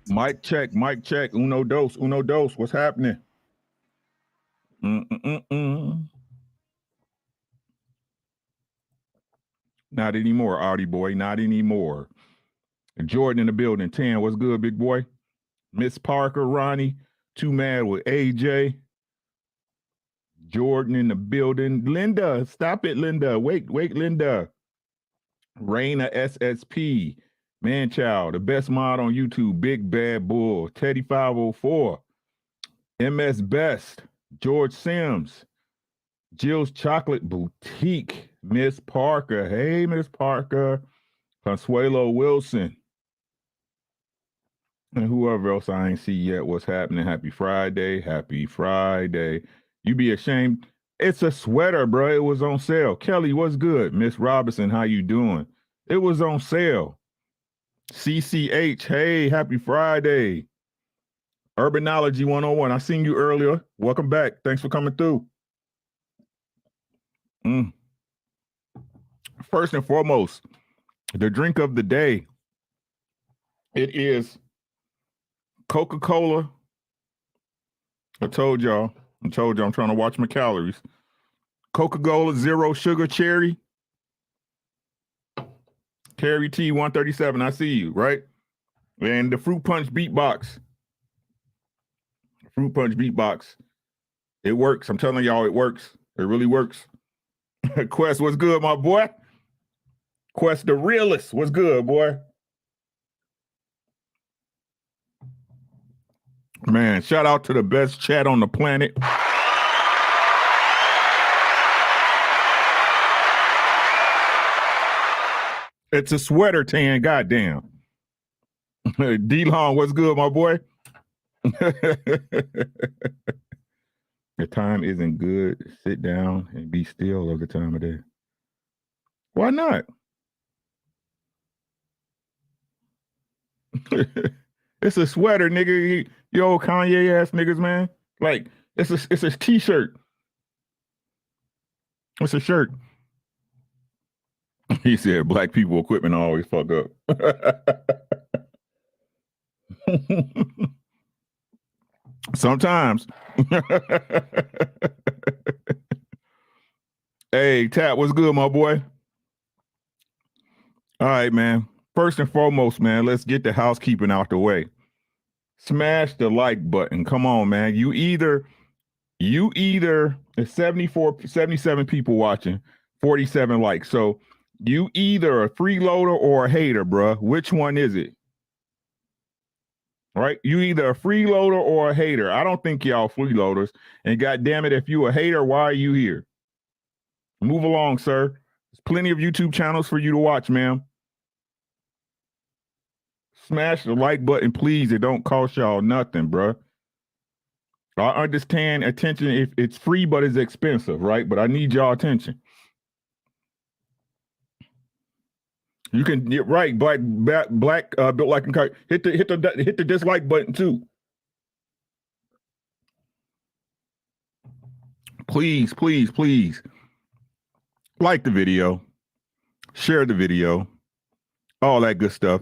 Mic check, mic check. Uno dos, uno dos. What's happening? Not anymore, Audi boy. Not anymore. Jordan in the building. 10. What's good, big boy? Miss Parker, Ronnie. Too mad with AJ. Jordan in the building. Linda, stop it, Linda. Wait, Linda. Raina SSP. Manchild, the best mod on YouTube. Big Bad Bull. Teddy 504. MS Best. George Sims. Jill's Chocolate Boutique. Miss Parker. Hey, Miss Parker. Consuelo Wilson. And whoever else I ain't see yet. What's happening? Happy Friday. Happy Friday. You be ashamed. It's a sweater, bro. It was on sale. Kelly, what's good? Miss Robinson, how you doing? It was on sale. CCH, hey, happy Friday. Urbanology 101. I seen you earlier. Welcome back. Thanks for coming through. First and foremost, the drink of the day. It is Coca-Cola. I told y'all I'm trying to watch my calories. Coca-Cola Zero Sugar Cherry. Carry T 137. I see you, right? And the Fruit Punch Beatbox. Fruit Punch Beatbox. It works. I'm telling y'all, it works. It really works. Quest, what's good, my boy? Quest the realist. What's good, boy? Man, shout out to the best chat on the planet. It's a sweater tan, goddamn. D-Long, what's good, my boy? The time isn't good. Sit down and be still of the time of day. Why not? It's a sweater, nigga. You old Kanye ass niggas, man. Like, It's a t-shirt. It's a shirt. He said black people equipment always fuck up. Sometimes. Hey, Tap, what's good, my boy? All right, man. First and foremost, man, let's get the housekeeping out the way. Smash the like button. Come on, man. You either it's 77 people watching, 47 likes. So you either a freeloader or a hater, bruh. Which one is it? Right? You either a freeloader or a hater. I don't think y'all freeloaders. And God damn it, if you a hater, why are you here? Move along, sir. There's plenty of YouTube channels for you to watch, ma'am. Smash the like button, please. It don't cost y'all nothing, bruh. I understand attention if it's free, but it's expensive, right? But I need y'all attention. You can get right, black built like a hit the dislike button too. Please, please, please. Like the video, share the video, all that good stuff.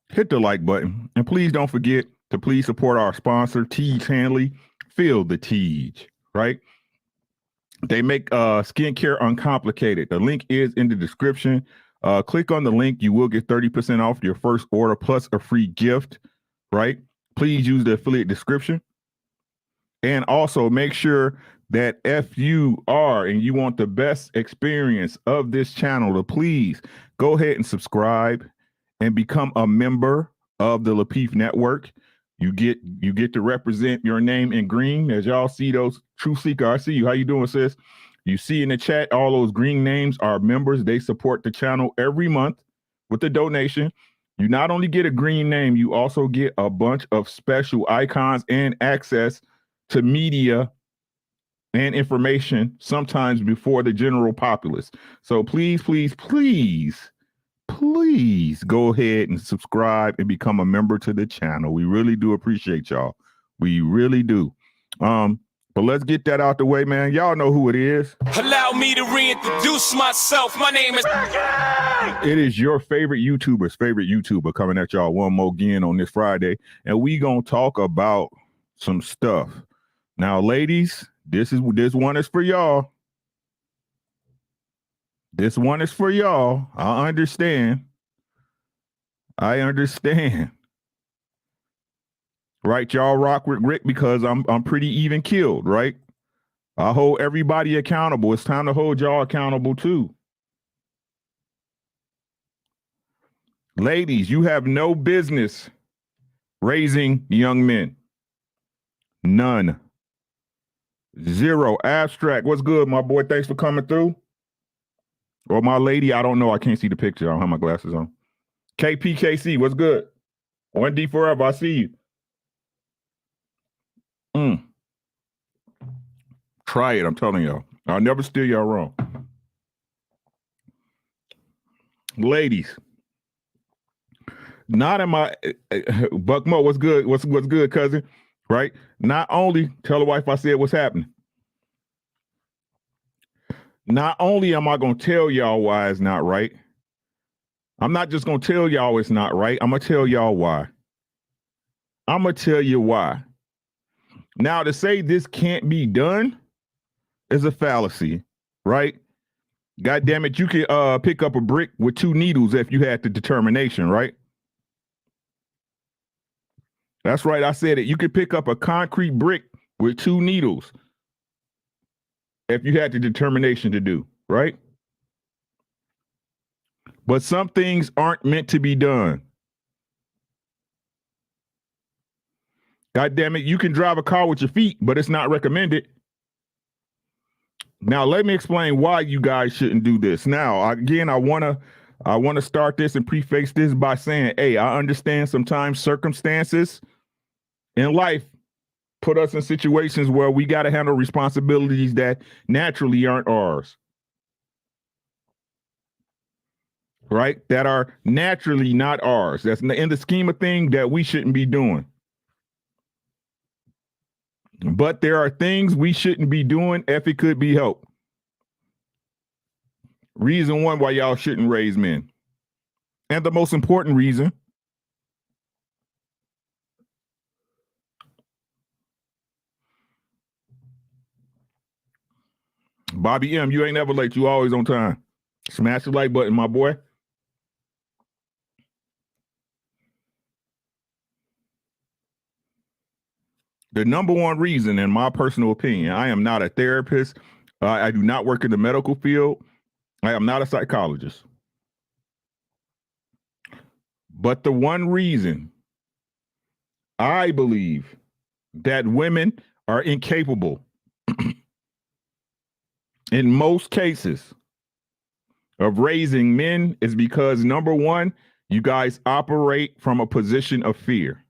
Hit the like button. And please don't forget to please support our sponsor, Teej Hanley. Feel the Teej, right? They make skincare uncomplicated. The link is in the description. Click on the link. You will get 30% off your first order plus a free gift, right? Please use the affiliate description. And also make sure that if you are and you want the best experience of this channel, to please go ahead and subscribe and become a member of the Lapeef Network. You get to represent your name in green. As y'all see those True Seeker, I see you. How you doing, sis? You see in the chat, all those green names are members. They support the channel every month with a donation. You not only get a green name, you also get a bunch of special icons and access to media and information, sometimes before the general populace. So please, please, please, please go ahead and subscribe and become a member to the channel. We really do appreciate y'all. We really do. But let's get that out the way, man. Y'all know who it is. Allow me to reintroduce myself. My name is Ricky! It is your favorite YouTuber coming at y'all one more again on this Friday. And we gonna talk about some stuff. Now, ladies, this one is for y'all. This one is for y'all. I understand. Right, y'all rock with Rick because I'm pretty even killed, right? I hold everybody accountable. It's time to hold y'all accountable too. Ladies, you have no business raising young men. None. Zero. Abstract. What's good, my boy? Thanks for coming through. Or my lady, I don't know. I can't see the picture. I don't have my glasses on. KPKC, what's good? 1D forever. I see you. Try it. I'm telling y'all. I'll never steer y'all wrong. Ladies, not in my Buckmo, what's good? What's good, cousin? Right? Not only tell the wife I said what's happening. Not only am I gonna tell y'all why it's not right, I'm not just gonna tell y'all it's not right. I'm gonna tell y'all why. I'm gonna tell you why. Now, to say this can't be done is a fallacy, right? God damn it, you could pick up a brick with 2 needles if you had the determination, right? That's right, I said it. You could pick up a concrete brick with 2 needles if you had the determination to do, right? But some things aren't meant to be done. God damn it, you can drive a car with your feet, but it's not recommended. Now, let me explain why you guys shouldn't do this. Now, again, I want to start this and preface this by saying, hey, I understand sometimes circumstances in life put us in situations where we got to handle responsibilities that naturally aren't ours. Right? That are naturally not ours. That's in the scheme of things that we shouldn't be doing. But there are things we shouldn't be doing if it could be helped. Reason one why y'all shouldn't raise men. And the most important reason, Bobby M, you ain't never late. You always on time. Smash the like button, my boy. The number one reason, in my personal opinion, I am not a therapist. I do not work in the medical field. I am not a psychologist. But the one reason I believe that women are incapable in most cases of raising men is because, number one, you guys operate from a position of fear.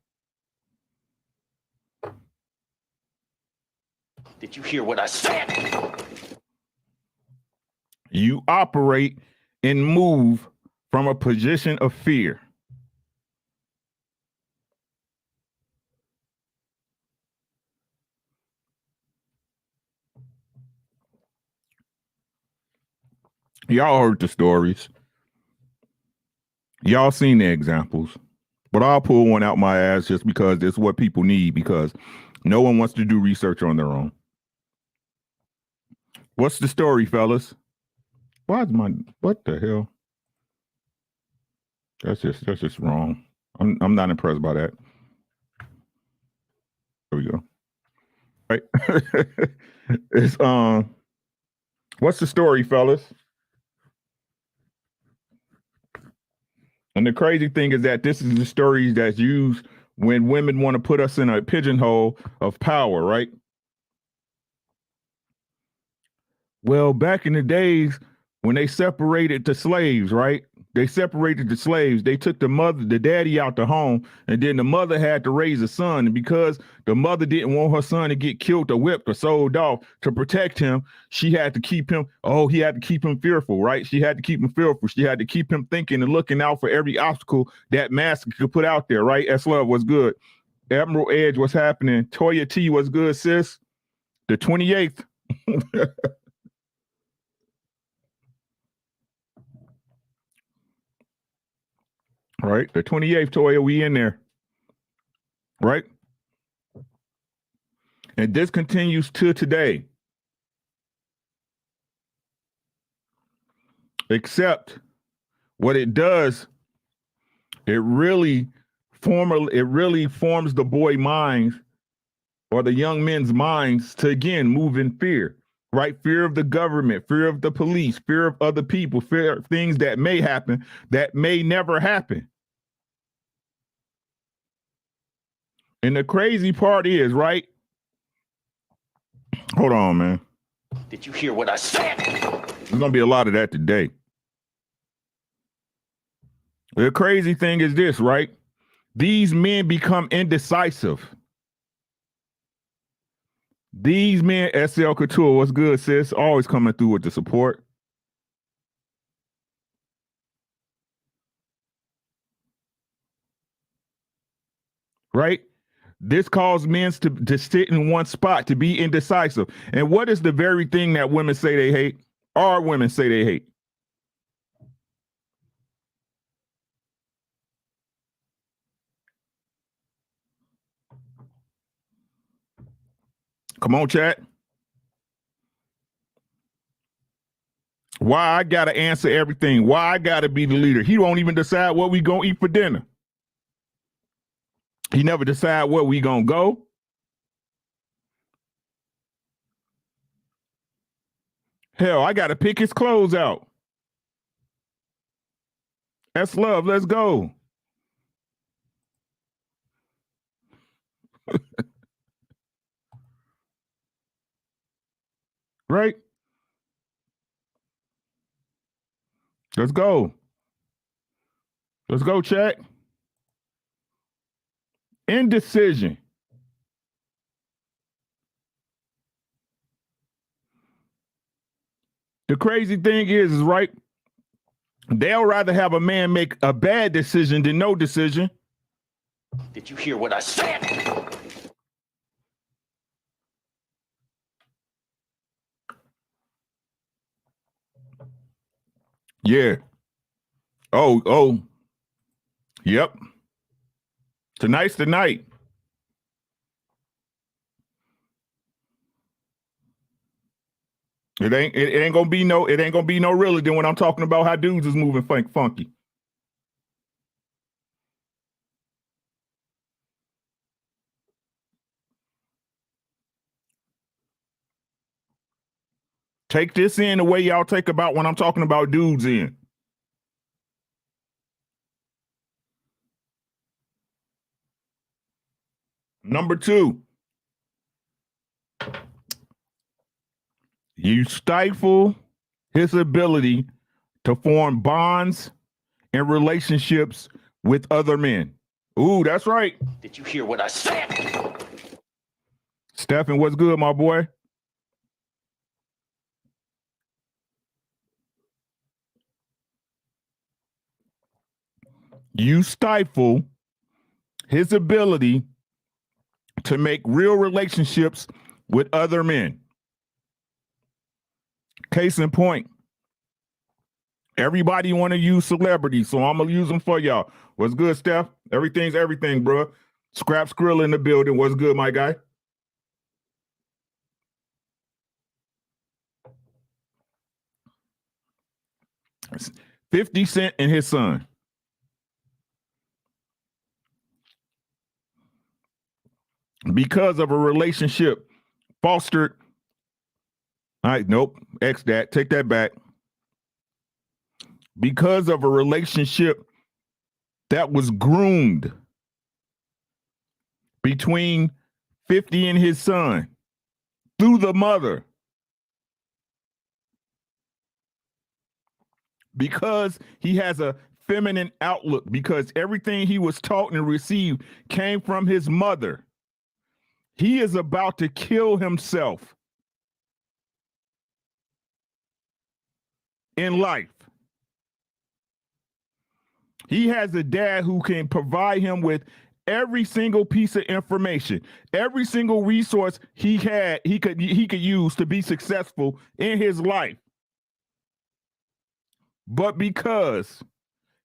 Did you hear what I said? You operate and move from a position of fear. Y'all heard the stories. Y'all seen the examples. But I'll pull one out my ass just because it's what people need, because no one wants to do research on their own. What's the story, fellas? What the hell? That's just wrong. I'm not impressed by that. There we go. Right. It's what's the story, fellas? And the crazy thing is that this is the stories that's used when women want to put us in a pigeonhole of power, right? Well, back in the days when they separated the slaves, right? They separated the slaves. They took the daddy out the home, and then the mother had to raise a son. And because the mother didn't want her son to get killed or whipped or sold off, to protect him, she had to keep him. Oh, he had to keep him fearful, right? She had to keep him fearful. She had to keep him thinking and looking out for every obstacle that master could put out there, right? S Love was good. Admiral Edge, what's happening? Toya T, what's good, sis? The 28th. Right, the 28th, Toya, we in there, right? And this continues to today. Except what it does, it really forms the boy minds or the young men's minds to, again, move in fear, right? Fear of the government, fear of the police, fear of other people, fear of things that may happen, that may never happen. And the crazy part is, right? Hold on, man. Did you hear what I said? There's going to be a lot of that today. The crazy thing is this, right? These men become indecisive. These men, SL Couture, what's good, sis? Always coming through with the support. Right? This caused men to sit in one spot, to be indecisive. And what is the very thing that women say they hate? Our women say they hate. Come on, chat. Why I gotta answer everything? Why I gotta be the leader? He won't even decide what we gonna eat for dinner. He never decide where we gonna go. Hell, I gotta pick his clothes out. That's love. Let's go. Right? Let's go. Let's go, chat. Indecision. The crazy thing is right, they'll rather have a man make a bad decision than no decision. Did you hear what I said? Yeah. Oh. Yep. Tonight's the night. It ain't gonna be no realer than when I'm talking about how dudes is moving funky. Take this in the way y'all take about when I'm talking about dudes in. Number 2, you stifle his ability to form bonds and relationships with other men. Ooh, that's right. Did you hear what I said? Stephen, what's good, my boy? You stifle his ability to make real relationships with other men. Case in point, everybody want to use celebrities, so I'm gonna use them for y'all. What's good, Steph? Everything's everything, bro. Scrap Skrill in the building. What's good, my guy? It's 50 Cent and his son. Because of a relationship fostered. All right, nope. X that. Take that back. Because of a relationship that was groomed between 50 and his son through the mother. Because he has a feminine outlook, because everything he was taught and received came from his mother. He is about to kill himself in life. He has a dad who can provide him with every single piece of information, every single resource he could use to be successful in his life. But because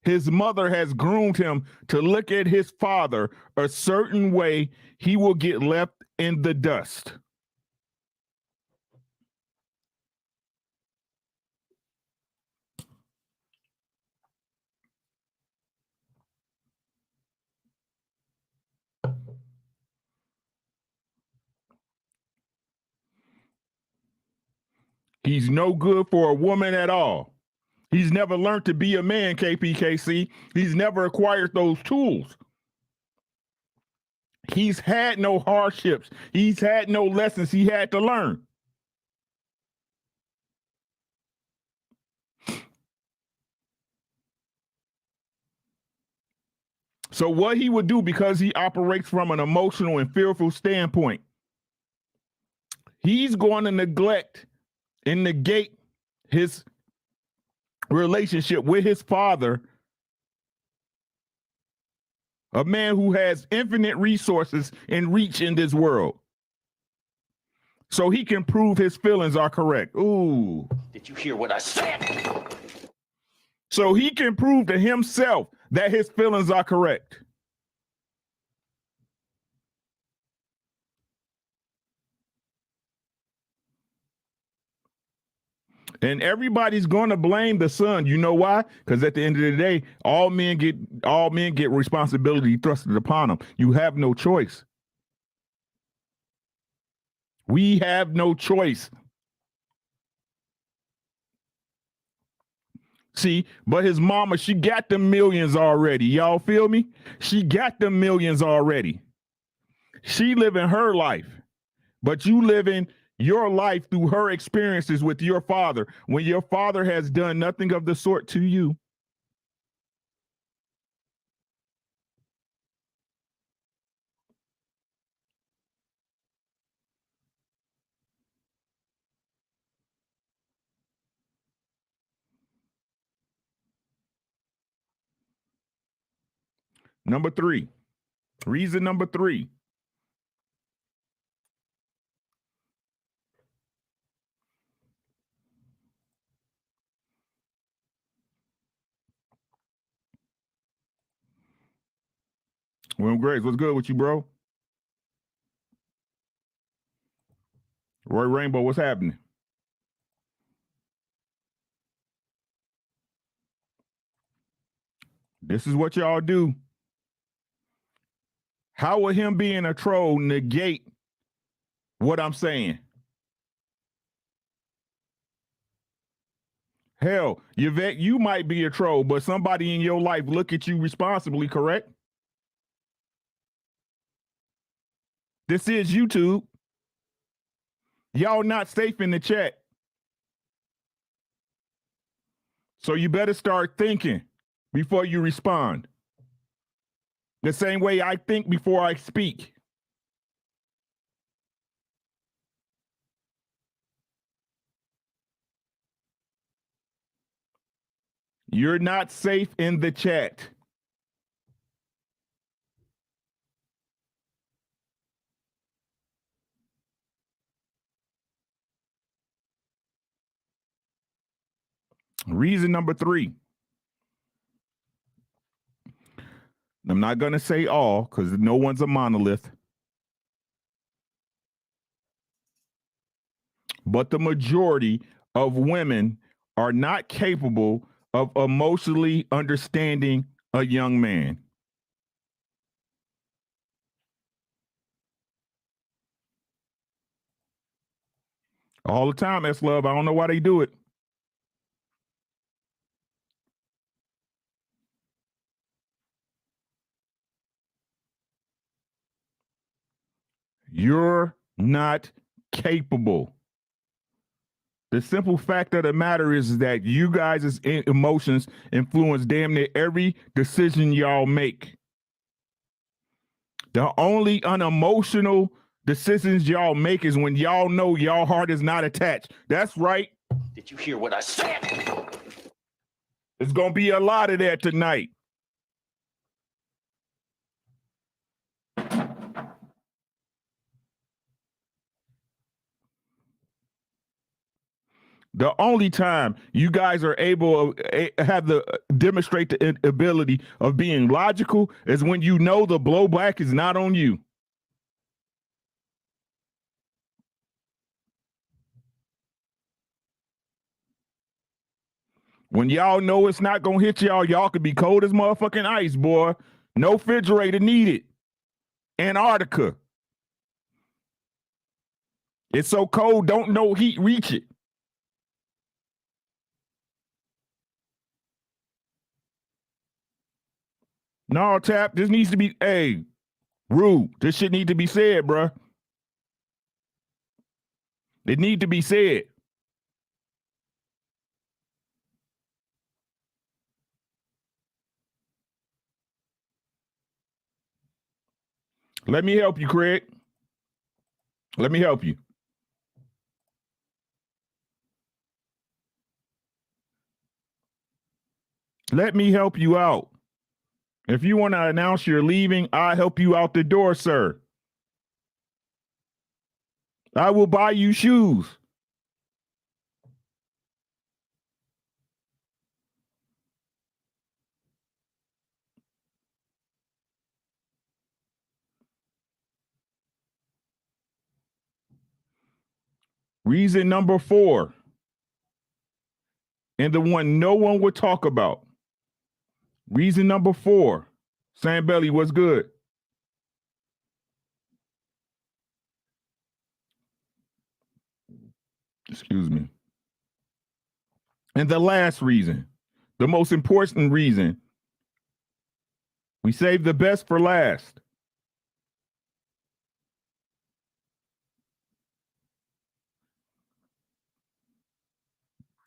his mother has groomed him to look at his father a certain way, he will get left in the dust. He's no good for a woman at all. He's never learned to be a man, KPKC. He's never acquired those tools. He's had no hardships. He's had no lessons he had to learn. So what he would do, because he operates from an emotional and fearful standpoint, he's going to neglect and negate his relationship with his father, a man who has infinite resources and reach in this world, so he can prove his feelings are correct. Ooh. Did you hear what I said? So he can prove to himself that his feelings are correct. And everybody's going to blame the son. You know why? Because at the end of the day, all men get responsibility thrusted upon them. You have no choice. We have no choice. See, but his mama, she got the millions already. Y'all feel me? She got the millions already. She living her life, but you living your life through her experiences with your father when your father has done nothing of the sort to you. Number 3, reason number 3. William Grace, what's good with you, bro? Roy Rainbow, what's happening? This is what y'all do. How will him being a troll negate what I'm saying? Hell, Yvette, you might be a troll, but somebody in your life look at you responsibly, correct? This is YouTube. Y'all not safe in the chat. So you better start thinking before you respond. The same way I think before I speak. You're not safe in the chat. Reason number 3. I'm not going to say all because no one's a monolith. But the majority of women are not capable of emotionally understanding a young man. All the time, S-Love. I don't know why they do it. You're not capable. The simple fact of the matter is that you guys' emotions influence damn near every decision y'all make. The only unemotional decisions y'all make is when y'all know y'all heart is not attached. That's right. Did you hear what I said? There's going to be a lot of that tonight. The only time you guys are able to have the demonstrate the ability of being logical is when you know the blowback is not on you. When y'all know it's not gonna hit y'all, y'all could be cold as motherfucking ice, boy. No refrigerator needed. Antarctica. It's so cold, don't no heat reach it. No, Tap, this needs to be, hey, Rude, this shit need to be said, bruh. It need to be said. Let me help you, Craig. Let me help you. Let me help you out. If you want to announce you're leaving, I'll help you out the door, sir. I will buy you shoes. Reason number 4, and the one no one would talk about. Reason number 4, Sam Belly, what's good? Excuse me. And the last reason, the most important reason, we save the best for last.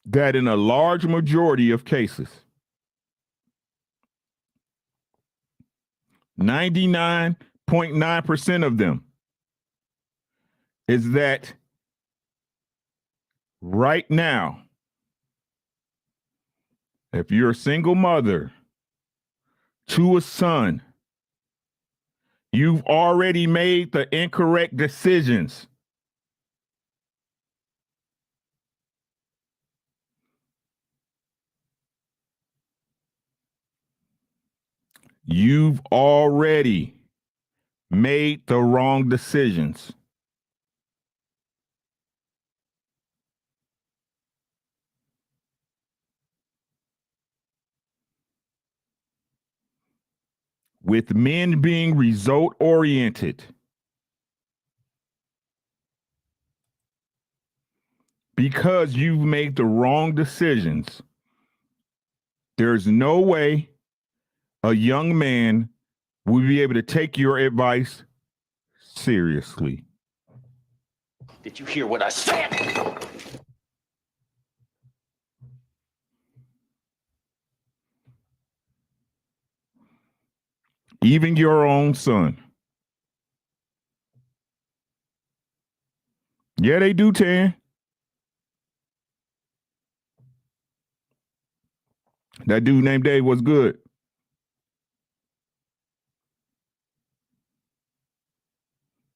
That in a large majority of cases, 99.9% of them, is that right now, if you're a single mother to a son, you've already made the incorrect decisions. You've already made the wrong decisions. With men being result oriented, because you've made the wrong decisions, there's no way a young man will be able to take your advice seriously. Did you hear what I said? Even your own son. Yeah, they do, Tan. That dude named Dave was good.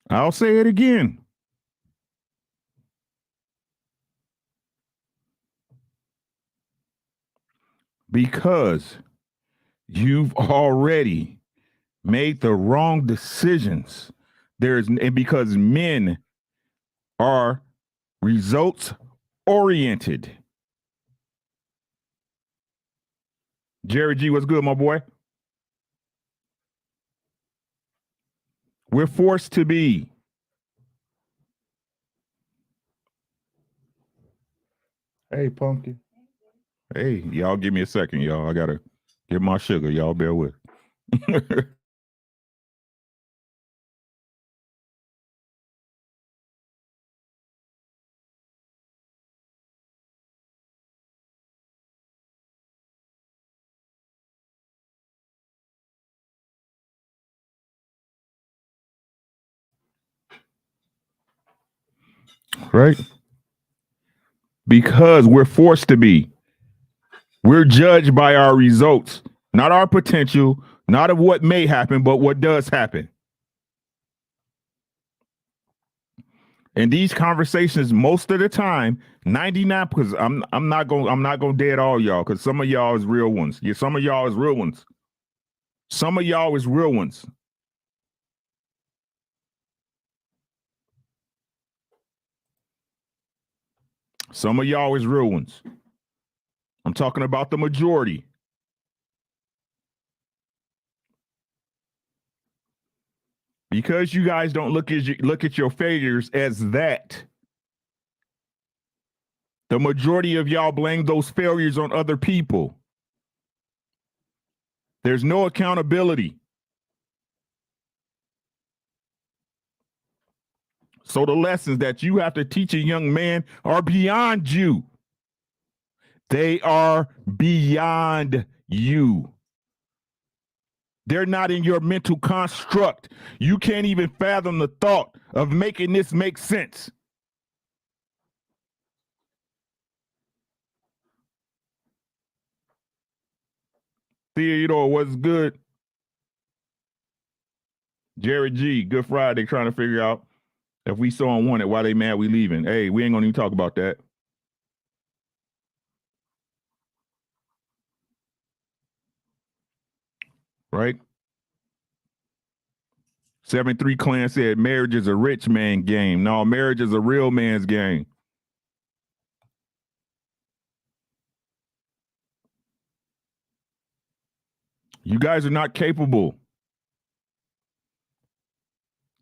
I'll say it again. Because you've already made the wrong decisions. And because men are results oriented. Jerry G, what's good, my boy? We're forced to be. Hey, Pumpkin. Hey, y'all give me a second, y'all. I gotta get my sugar. Y'all bear with. Right? Because we're forced to be. We're judged by our results, not our potential, not of what may happen, but what does happen. And these conversations, most of the time, 99, because I'm not gonna dead all y'all, because some of y'all is real ones. Yeah, some of y'all is real ones. Some of y'all is real ones. Some of y'all is real ones. I'm talking about the majority. Because you guys don't look at your failures as that. The majority of y'all blame those failures on other people. There's no accountability. So the lessons that you have to teach a young man are beyond you. They are beyond you. They're not in your mental construct. You can't even fathom the thought of making this make sense. Theodore, what's good? Jerry G, Good Friday, trying to figure out if we so unwanted, why they mad we leaving. Hey, we ain't gonna even talk about that. Right? 73 Clan said marriage is a rich man game. No, marriage is a real man's game. You guys are not capable.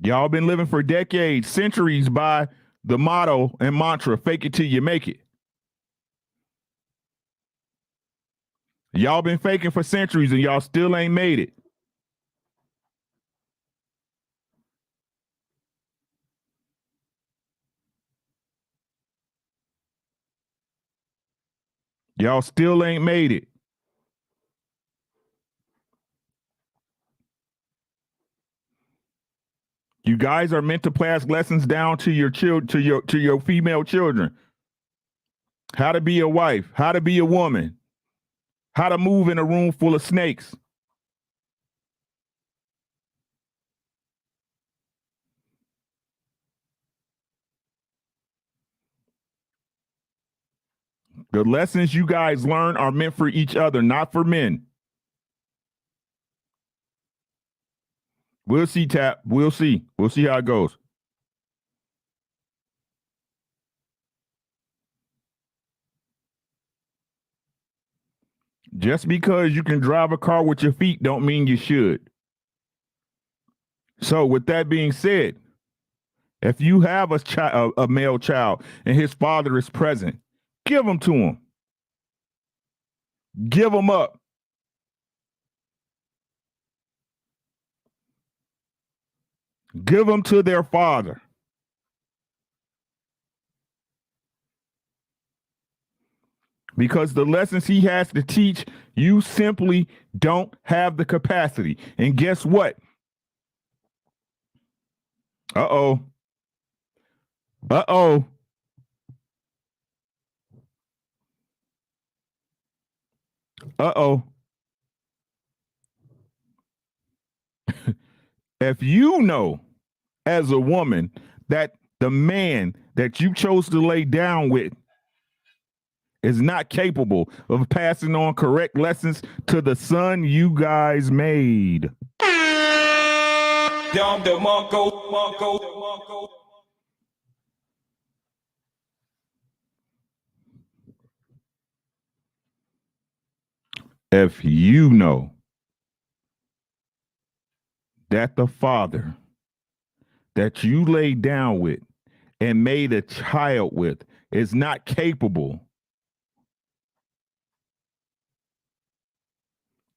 Y'all been living for decades, centuries by the motto and mantra, fake it till you make it. Y'all been faking for centuries and y'all still ain't made it. Y'all still ain't made it. You guys are meant to pass lessons down to your to your female children. How to be a wife, how to be a woman, how to move in a room full of snakes. The lessons you guys learn are meant for each other, not for men. We'll see, Tap. We'll see. We'll see how it goes. Just because you can drive a car with your feet don't mean you should. So with that being said, if you have a male child and his father is present, give him to him. Give him up. Give them to their father. Because the lessons he has to teach, you simply don't have the capacity. And guess what? Uh-oh. Uh-oh. Uh-oh. If you know as a woman that the man that you chose to lay down with is not capable of passing on correct lessons to the son you guys made. If you know that the father that you laid down with and made a child with is not capable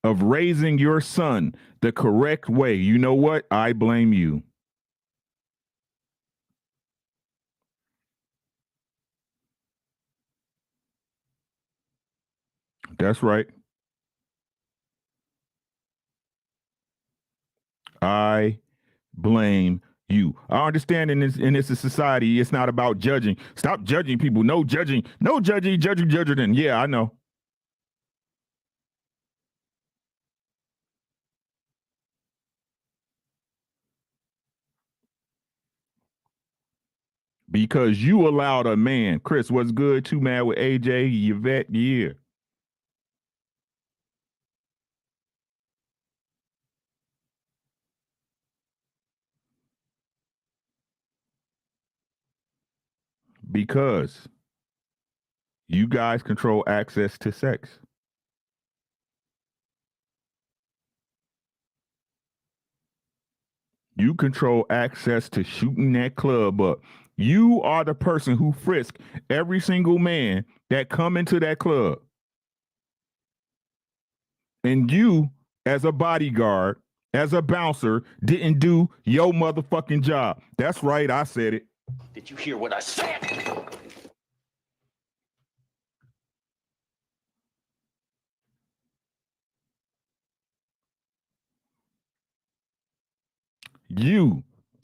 of raising your son the correct way, you know what? I blame you. That's right. I blame you. I understand in this society, it's not about judging. Stop judging people. No judging. No judging. Judging. Yeah, I know. Because you allowed a man, Chris, what's good? Too mad with AJ, Yvette, yeah. Because you guys control access to sex. You control access to shooting that club up. You are the person who frisk every single man that come into that club. And you, as a bodyguard, as a bouncer, didn't do your motherfucking job. That's right, I said it. Did you hear what I said? You,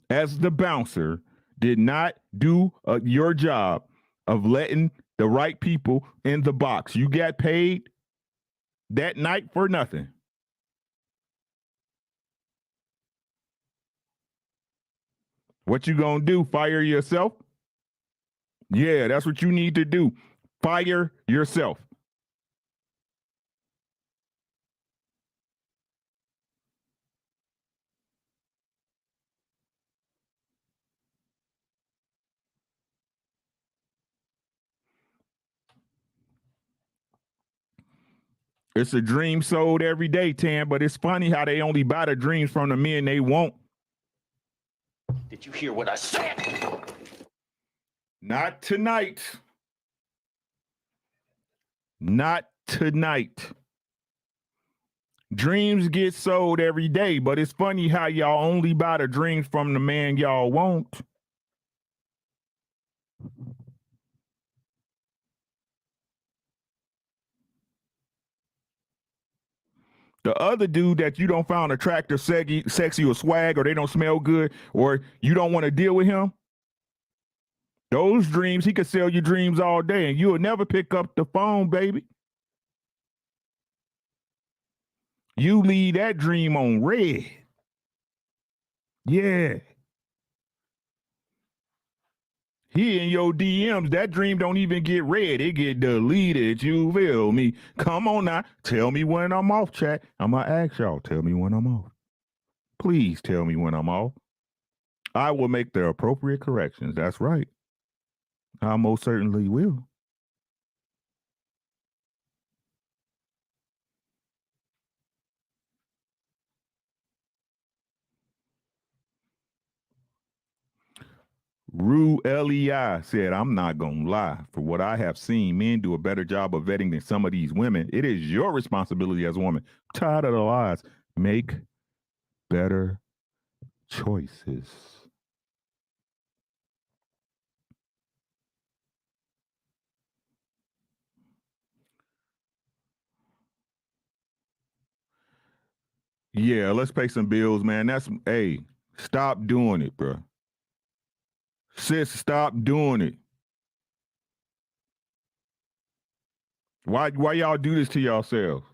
as the bouncer, did not do your job of letting the right people in the box. You got paid that night for nothing. What you gonna do? Fire yourself? Yeah, that's what you need to do. Fire yourself. It's a dream sold every day, Tam, but it's funny how they only buy the dreams from the men they want. Did you hear what I said? Not tonight. Not tonight. Dreams get sold every day, but it's funny how y'all only buy the dreams from the man y'all want. The other dude that you don't find attractive, sexy, or swag, or they don't smell good, or you don't want to deal with him, those dreams, he could sell you dreams all day, and you'll never pick up the phone, baby. You leave that dream on red. Yeah. He in your DMs, that dream don't even get read. It get deleted. You feel me? Come on now. Tell me when I'm off, chat. I'm going to ask y'all. Tell me when I'm off. Please tell me when I'm off. I will make the appropriate corrections. That's right. I most certainly will. Rue LEI said, I'm not going to lie. For what I have seen, men do a better job of vetting than some of these women. It is your responsibility as a woman. I'm tired of the lies. Make better choices. Yeah, let's pay some bills, man. Hey, stop doing it, bro. Sis, stop doing it. Why y'all do this to yourselves?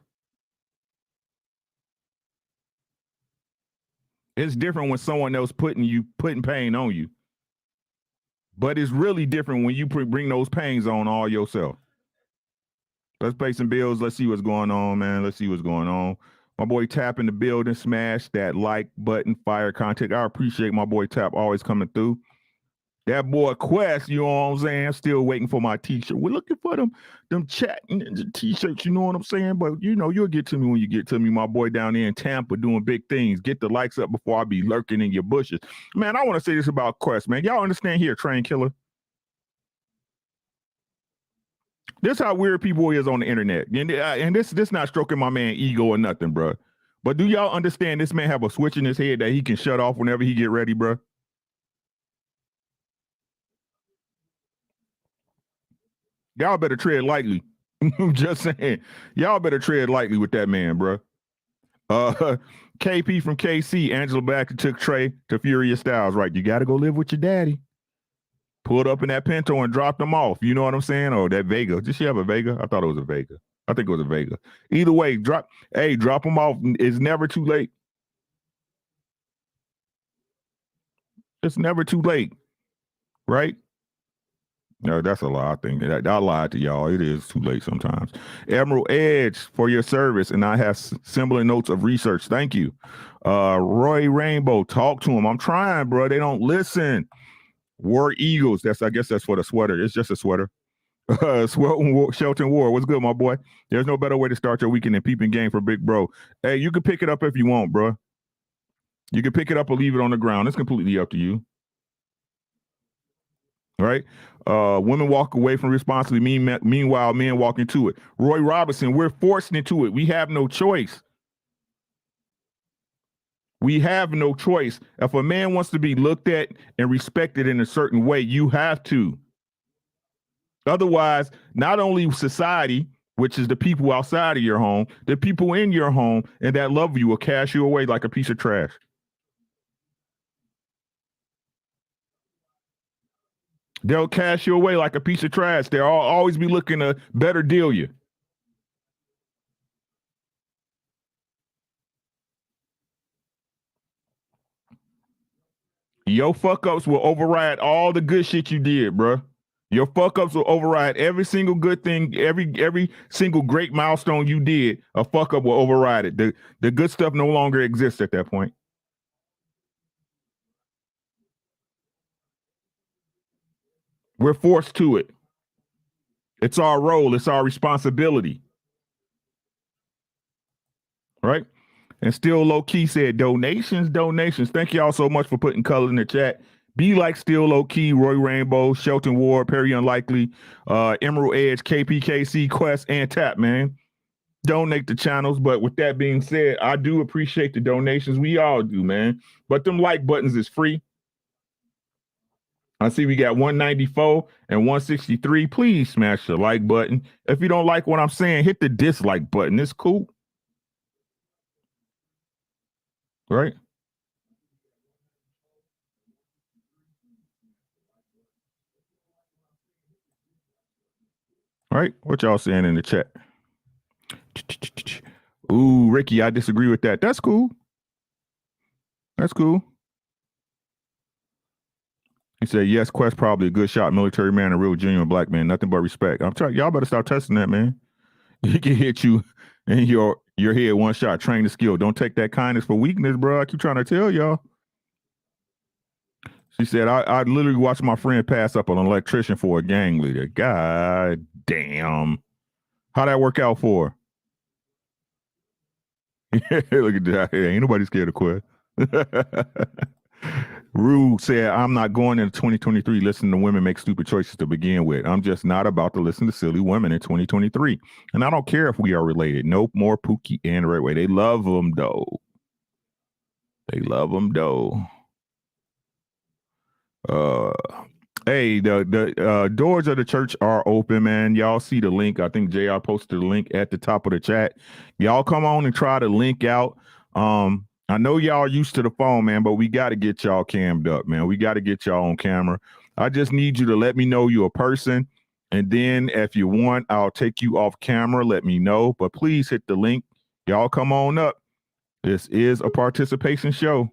It's different when someone else putting pain on you. But it's really different when you bring those pains on all yourself. Let's pay some bills. Let's see what's going on, man. Let's see what's going on. My boy Tap in the building. Smash that like button, fire contact. I appreciate my boy Tap always coming through. That boy Quest, you know what I'm saying? Still waiting for my t-shirt. We're looking for them chat t-shirts, you know what I'm saying? But you know, you'll get to me when you get to me, my boy down there in Tampa doing big things. Get the likes up before I be lurking in your bushes. Man, I want to say this about Quest, man. Y'all understand here, Train Killer? This how weird people is on the internet. And this not stroking my man ego or nothing, bro. But do y'all understand this man have a switch in his head that he can shut off whenever he get ready, bro? Y'all better tread lightly. I'm just saying. Y'all better tread lightly with that man, bro. KP from KC, Angela Baxter took Trey to Furious Styles. Right, you got to go live with your daddy. Pulled up in that Pinto and dropped them off. You know what I'm saying? Oh, that Vega. Did she have a Vega? I thought it was a Vega. I think it was a Vega. Either way, drop them off. It's never too late. It's never too late, right? No, that's a lie. I think I lied to y'all. It is too late sometimes. Emerald Edge for your service, and I have similar notes of research. Thank you. Roy Rainbow, talk to him. I'm trying, bro. They don't listen. War Eagles. I guess that's for the sweater. It's just a sweater. Shelton War. What's good, my boy? There's no better way to start your weekend than peeping game for Big Bro. Hey, you can pick it up if you want, bro. You can pick it up or leave it on the ground. It's completely up to you. Right? Women walk away from responsibility. Meanwhile, men walk into it. Roy Robinson, we're forced into it. We have no choice. We have no choice. If a man wants to be looked at and respected in a certain way, you have to. Otherwise, not only society, which is the people outside of your home, the people in your home and that love you will cast you away like a piece of trash. They'll cast you away like a piece of trash. They'll always be looking to better deal you. Your fuck-ups will override all the good shit you did, bro. Your fuck-ups will override every single good thing, every single great milestone you did. A fuck-up will override it. The good stuff no longer exists at that point. We're forced to it. It's our role. It's our responsibility. Right? And Still Low Key said, donations. Thank y'all so much for putting color in the chat. Be like Still Low Key, Roy Rainbow, Shelton Ward, Perry Unlikely, Emerald Edge, KPKC, Quest, and Tap, man. Donate the channels. But with that being said, I do appreciate the donations. We all do, man. But them like buttons is free. I see we got 194 and 163. Please smash the like button. If you don't like what I'm saying, hit the dislike button. It's cool. Right? All right. What y'all saying in the chat? Ooh, Ricky, I disagree with that. That's cool. That's cool. He said, yes, Quest probably a good shot, military man, a real genuine black man, nothing but respect. I'm telling y'all better start testing that, man. He can hit you in your Your head, one shot, train the skill. Don't take that kindness for weakness, bro. I keep trying to tell y'all. She said, I literally watched my friend pass up an electrician for a gang leader. God damn. How'd that work out for her? Look at that. Ain't nobody scared of quit. Rue said, I'm not going into 2023 listening to women make stupid choices to begin with. I'm just not about to listen to silly women in 2023. And I don't care if we are related. No more Pookie and Redway. They love them, though. They love them, though. Hey, the doors of the church are open, man. Y'all see the link. I think JR posted the link at the top of the chat. Y'all come on and try to link out. I know y'all used to the phone, man, but we got to get y'all cammed up, man. We got to get y'all on camera. I just need you to let me know you're a person. And then if you want, I'll take you off camera. Let me know. But please hit the link. Y'all come on up. This is a participation show.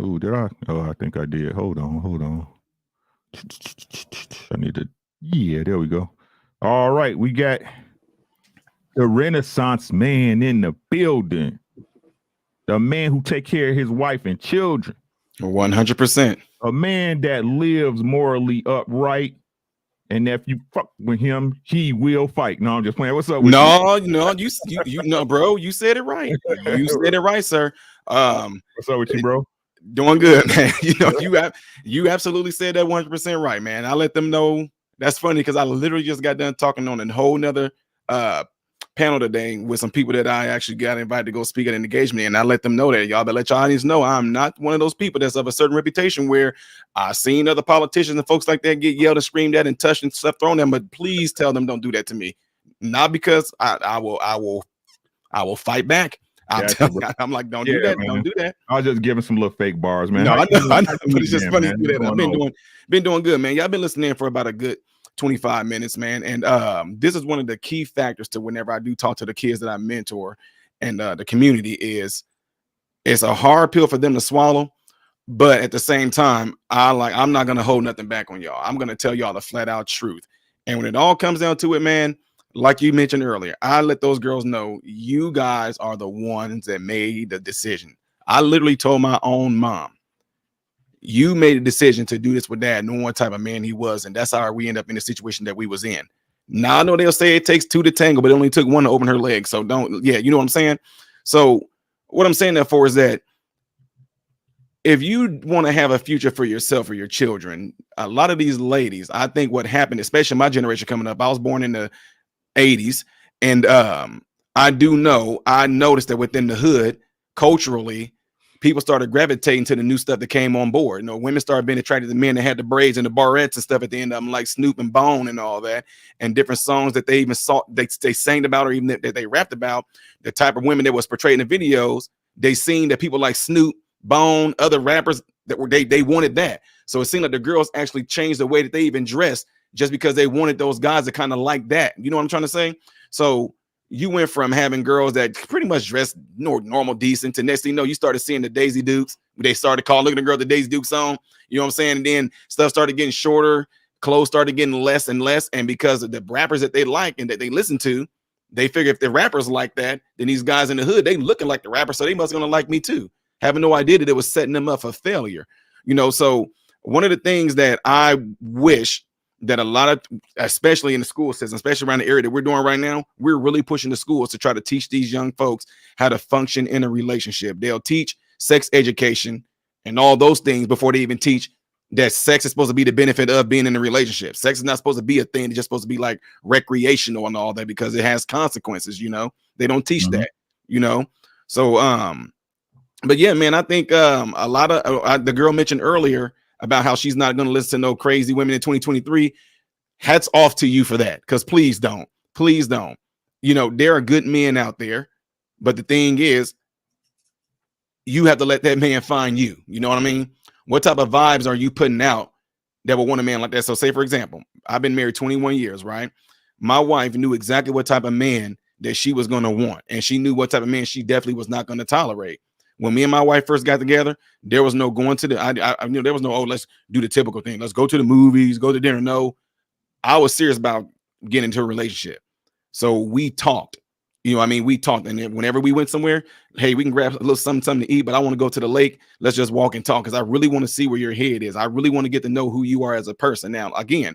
Oh, did I? Oh, I think I did. Hold on. I need to. Yeah, there we go. All right, we got the Renaissance man in the building. The man who take care of his wife and children. 100%. A man that lives morally upright. And if you fuck with him, he will fight. No, I'm just playing. What's up with you? No, you know, bro. You said it right. You said it right, sir. What's up with you, bro? Doing good, man. You know, you absolutely said that 100% right, man. I let them know. That's funny because I literally just got done talking on a whole nother panel today with some people that I actually got invited to go speak at an engagement, and I let them know that y'all better let your audience know I'm not one of those people that's of a certain reputation where I've seen other politicians and folks like that get yelled and screamed at and touched and stuff thrown at them. But please tell them don't do that to me. Not because I will fight back. I'm like, don't do that. Man. Don't do that. I was just giving some little fake bars, man. No, I know, but it's just funny to do that. I've been doing good, man. Y'all been listening for about a good 25 minutes, man. And this is one of the key factors to whenever I do talk to the kids that I mentor and the community is it's a hard pill for them to swallow. But at the same time, I'm not going to hold nothing back on y'all. I'm going to tell y'all the flat out truth. And when it all comes down to it, man, like you mentioned earlier, I let those girls know you guys are the ones that made the decision. I literally told my own mom, you made a decision to do this with dad, knowing what type of man he was. And that's how we end up in the situation that we was in. Now I know they'll say it takes two to tango, but it only took one to open her legs. So you know what I'm saying? So what I'm saying that for is that if you want to have a future for yourself or your children, a lot of these ladies, I think what happened, especially my generation coming up, I was born in the 80s. And I noticed that within the hood, culturally, people started gravitating to the new stuff that came on board. You know, women started being attracted to men that had the braids and the barrettes and stuff at the end of them, like Snoop and Bone and all that, and different songs that they even saw, they sang about, or even that they rapped about. The type of women that was portrayed in the videos, they seen that people like Snoop, Bone, other rappers that were they wanted that. So it seemed like the girls actually changed the way that they even dressed just because they wanted those guys to kind of like that. You know what I'm trying to say? So you went from having girls that pretty much dressed normal, decent, to next thing you know, you started seeing the Daisy Dukes. They started calling, look at the girl, the Daisy Duke song. You know what I'm saying? And then stuff started getting shorter. Clothes started getting less and less. And because of the rappers that they like and that they listen to, they figure if the rappers like that, then these guys in the hood, they looking like the rapper. So they must going to like me too. Having no idea that it was setting them up for failure. You know, so one of the things that I wish that a lot of, especially in the school system, especially around the area that we're doing right now, we're really pushing the schools to try to teach these young folks how to function in a relationship. They'll teach sex education and all those things before they even teach that sex is supposed to be the benefit of being in a relationship. Sex is not supposed to be a thing. It's just supposed to be like recreational and all that because it has consequences, you know. They don't teach that, you know. So, but yeah, man, I think a lot of the girl mentioned earlier about how she's not going to listen to no crazy women in 2023. Hats off to you for that. Because please don't. You know, there are good men out there. But the thing is, you have to let that man find you. You know what I mean? What type of vibes are you putting out that will want a man like that? So say, for example, I've been married 21 years, right? My wife knew exactly what type of man that she was going to want. And she knew what type of man she definitely was not going to tolerate. When me and my wife first got together, there was no going to the, I knew there was no, oh, let's do the typical thing. Let's go to the movies, go to dinner. No, I was serious about getting into a relationship. So we talked. You know, I mean, we talked, and then whenever we went somewhere, hey, we can grab a little something to eat, but I want to go to the lake. Let's just walk and talk because I really want to see where your head is. I really want to get to know who you are as a person. Now, again,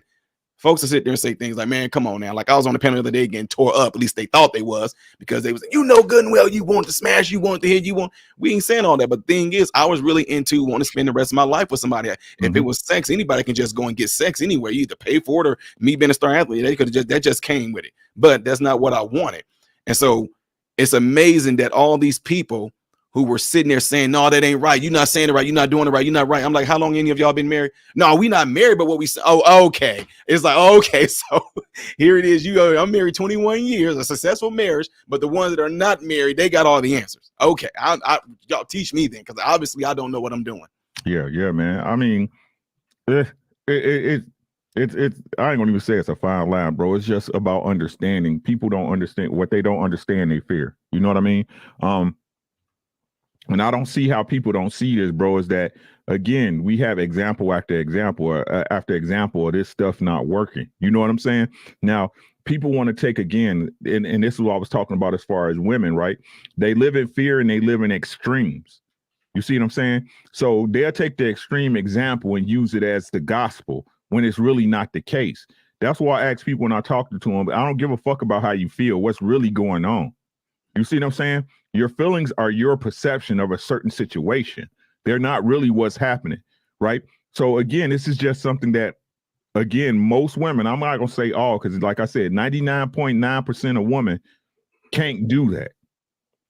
folks will sit there and say things like, man, come on now. Like I was on the panel the other day getting tore up. At least they thought they was, because they was like, you know good and well you want to smash, you want to hit, you want. We ain't saying all that. But the thing is, I was really into want to spend the rest of my life with somebody. If it was sex, anybody can just go and get sex anywhere. You either pay for it or me being a star athlete. They could have that just came with it. But that's not what I wanted. And so it's amazing that all these people who were sitting there saying, no, that ain't right. You're not saying it right. You're not doing it right. You're not right. I'm like, how long any of y'all been married? No, we not married, but what we say, oh, okay. It's like, okay, so here it is. You go, I'm married 21 years, a successful marriage, but the ones that are not married, they got all the answers. Okay, y'all teach me then, because obviously I don't know what I'm doing. Yeah, man. I mean, it's I ain't gonna even say it's a fine line, bro. It's just about understanding. People don't understand what they don't understand. They fear. You know what I mean? And I don't see how people don't see this, bro, is that, again, we have example after example of this stuff not working. You know what I'm saying? Now, people want to take, again, and this is what I was talking about as far as women, right? They live in fear and they live in extremes. You see what I'm saying? So they'll take the extreme example and use it as the gospel when it's really not the case. That's why I ask people when I talk to them, I don't give a fuck about how you feel, what's really going on. You see what I'm saying? Your feelings are your perception of a certain situation. They're not really what's happening, right? So again, this is just something that, again, most women, I'm not going to say all, because like I said, 99.9% of women can't do that,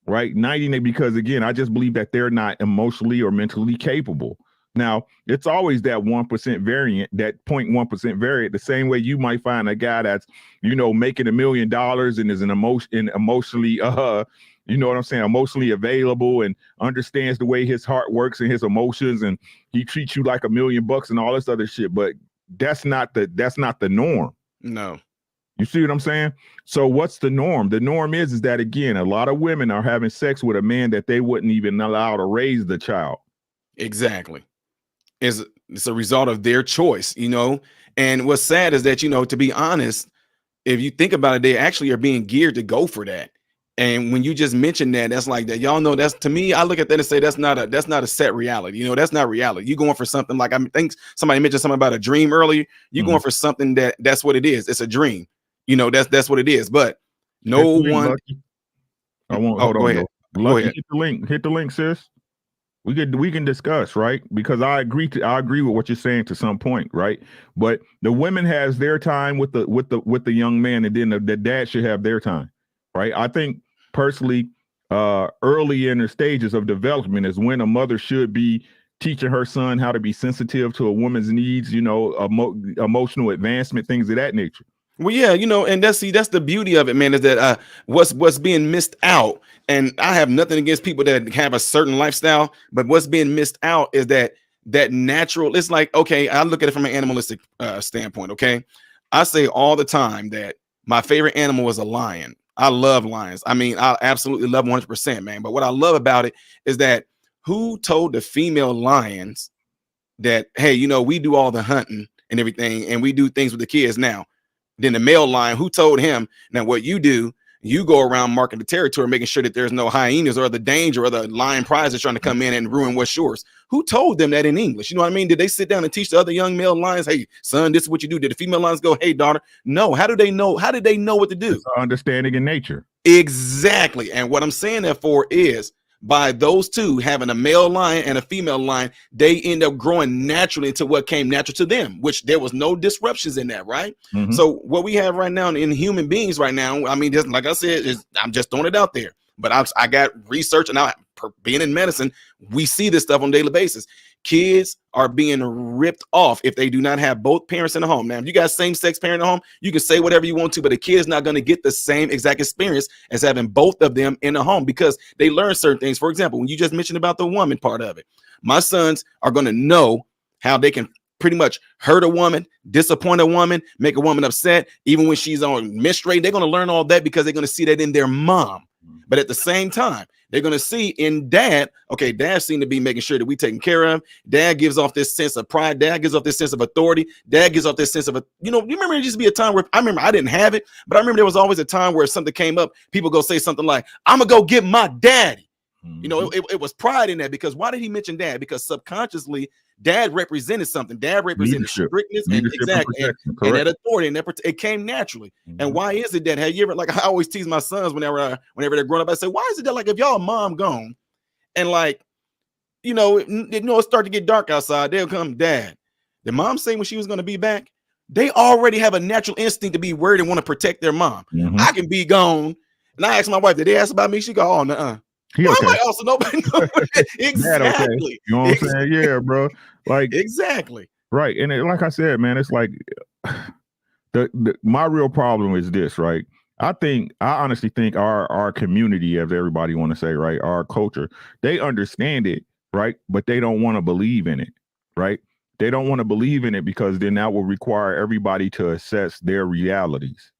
right? 99, because again, I just believe that they're not emotionally or mentally capable. Now, it's always that 1% variant, that 0.1% variant, the same way you might find a guy that's, you know, making $1 million and is emotionally, you know what I'm saying, emotionally available and understands the way his heart works and his emotions, and he treats you like $1 million and all this other shit. But that's not the norm. No. You see what I'm saying? So what's the norm? The norm is that, again, a lot of women are having sex with a man that they wouldn't even allow to raise the child. Exactly. It's a result of their choice, you know. And what's sad is that, you know, to be honest, if you think about it, they actually are being geared to go for that. And when you just mentioned that, that's like that. Y'all know, that's, to me, I look at that and say that's not a set reality. You know, that's not reality. You going for something like, I think somebody mentioned something about a dream earlier. You going for something that's what it is. It's a dream. You know, that's what it is. But no one. Lucky. I won't. Oh, go ahead. Lucky, go ahead. Hit the link, sis. We can discuss, right? Because I agree with what you're saying to some point, right? But the women has their time with the young man, and then the dad should have their time, right? I think personally, early in the stages of development is when a mother should be teaching her son how to be sensitive to a woman's needs, you know, emotional advancement, things of that nature. Well, yeah, you know, and that's the beauty of it, man, is that what's being missed out. And I have nothing against people that have a certain lifestyle, but what's being missed out is that natural. It's like, okay, I look at it from an animalistic standpoint. Okay, I say all the time that my favorite animal is a lion. I love lions. I mean, I absolutely love 100%, man. But what I love about it is that who told the female lions that, hey, you know, we do all the hunting and everything, and we do things with the kids now. Then the male lion, who told him, now what you do, you go around marking the territory, making sure that there's no hyenas or the danger or the lion prize that's trying to come in and ruin what's yours. Who told them that in English? You know what I mean? Did they sit down and teach the other young male lions, hey, son, this is what you do? Did the female lions go, hey, daughter? No. How did they know? How did they know what to do? It's understanding in nature. Exactly. And what I'm saying that for is, by those two having a male lion and a female lion, they end up growing naturally into what came natural to them, which there was no disruptions in that, right? Mm-hmm. So what we have right now in human beings right now, I mean, just like I said, I'm just throwing it out there. But I got research, and being in medicine, we see this stuff on a daily basis. Kids are being ripped off if they do not have both parents in the home. Now, if you got same-sex parent in the home, you can say whatever you want to, but a kid is not going to get the same exact experience as having both of them in the home, because they learn certain things. For example, when you just mentioned about the woman part of it, my sons are going to know how they can pretty much hurt a woman, disappoint a woman, make a woman upset, even when she's on menstruating. They're going to learn all that because they're going to see that in their mom. But at the same time, they're going to see in dad, okay, dad seems to be making sure that we taking care of him. Dad gives off this sense of pride. Dad gives off this sense of authority. Dad gives off this sense of, you remember it used to be a time where, I remember I didn't have it, but I remember there was always a time where if something came up, people go say something like, I'm going to go get my daddy. It was pride in that, because why did he mention dad? Because subconsciously, dad represented something. Dad represented strictness and exactly and that authority, and it came naturally. And why is it that, have you ever, like, I always tease my sons whenever they're growing up, I say, why is it that, like, if y'all mom gone and, like, it start to get dark outside, they'll come, dad, the mom saying when she was going to be back, they already have a natural instinct to be worried and want to protect their mom. I can be gone, and I asked my wife, did they ask about me? She go, oh, nuh-uh. Okay. Like, also nobody knows. Exactly. Okay. You know what I'm saying? Yeah, bro. Like, exactly. Right. And like I said, man, it's like my real problem is this, right? I honestly think our community, as everybody want to say, right, our culture, they understand it, right? But they don't want to believe in it, right? They don't want to believe in it because then that will require everybody to assess their realities.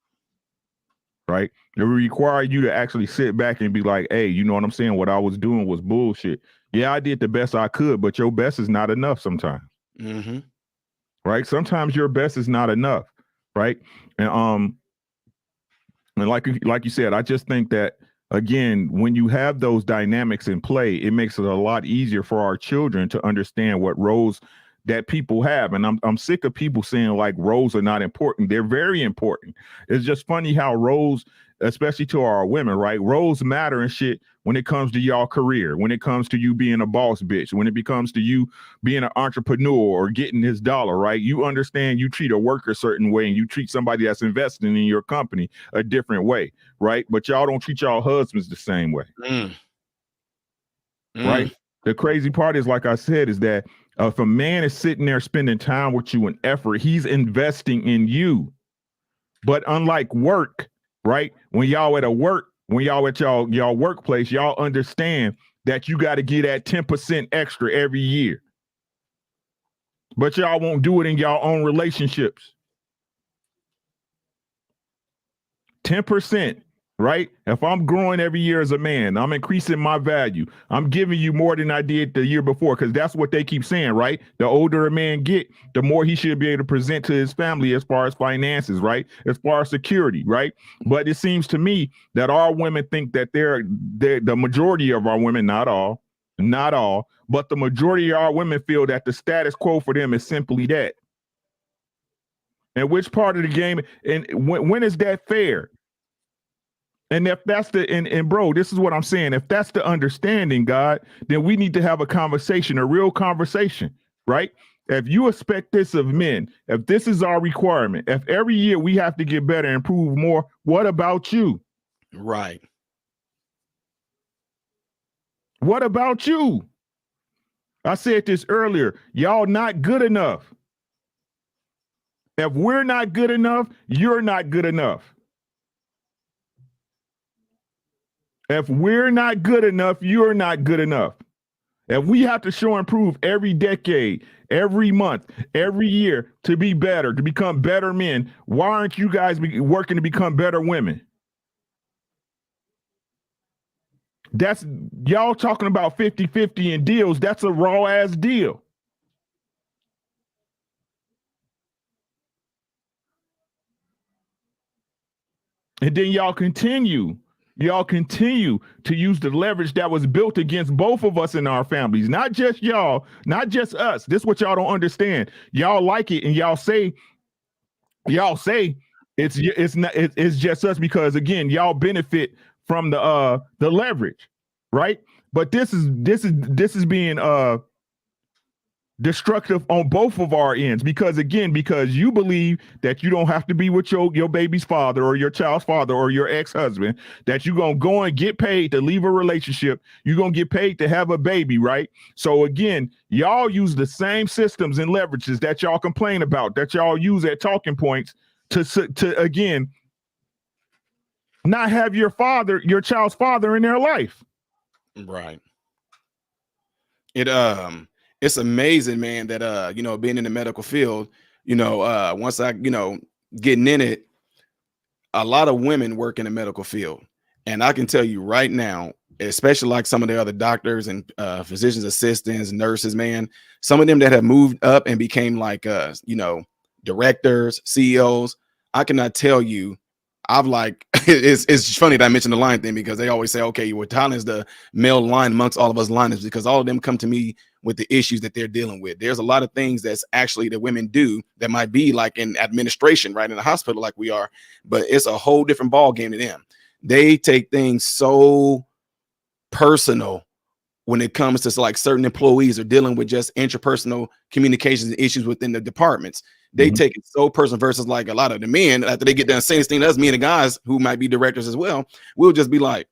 Right? It will require you to actually sit back and be like, hey, you know what I'm saying? What I was doing was bullshit. Yeah, I did the best I could, but your best is not enough sometimes. Right? Sometimes your best is not enough. Right? And like you said, I just think that, again, when you have those dynamics in play, it makes it a lot easier for our children to understand what roles that people have. And I'm sick of people saying like roles are not important. They're very important. It's just funny how roles, especially to our women, right? Roles matter and shit when it comes to y'all career, when it comes to you being a boss bitch, when it becomes to you being an entrepreneur or getting his dollar, right? You understand you treat a worker a certain way and you treat somebody that's investing in your company a different way, right? But y'all don't treat y'all husbands the same way. Right? The crazy part is, like I said, is that if a man is sitting there spending time with you and effort, he's investing in you. But unlike work, right? When y'all at y'all workplace, y'all understand that you got to get that 10% extra every year. But y'all won't do it in y'all own relationships. 10%. Right? If I'm growing every year as a man, I'm increasing my value. I'm giving you more than I did the year before, because that's what they keep saying, right? The older a man get, the more he should be able to present to his family as far as finances, right? As far as security, right? But it seems to me that our women think that they're the majority of our women, not all, but the majority of our women feel that the status quo for them is simply that. And which part of the game, and when is that fair? And if that's and bro, this is what I'm saying. If that's the understanding, God, then we need to have a conversation, a real conversation, right? If you expect this of men, if this is our requirement, if every year we have to get better and improve more, what about you? Right. What about you? I said this earlier. Y'all not good enough. If we're not good enough, you're not good enough. If we're not good enough, you're not good enough. If we have to show and prove every decade, every month, every year to be better, to become better men, why aren't you guys working to become better women? That's y'all talking about 50-50 in deals. That's a raw ass deal. And then y'all continue to use the leverage that was built against both of us in our families, not just y'all, not just us. This is what y'all don't understand. Y'all like it and y'all say it's just us because, again, y'all benefit from the leverage, right? But this is being destructive on both of our ends because you believe that you don't have to be with your baby's father or your child's father or your ex-husband, that you're gonna go and get paid to leave a relationship, you're gonna get paid to have a baby, right? So again, y'all use the same systems and leverages that y'all complain about, that y'all use at talking points to again not have your child's father in their life. Right. It's amazing, man, that being in the medical field, once I, getting in it, a lot of women work in the medical field. And I can tell you right now, especially like some of the other doctors and physicians assistants, nurses, man, some of them that have moved up and became like, directors, CEOs, I cannot tell you. I've like, it's funny that I mentioned the line thing because they always say, okay, well, Tylen's the male line amongst all of us liners because all of them come to me with the issues that they're dealing with. There's a lot of things that's actually that women do that might be like in administration, right, in the hospital like we are, but it's a whole different ball game to them. They take things so personal when it comes to like certain employees are dealing with just interpersonal communications and issues within the departments. They take it so personal versus like a lot of the men after they get done saying this thing to us, me and the guys who might be directors as well, we'll just be like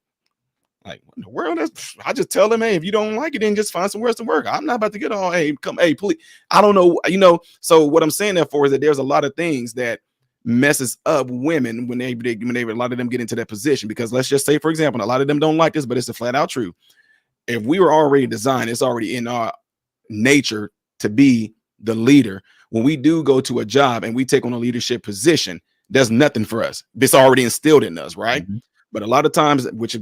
what in the world? I just tell them, hey, if you don't like it, then just find somewhere else to work. I'm not about to get on. Hey, come, hey, please. I don't know, So what I'm saying therefore is that there's a lot of things that messes up women when they a lot of them get into that position because let's just say, for example, a lot of them don't like this, but it's a flat out truth. If we were already designed, it's already in our nature to be the leader. When we do go to a job and we take on a leadership position, there's nothing for us. It's already instilled in us, right? But a lot of times, which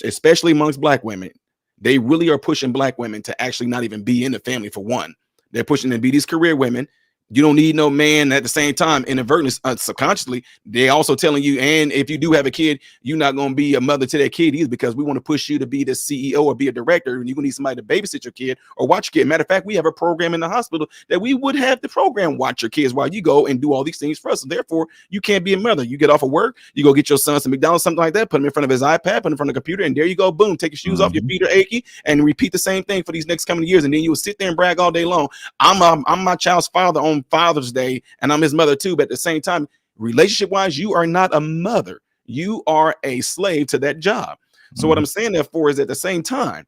especially amongst Black women, they really are pushing Black women to actually not even be in the family for one. They're pushing them to be these career women. You don't need no man. At the same time, inadvertently, subconsciously, they also telling you, and if you do have a kid, you're not going to be a mother to that kid either because we want to push you to be the CEO or be a director, and you're going to need somebody to babysit your kid or watch your kid. Matter of fact, we have a program in the hospital that we would have the program watch your kids while you go and do all these things for us. So therefore, you can't be a mother. You get off of work, you go get your son some McDonald's, something like that, put him in front of his iPad, put him in front of the computer, and there you go, boom, take your shoes off, your feet are achy, and repeat the same thing for these next coming years. And then you will sit there and brag all day long. I'm my child's father on Father's Day, and I'm his mother too, but at the same time, relationship wise, you are not a mother, you are a slave to that job. So what I'm saying therefore is at the same time,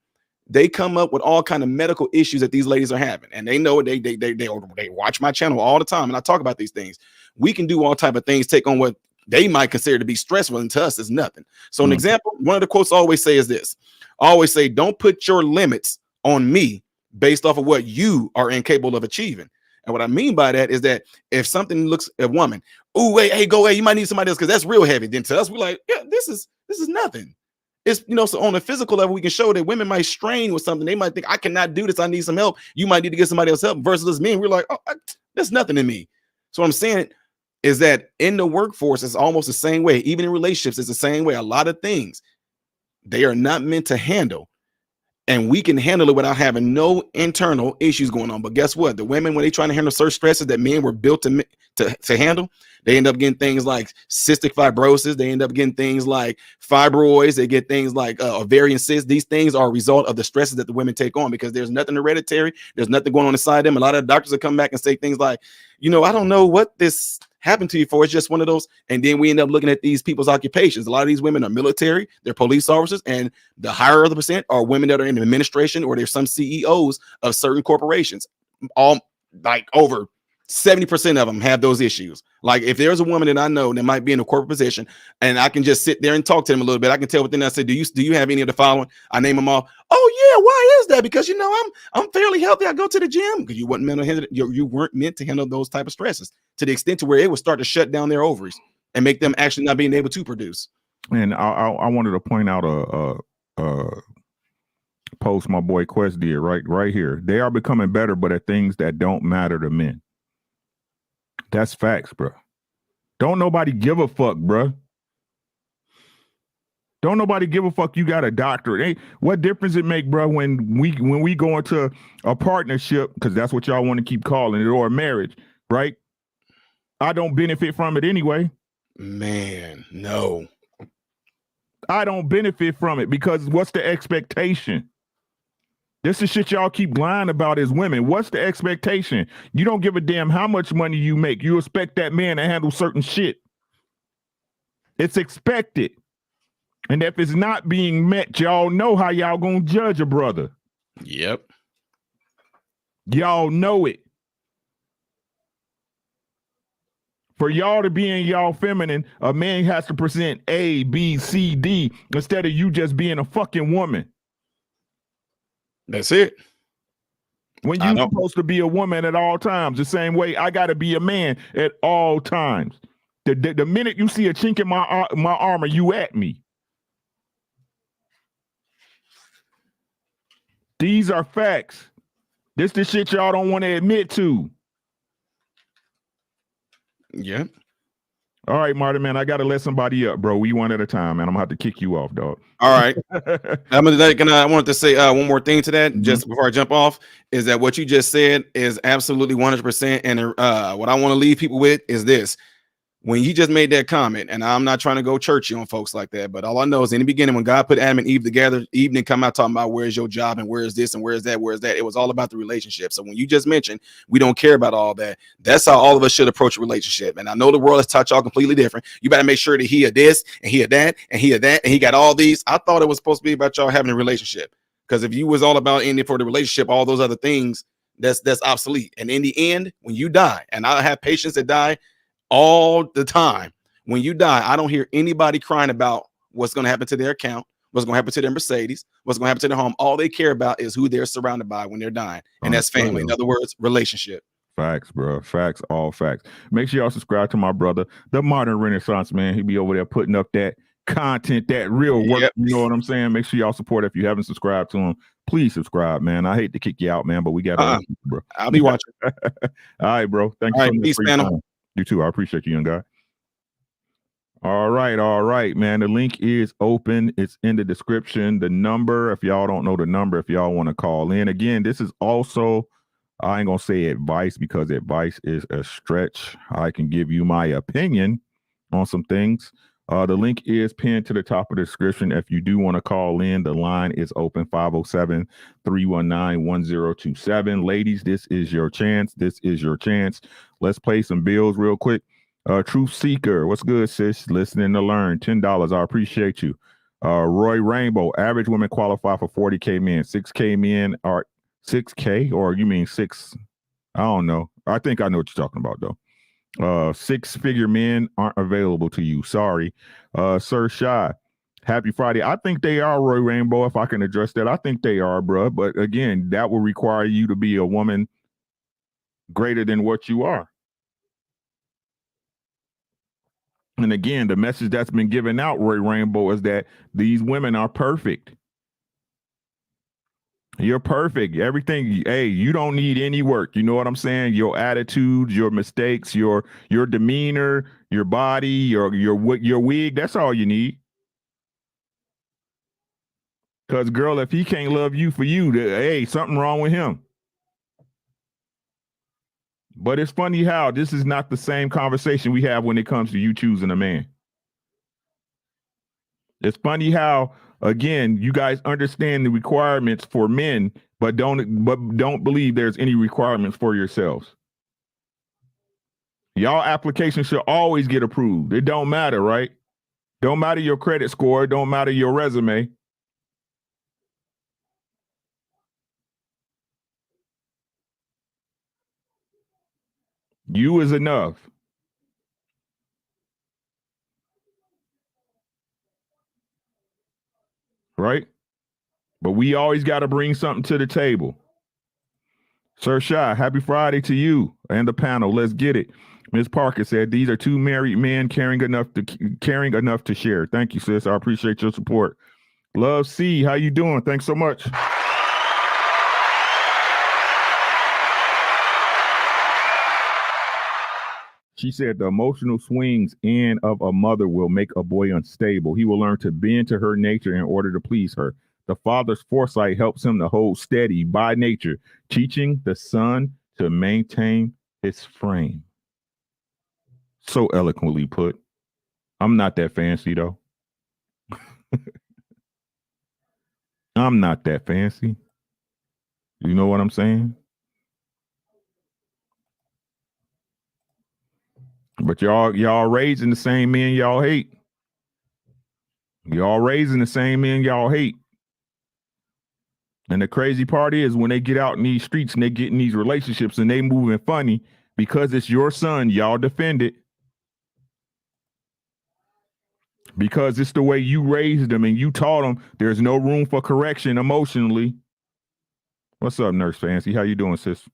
they come up with all kind of medical issues that these ladies are having, and they know they watch my channel all the time, and I talk about these things. We can do all type of things, take on what they might consider to be stressful, and to us is nothing. So an example, one of the quotes I always say is this: I always say, don't put your limits on me based off of what you are incapable of achieving. And what I mean by that is that if something looks a woman, oh wait, hey, go away, you might need somebody else because that's real heavy. Then to us, we're like, yeah, this is nothing. It's so on a physical level, we can show that women might strain with something. They might think, I cannot do this, I need some help. You might need to get somebody else help. Versus us men, we're like, oh, that's nothing to me. So what I'm saying is that in the workforce, it's almost the same way. Even in relationships, it's the same way. A lot of things they are not meant to handle. And we can handle it without having no internal issues going on. But guess what? The women, when they trying to handle certain stresses that men were built to handle, they end up getting things like cystic fibrosis. They end up getting things like fibroids. They get things like ovarian cysts. These things are a result of the stresses that the women take on because there's nothing hereditary. There's nothing going on inside them. A lot of doctors will come back and say things like, I don't know what this happened to you for. It's just one of those. And then we end up looking at these people's occupations. A lot of these women are military, they're police officers, and the higher the percent are women that are in administration or there's some CEOs of certain corporations. All like over 70% of them have those issues. Like if there's a woman that I know that might be in a corporate position and I can just sit there and talk to them a little bit, I can tell within that. I say, do you have any of the following? I name them all. Oh yeah, why is that? Because I'm fairly healthy. I go to the gym because you weren't meant to handle those type of stresses to the extent to where it would start to shut down their ovaries and make them actually not being able to produce. And I wanted to point out a post my boy Quest did right here. They are becoming better, but at things that don't matter to men. That's facts, bro. Don't nobody give a fuck, bro. Don't nobody give a fuck. You got a doctorate. Hey, what difference it make, bro? When we go into a partnership, because that's what y'all want to keep calling it, or a marriage, right? I don't benefit from it anyway. Man, no. I don't benefit from it because what's the expectation? This is shit y'all keep lying about as women. What's the expectation? You don't give a damn how much money you make. You expect that man to handle certain shit. It's expected. And if it's not being met, y'all know how y'all gonna judge a brother. Yep. Y'all know it. For y'all to be in y'all feminine, a man has to present A, B, C, D instead of you just being a fucking woman. That's it. When you're supposed to be a woman at all times, the same way I got to be a man at all times. The minute you see a chink in my armor, you at me. These are facts. This the shit y'all don't want to admit to. Yeah. All right, Martin, man, I got to let somebody up, bro. We one at a time, man. I'm going to have to kick you off, dog. All right. I wanted to say one more thing to that just before I jump off, is that what you just said is absolutely 100%. And what I want to leave people with is this. When you just made that comment, and I'm not trying to go churchy on folks like that, but all I know is in the beginning, when God put Adam and Eve together, Eve didn't come out talking about where's your job and where's this and where's that, where's that. It was all about the relationship. So when you just mentioned we don't care about all that, that's how all of us should approach a relationship. And I know the world has taught y'all completely different. You better make sure that he had this and he had that and he had that and he got all these. I thought it was supposed to be about y'all having a relationship, because if you was all about ending for the relationship, all those other things, that's obsolete. And in the end, when you die, and I have patients that die all the time. When you die, I don't hear anybody crying about what's going to happen to their account, what's going to happen to their Mercedes, what's going to happen to their home. All they care about is who they're surrounded by when they're dying. And that's family. In other words, relationship. Facts, bro. Facts, all facts. Make sure y'all subscribe to my brother, the Modern Renaissance Man. He be over there putting up that content, that real work. Yep. You know what I'm saying? Make sure y'all support. If you haven't subscribed to him, please subscribe, man. I hate to kick you out, man, but we got to, bro. I'll be watching. All right, bro. Thank you so much for your time. You too. I appreciate you, young guy. All right, man. The link is open. It's in the description. The number, if y'all don't know the number, if y'all want to call in. Again, this is also, I ain't going to say advice, because advice is a stretch. I can give you my opinion on some things. The link is pinned to the top of the description. If you do want to call in, the line is open, 507-319-1027. Ladies, this is your chance. This is your chance. Let's play some bills real quick. Truth Seeker, what's good, sis? Listening to learn, $10. I appreciate you. Roy Rainbow, average women qualify for 40K men. 6K men are 6K, or you mean six? I don't know. I think I know what you're talking about, though. Six-figure men aren't available to you. Sorry. Sir Shy, happy Friday. I think they are, Roy Rainbow, if I can address that. I think they are, bro. But again, that will require you to be a woman greater than what you are. And again, the message that's been given out, Roy Rainbow, is that these women are perfect. You're perfect. Everything. Hey, you don't need any work. You know what I'm saying? Your attitude, your mistakes, your demeanor, your body, your wig. That's all you need. Because, girl, if he can't love you for you, hey, something wrong with him. But it's funny how this is not the same conversation we have when it comes to you choosing a man. It's funny how, again, you guys understand the requirements for men, but don't believe there's any requirements for yourselves. Y'all application should always get approved. It don't matter, right? Don't matter your credit score. Don't matter your resume. You is enough. Right? But we always got to bring something to the table. Sir Shy, happy Friday to you and the panel. Let's get it. Ms. Parker said, these are two married men caring enough to share. Thank you, sis. I appreciate your support. Love C, how you doing? Thanks so much. She said the emotional swings in of a mother will make a boy unstable. He will learn to bend to her nature in order to please her. The father's foresight helps him to hold steady by nature, teaching the son to maintain his frame. So eloquently put. I'm not that fancy, though. I'm not that fancy. You know what I'm saying? But y'all raising the same men y'all hate. Y'all raising the same men y'all hate. And the crazy part is when they get out in these streets and they get in these relationships and they moving funny, because it's your son, y'all defend it. Because it's the way you raised them and you taught them there's no room for correction emotionally. What's up, Nurse Fancy? How you doing, sis?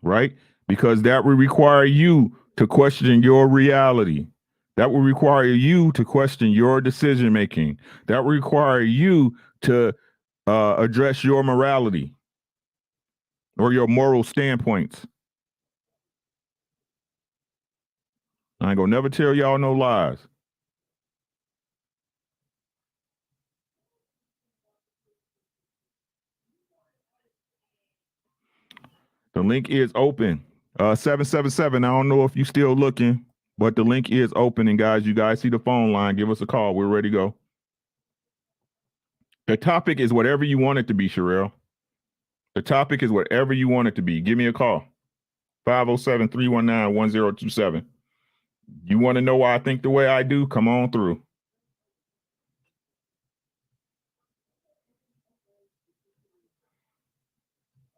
Right? Because that would require you to question your reality, That will require you to question your decision making. That will require you to address your morality or your moral standpoints. I ain't gonna never tell y'all no lies. The link is open. 777. I don't know if you still looking, but the link is open. And guys, you guys see the phone line. Give us a call. We're ready to go. The topic is whatever you want it to be, Sherelle. The topic is whatever you want it to be. Give me a call. 507-319-1027. You want to know why I think the way I do? Come on through.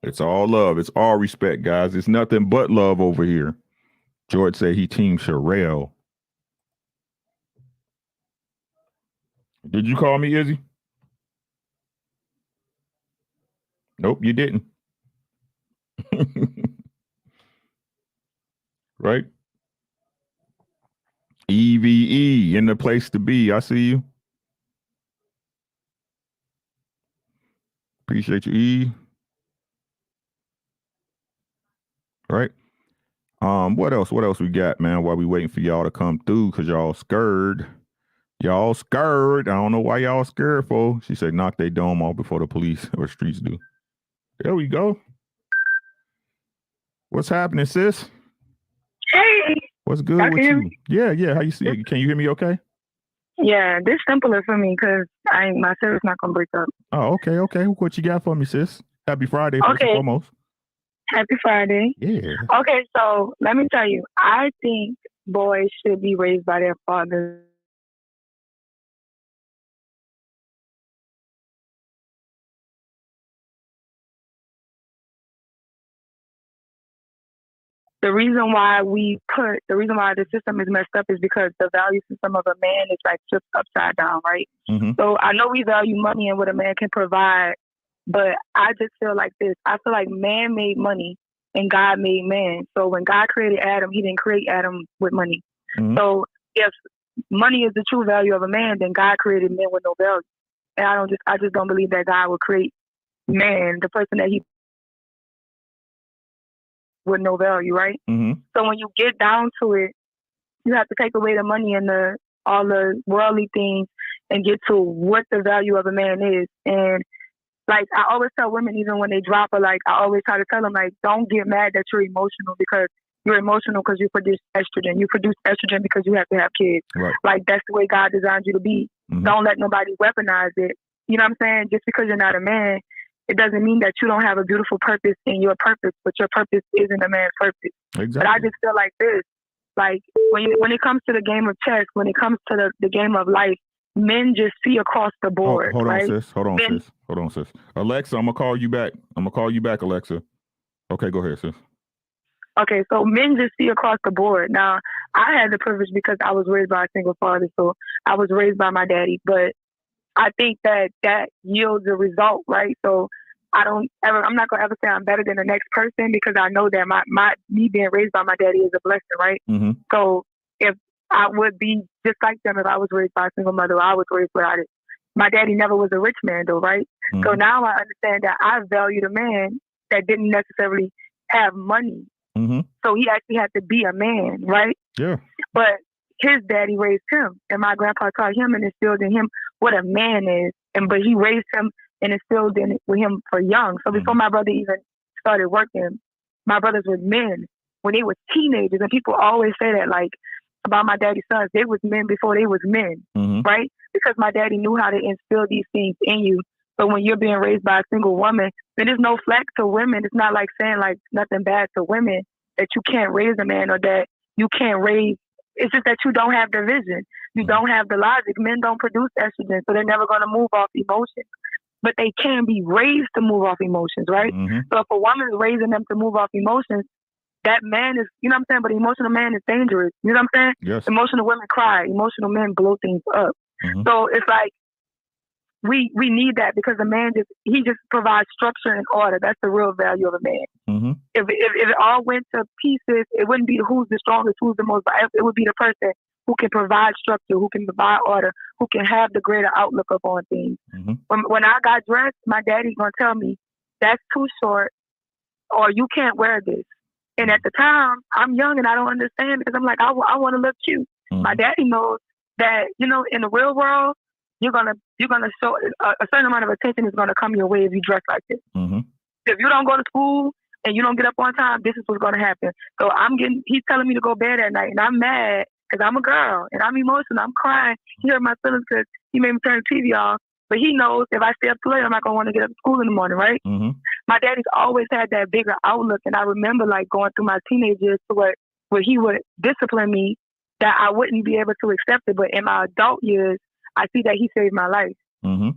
It's all love. It's all respect, guys. It's nothing but love over here. George said he team Sherelle. Did you call me, Izzy? Nope, you didn't. Right? EVE in the place to be. I see you. Appreciate you, E. Right? What else? What else we got, man? While we waiting for y'all to come through, cause y'all scared. Y'all scared. I don't know why y'all scared for. She said knock their dome off before the police or streets do. There we go. What's happening, sis? Hey. What's good with you? Yeah. How you see it? Can you hear me okay? Yeah, this simpler for me because my service not gonna break up. Oh, okay. What you got for me, sis? Happy Friday, first and foremost. Happy Friday. Yeah. Okay, so let me tell you, I think boys should be raised by their fathers. The reason why the system is messed up is because the value system of a man is like just upside down, right? Mm-hmm. So I know we value money and what a man can provide, but I just feel like this. I feel like man made money and God made man. So when God created Adam, he didn't create Adam with money. Mm-hmm. So if money is the true value of a man, then God created men with no value. And I just don't believe that God would create man, the person that he with no value, right? Mm-hmm. So when you get down to it, you have to take away the money and all the worldly things and get to what the value of a man is. And like I always tell women, even when they drop her, like I always try to tell them, like, don't get mad that you're emotional because you're emotional because you produce estrogen. You produce estrogen because you have to have kids. Right. Like that's the way God designed you to be. Mm-hmm. Don't let nobody weaponize it. You know what I'm saying? Just because you're not a man, it doesn't mean that you don't have a beautiful purpose in your purpose, but your purpose isn't a man's purpose. Exactly. But I just feel like this, like when it comes to the game of chess, when it comes to the game of life, men just see across the board. Hold on, right? sis. Hold on, sis. Alexa, I'm gonna call you back. Alexa. Okay, go ahead, sis. Okay, so men just see across the board. Now, I had the privilege because I was raised by a single father, so I was raised by my daddy. But I think that yields a result, right? So I'm not gonna ever say I'm better than the next person because I know that me being raised by my daddy is a blessing, right? Mm-hmm. So if I would be just like them if I was raised by a single mother, or I was raised without it. My daddy never was a rich man though, right? Mm-hmm. So now I understand that I valued a man that didn't necessarily have money. Mm-hmm. So he actually had to be a man, right? Yeah. But his daddy raised him, and my grandpa taught him and instilled in him what a man is. But he raised him and instilled in it with him for young. So before my brother even started working, my brothers were men when they were teenagers. And people always say that, like, about my daddy's sons, they was men before they was men, right? Because my daddy knew how to instill these things in you. So when you're being raised by a single woman, then there's no flack to women. It's not like saying like nothing bad to women that you can't raise a man or that you can't raise. It's just that you don't have the vision. You don't have the logic. Men don't produce estrogen, so they're never going to move off emotions. But they can be raised to move off emotions, right? So if a woman is raising them to move off emotions, that man is, you know what I'm saying? But an emotional man is dangerous. You know what I'm saying? Yes. Emotional women cry. Emotional men blow things up. So it's like, we need that because a man he just provides structure and order. That's the real value of a man. If it all went to pieces, it wouldn't be who's the strongest, who's the most. It would be the person who can provide structure, who can provide order, who can have the greater outlook upon things. Mm-hmm. When I got dressed, my daddy's gonna tell me that's too short, or you can't wear this. And at the time, I'm young and I don't understand because I'm like, I want to look cute. Mm-hmm. My daddy knows that, you know, in the real world, you're gonna show a certain amount of attention is gonna come your way if you dress like this. Mm-hmm. If you don't go to school and you don't get up on time, this is what's gonna happen. So he's telling me to go to bed at night, and I'm mad because I'm a girl and I'm emotional. I'm crying. He hurt my feelings because he made me turn the TV off. But he knows if I stay up too late, I'm not gonna want to get up to school in the morning, right? Mm-hmm. My daddy's always had that bigger outlook, and I remember like going through my teenage years to where he would discipline me that I wouldn't be able to accept it. But in my adult years, I see that he saved my life. Mm-hmm.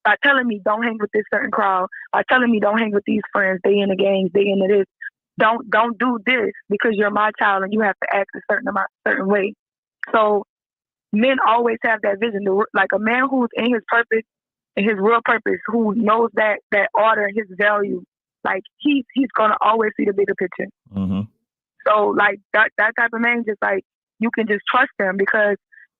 By telling me don't hang with this certain crowd, by telling me don't hang with these friends, they in the gangs, they into this. Don't do this because you're my child and you have to act a certain way. So men always have that vision, like a man who's in his purpose and his real purpose, who knows that order and his value, like he's gonna always see the bigger picture. Mm-hmm. So like that type of man, just like you can just trust them because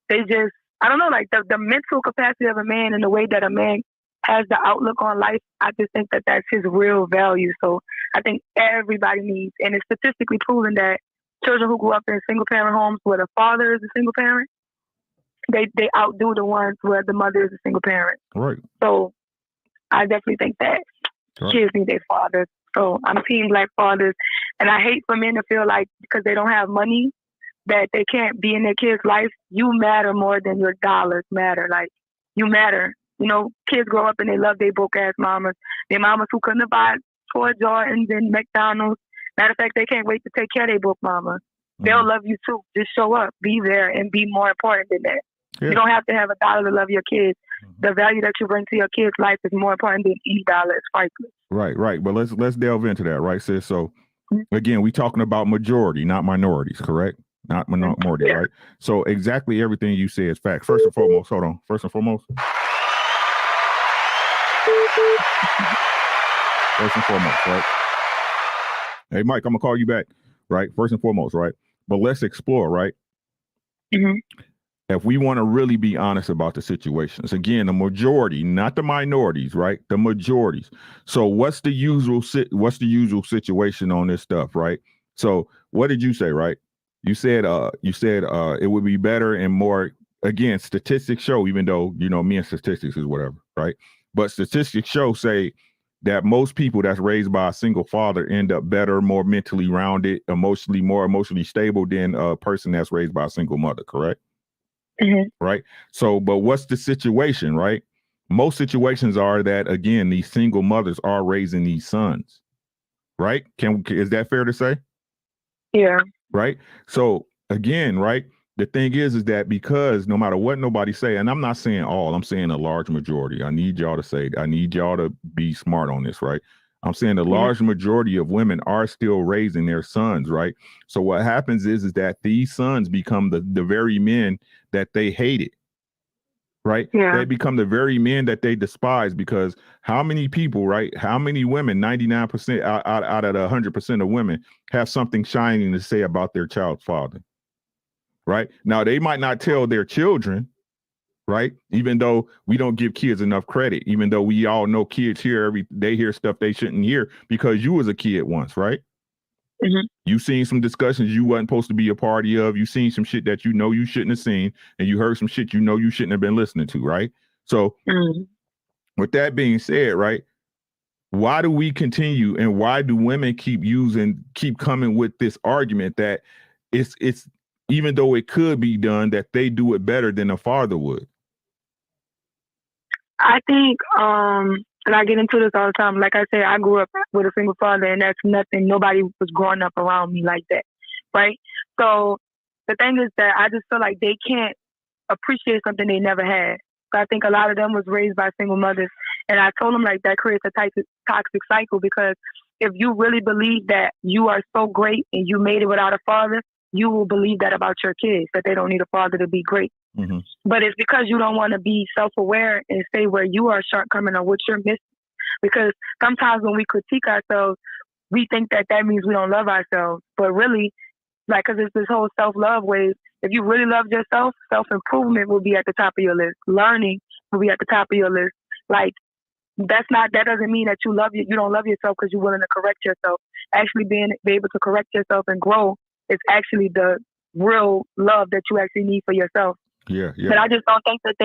they just, I don't know, like the mental capacity of a man and the way that a man has the outlook on life, I just think that that's his real value. So I think everybody needs, and it's statistically proven that children who grew up in single parent homes where the father is a single parent, they outdo the ones where the mother is a single parent. Right. So I definitely think that kids need their fathers. So I'm team Black fathers, and I hate for men to feel like because they don't have money that they can't be in their kids' life. You matter more than your dollars matter. Like you matter. You know, kids grow up and they love their broke ass mamas. Their mamas who couldn't buy 4 Jordans and McDonald's. Matter of fact, they can't wait to take care of their broke mama. Mm-hmm. They'll love you too. Just show up, be there, and be more important than that. Yeah. You don't have to have a dollar to love your kids. Mm-hmm. The value that you bring to your kids' life is more important than any dollar. It's priceless. Right. But let's delve into that, right, sis? So again, we talking about majority, not minorities, correct? Not minority, yeah. Right? So exactly everything you say is fact. First and foremost, First and foremost, right? Hey, Mike, I'm gonna call you back, right? First and foremost, right? But let's explore, right? Mm-hmm. If we want to really be honest about the situations, again, the majority, not the minorities, right? The majorities. So what's the usual situation on this stuff, right? So what did you say, right? You said it would be better and more, again, statistics show, even though, you know, me and statistics is whatever, right? But statistics say that most people that's raised by a single father end up better, more mentally rounded, more emotionally stable than a person that's raised by a single mother, correct? Mm-hmm. Right. So, but what's the situation, right? Most situations are that, again, these single mothers are raising these sons, right? Is that fair to say? Yeah. Right. So again, right, the thing is that because no matter what nobody say, and I'm not saying all, I'm saying a large majority. I need y'all to be smart on this, right? I'm saying the large majority of women are still raising their sons, right? So what happens is that these sons become the very men that they hated, right? Yeah. They become the very men that they despise because how many people, right? How many women, 99% out of the 100% of women have something shining to say about their child's father, right? Now, they might not tell their children, right? Even though we don't give kids enough credit, even though we all know kids they hear stuff they shouldn't hear because you was a kid once, right? Mm-hmm. You seen some discussions you wasn't supposed to be a party of. You seen some shit that you know you shouldn't have seen, and you heard some shit you know you shouldn't have been listening to, right? So with that being said, right, why do we continue and why do women keep coming with this argument that it's even though it could be done, that they do it better than a father would? I think, and I get into this all the time. Like I said, I grew up with a single father, and that's nothing. Nobody was growing up around me like that, right? So the thing is that I just feel like they can't appreciate something they never had. So I think a lot of them was raised by single mothers, and I told them like that creates a toxic cycle because if you really believe that you are so great and you made it without a father, you will believe that about your kids, that they don't need a father to be great. Mm-hmm. But it's because you don't want to be self-aware and say where you are shortcoming or what you're missing. Because sometimes when we critique ourselves, we think that means we don't love ourselves. But really, Like, because it's this whole self-love wave. If you really love yourself, self-improvement will be at the top of your list. Learning will be at the top of your list. Like, that doesn't mean that you don't love yourself because you're willing to correct yourself. Actually be able to correct yourself and grow is actually the real love that you actually need for yourself. Yeah. But I just don't think that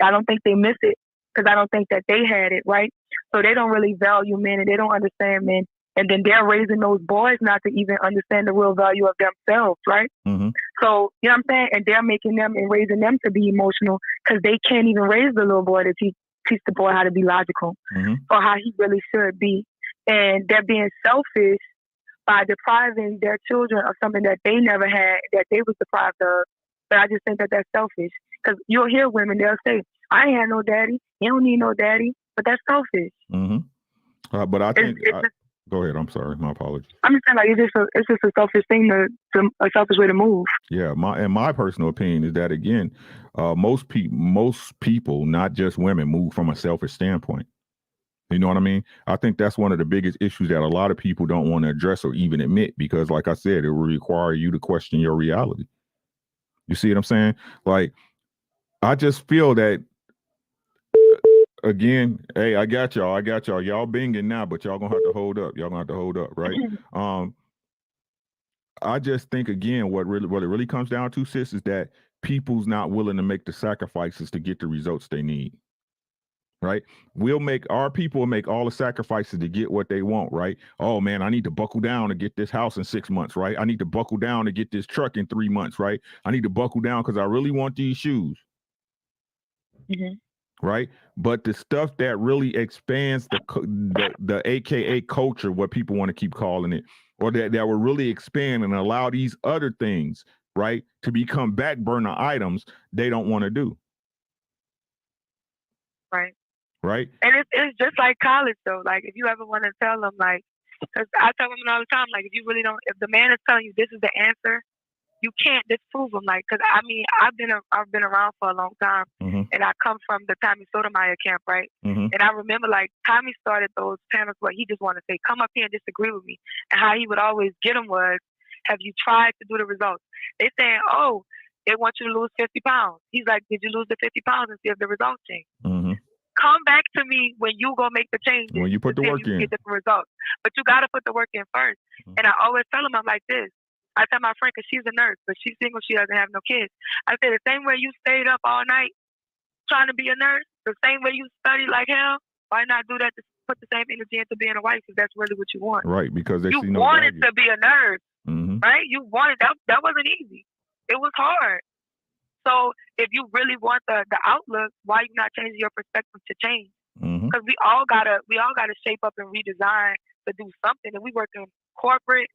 I don't think they miss it because I don't think that they had it, right? So they don't really value men and they don't understand men. And then they're raising those boys not to even understand the real value of themselves, right? Mm-hmm. So, you know what I'm saying? And they're making them and raising them to be emotional because they can't even raise the little boy to teach the boy how to be logical or how he really should be. And they're being selfish by depriving their children of something that they never had, that they was deprived of. But I just think that that's selfish because you'll hear women, they'll say, I ain't had no daddy. You don't need no daddy. But that's selfish. Mm-hmm. But I think... Go ahead. I'm sorry. My apologies. I'm just saying, like, it's just a selfish thing, a selfish way to move. Yeah. My personal opinion is that, again, most people, not just women, move from a selfish standpoint. You know what I mean? I think that's one of the biggest issues that a lot of people don't want to address or even admit because, like I said, it will require you to question your reality. You see what I'm saying? Like, I just feel that, again, hey, I got y'all. Y'all binging now, but y'all gonna have to hold up. Right? I just think, again, what it really comes down to, sis, is that people's not willing to make the sacrifices to get the results they need. Right? Our people will make all the sacrifices to get what they want, right? Oh man, I need to buckle down to get this house in 6 months, right? I need to buckle down to get this truck in 3 months, right? I need to buckle down because I really want these shoes. Right? But the stuff that really expands the AKA culture, what people want to keep calling it, or that will really expand and allow these other things, right, to become back burner items, they don't want to do. Right. Right. And it's just like college though. Like if you ever want to tell them, like, cause I tell women all the time, like if you really don't, if the man is telling you this is the answer, you can't disprove them. Like, cause I mean, I've been around for a long time, and I come from the Tommy Sotomayor camp, right? And I remember like Tommy started those panels where he just wanted to say, "Come up here and disagree with me," and how he would always get them was, "Have you tried to do the results?" They saying, "Oh, they want you to lose 50 pounds." He's like, "Did you lose the 50 pounds and see if the results change?" Come back to me when you go make the change. When you put the work in. Get different results. But you got to put the work in first. And I always tell them, I'm like this. I tell my friend, because she's a nurse, but she's single, she doesn't have no kids. I say the same way you stayed up all night trying to be a nurse, the same way you study like hell, why not do that to put the same energy into being a wife if that's really what you want? Right, because they see no wanted value. to be a nurse, right? You wanted that wasn't easy. It was hard. So if you really want the outlook, why you not changing your perspective to change? Because we all gotta shape up and redesign to do something. And we work in corporate,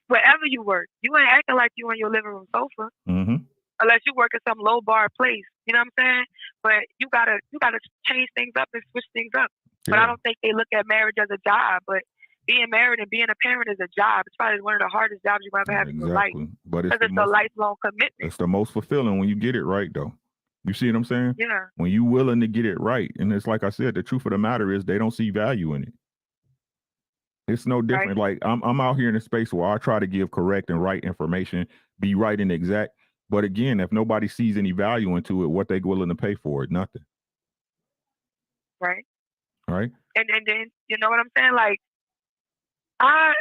wherever you work, you ain't acting like you on your living room sofa, unless you work at some low bar place. You know what I'm saying? But you gotta change things up and switch things up. Yeah. But I don't think they look at marriage as a job. But being married and being a parent is a job. It's probably one of the hardest jobs you ever have in your life. But it's a lifelong commitment. It's the most fulfilling when you get it right, though. You see what I'm saying? Yeah. When you willing to get it right. And it's like I said, the truth of the matter is they don't see value in it. It's no different. Right. Like I'm out here in a space where I try to give correct and right information, be right and exact. But again, if nobody sees any value into it, what they willing to pay for it? Nothing. Right. Right. And then you know what I'm saying? Like I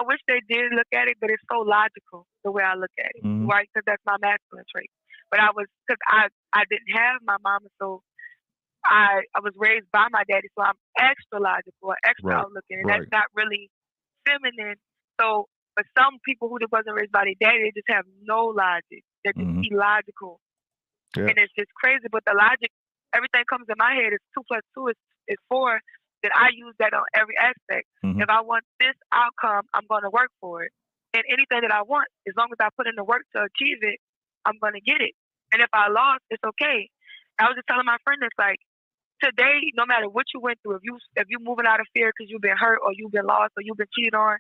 wish they did look at it, but it's so logical the way I look at it, right? Because that's my masculine trait. But because I didn't have my mama, so I was raised by my daddy, so I'm extra logical, extra outlooking, and that's not really feminine. So, but some people who wasn't raised by their daddy, they just have no logic. They're just illogical, and it's just crazy. But the logic, everything comes in my head. It's 2 + 2 is 4. That I use that on every aspect. If I want this outcome, I'm going to work for it. And anything that I want, as long as I put in the work to achieve it, I'm going to get it. And if I lost, it's okay. I was just telling my friend this, like, today, no matter what you went through, if you moving out of fear because you've been hurt or you've been lost or you've been cheated on,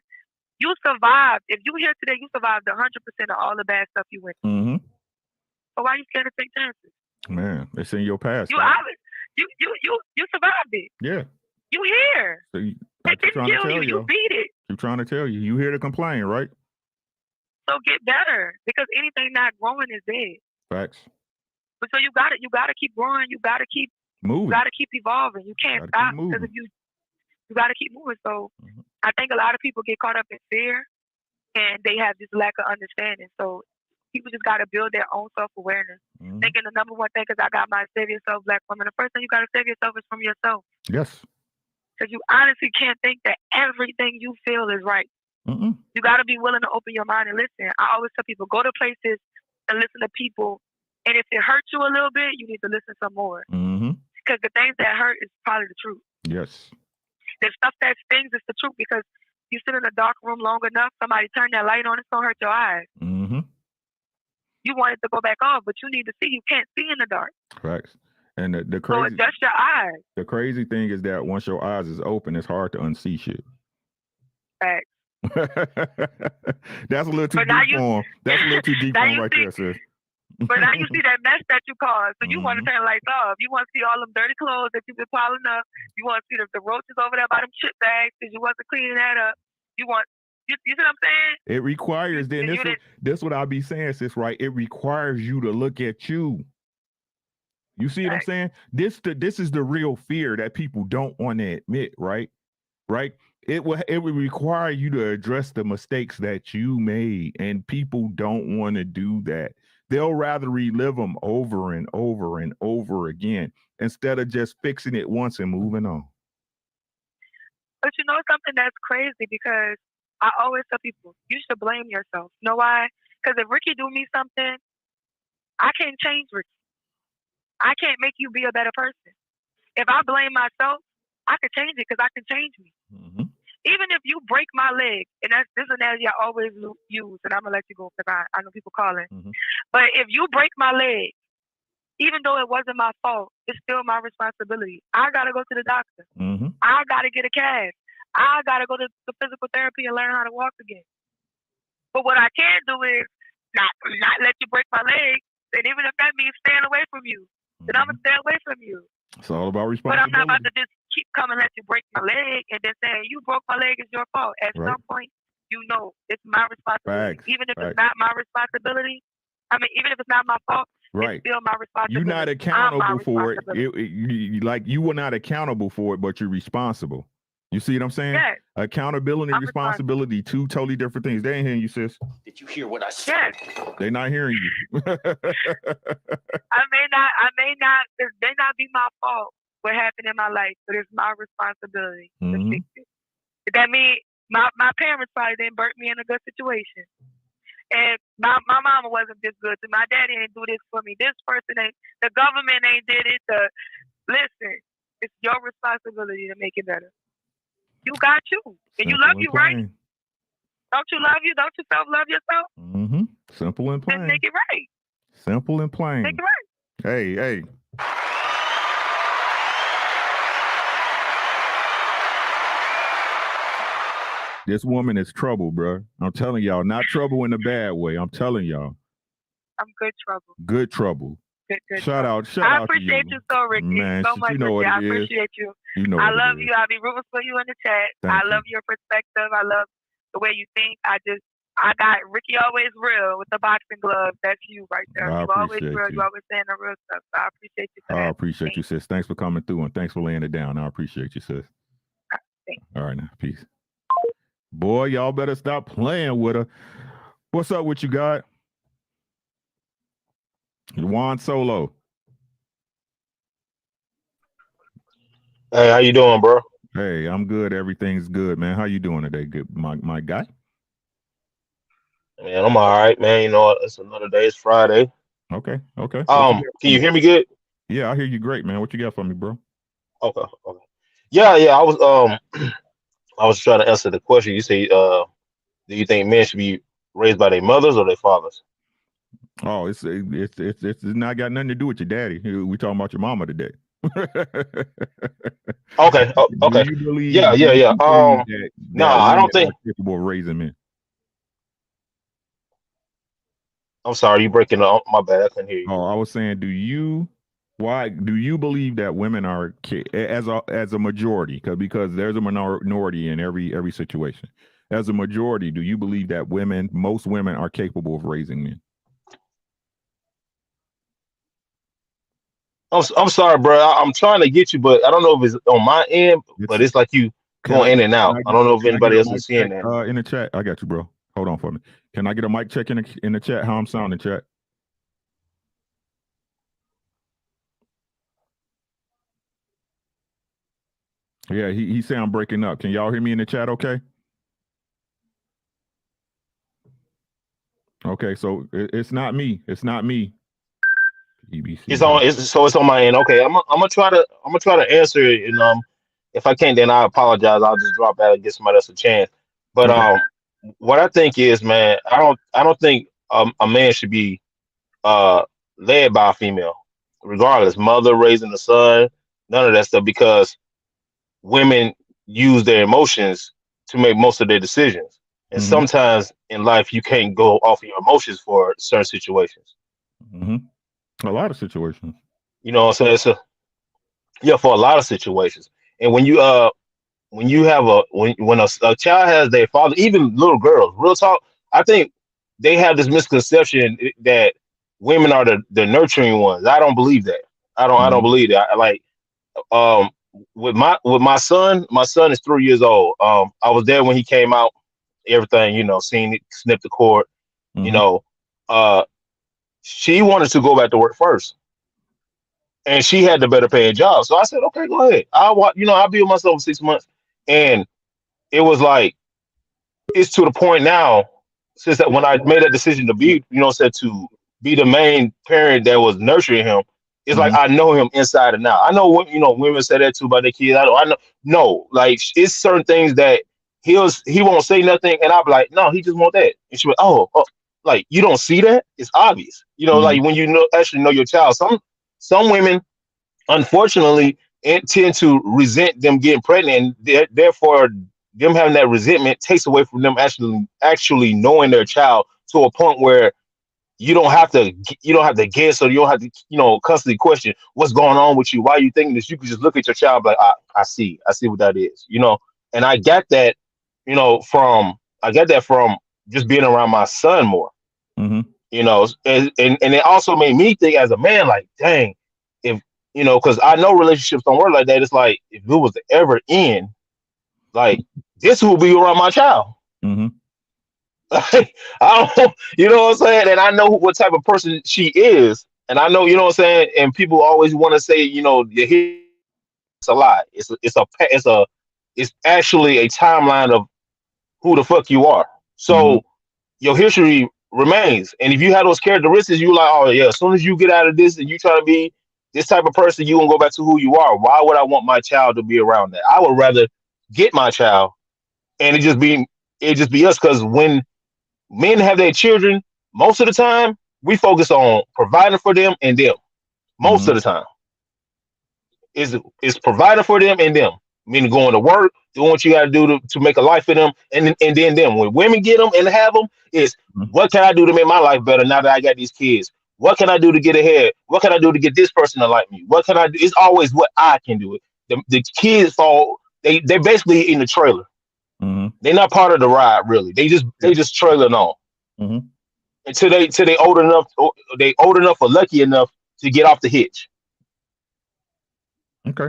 you survived. If you here today, you survived 100% of all the bad stuff you went through. So why are you scared to take chances? Man, it's in your past. You survived it. Yeah. You here. So they didn't kill you. You beat it. I'm trying to tell you. You here to complain, right? So get better, because anything not growing is dead. Facts. But so you gotta keep growing. You gotta keep moving. You gotta keep evolving. You can't stop, because if you gotta keep moving. So I think a lot of people get caught up in fear, and they have this lack of understanding. So people just gotta build their own self-awareness. Thinking the number one thing is I got my save yourself black woman. The first thing you gotta save yourself is from yourself. Yes. Because you honestly can't think that everything you feel is right. You got to be willing to open your mind and listen. I always tell people, go to places and listen to people. And if it hurts you a little bit, you need to listen some more. Because the things that hurt is probably the truth. Yes. The stuff that stings is the truth, because you sit in a dark room long enough, somebody turn that light on, it's going to hurt your eyes. You want it to go back off, but you need to see. You can't see in the dark. Facts. And the So crazy, adjust your eyes. the crazy thing is that once your eyes is open, it's hard to unsee shit. Facts. That's a little too deep on. That's a little too deep on right there, sis. But now you see that mess that you caused, so you want to turn the lights off. You want to see all them dirty clothes that you've been piling up. You want to see the roaches over there by them chip bags because you wasn't cleaning that up. You see what I'm saying? It requires, then this what I'll be saying, sis, right? It requires you to look at you. You see what I'm saying? This is the real fear that people don't want to admit, right? Right? It would require you to address the mistakes that you made, and people don't want to do that. They'll rather relive them over and over and over again instead of just fixing it once and moving on. But you know something that's crazy, because I always tell people, you should blame yourself. You know why? Because if Ricky do me something, I can't change Ricky. I can't make you be a better person. If I blame myself, I can change it, because I can change me. Even if you break my leg, and this is an analogy I always use, and I'm going to let you go because I know people calling. But if you break my leg, even though it wasn't my fault, it's still my responsibility. I got to go to the doctor. I got to get a cast. I got to go to the physical therapy and learn how to walk again. But what I can do is not let you break my leg, and even if that means staying away from you, then I'm going to stay away from you. It's all about responsibility. But I'm not about to just keep coming and let you break my leg and then saying, you broke my leg, it's your fault. At some point, you know it's my responsibility. Even if it's not my responsibility, even if it's not my fault, it's still my responsibility. You're not accountable for it. You were not accountable for it, but you're responsible. You see what I'm saying? Yes. Accountability and responsibility, two totally different things. They ain't hearing you, sis. Did you hear what I said? Yes. They're not hearing you. I may not, it may not be my fault what happened in my life, but it's my responsibility to fix it. That means my parents probably didn't birth me in a good situation. And my mama wasn't this good to me. My daddy ain't do this for me. This person ain't, the government ain't did it. Listen, it's your responsibility to make it better. You got you. And you love you, right? Don't you love you? Don't you self-love yourself? Simple and plain. Just make it right. Simple and plain. Make it right. Hey. This woman is trouble, bro. I'm telling y'all, not trouble in a bad way. I'm telling y'all. I'm good trouble. Good trouble. Good shout out to you. I appreciate you so, Ricky. Man, so much, you know Ricky. I what it appreciate you. You know I love you. I'll be rooting for you in the chat. Thank I love your perspective. I love the way you think. I got Ricky always real with the boxing gloves. That's you right there. You always real. You always saying the real stuff. So I appreciate you for that. I appreciate you, sis. Thanks for coming through and thanks for laying it down. I appreciate you, sis. All right, now. Peace. Boy, y'all better stop playing with her. What's up with you, God? Juan Solo. Hey, how you doing, bro? Hey, I'm good. Everything's good, man. How you doing today, good my guy? Man, I'm all right, man. You know, it's another day. It's Friday. Okay. Can you hear me good? Yeah, I hear you great, man. What you got for me, bro? Okay. Yeah. I was trying to answer the question. You say, do you think men should be raised by their mothers or their fathers? Oh, it's not got nothing to do with your daddy. We talking about your mama today. Okay. Do you believe, yeah. No, I don't think capable of raising men. I'm sorry, you breaking up. My bad, I couldn't hear you. Oh, I was saying, do you believe that women are as a majority? Because there's a minority in every situation. as a majority, do you believe that most women are capable of raising men? I'm sorry, bro. I'm trying to get you, but I don't know if it's on my end, but it's like you going in and out. I don't know if anybody else is seeing that. In the chat, I got you, bro. Hold on for me. Can I get a mic check in the chat? How I'm sounding, chat? Yeah, he said I'm breaking up. Can y'all hear me in the chat? Okay. Okay, so it's not me. It's not me. EBC. It's on my end. Okay, I'm gonna try to answer it, and if I can't, then I apologize. I'll just drop out and get somebody else a chance. But what I think is, man, I don't think a man should be led by a female, regardless, mother raising a son, none of that stuff, because women use their emotions to make most of their decisions, and sometimes in life you can't go off of your emotions for certain situations. A lot of situations. You know what I'm saying? So for a lot of situations. And when you have when a child has their father, even little girls, real talk, I think they have this misconception that women are the nurturing ones. I don't believe that. I don't believe that. With my son is 3 years old. I was there when he came out, everything, seeing it, snipped the cord, she wanted to go back to work first. And she had the better paying job. So I said, okay, go ahead. I'll be with myself for 6 months. And it was like, it's to the point now, since that when I made that decision to be, to be the main parent that was nurturing him, it's like I know him inside and out. I know what women say that too about their kids. I know. No, like it's certain things that he won't say nothing, and I'll be like, no, he just want that. And she went, oh, like you don't see that? It's obvious. Like when you actually know your child. Some women, unfortunately, tend to resent them getting pregnant, and therefore them having that resentment takes away from them actually knowing their child to a point where you don't have to guess, or you don't have to constantly question what's going on with you. Why are you thinking this? You can just look at your child like, I see what that is, And I got that, from just being around my son more. And it also made me think as a man, like, dang, if because I know relationships don't work like that. It's like if it was to ever end, like this will be around my child. Like, I don't, you know what I'm saying? And I know what type of person she is, and I know, you know what I'm saying. And people always want to say, it's a lie. It's actually a timeline of who the fuck you are. So your history remains, and if you have those characteristics, you like, oh yeah, as soon as you get out of this and you try to be this type of person, you gonna go back to who you are. Why would I want my child to be around that? I would rather get my child and it just be us, because when men have their children, most of the time we focus on providing for them and them. Most of the time is providing for them and them, meaning going to work, doing what you got to do to make a life for them, and then them. When women get them and have them, is what can I do to make my life better now that I got these kids? What can I do to get ahead? What can I do to get this person to like me? What can I do? It's always what I can do. The kids fall. They're basically in the trailer. They're not part of the ride, really. They just trailing on until they old enough. They old enough or lucky enough to get off the hitch. Okay.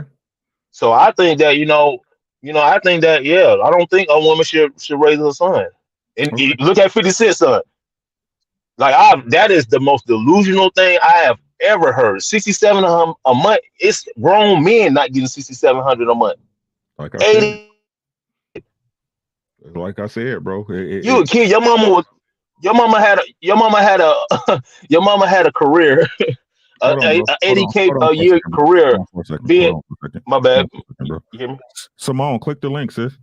So I think that I think that I don't think a woman should raise her son. And look at 50 Cent's son. Like that is the most delusional thing I have ever heard. $6,700 a month. It's grown men not getting $6,700 a month. Like I said, bro. You a kid. Your mama had a career, a 80K a year career. Being my bad. Bro. You hear me? Simone, click the link, sis.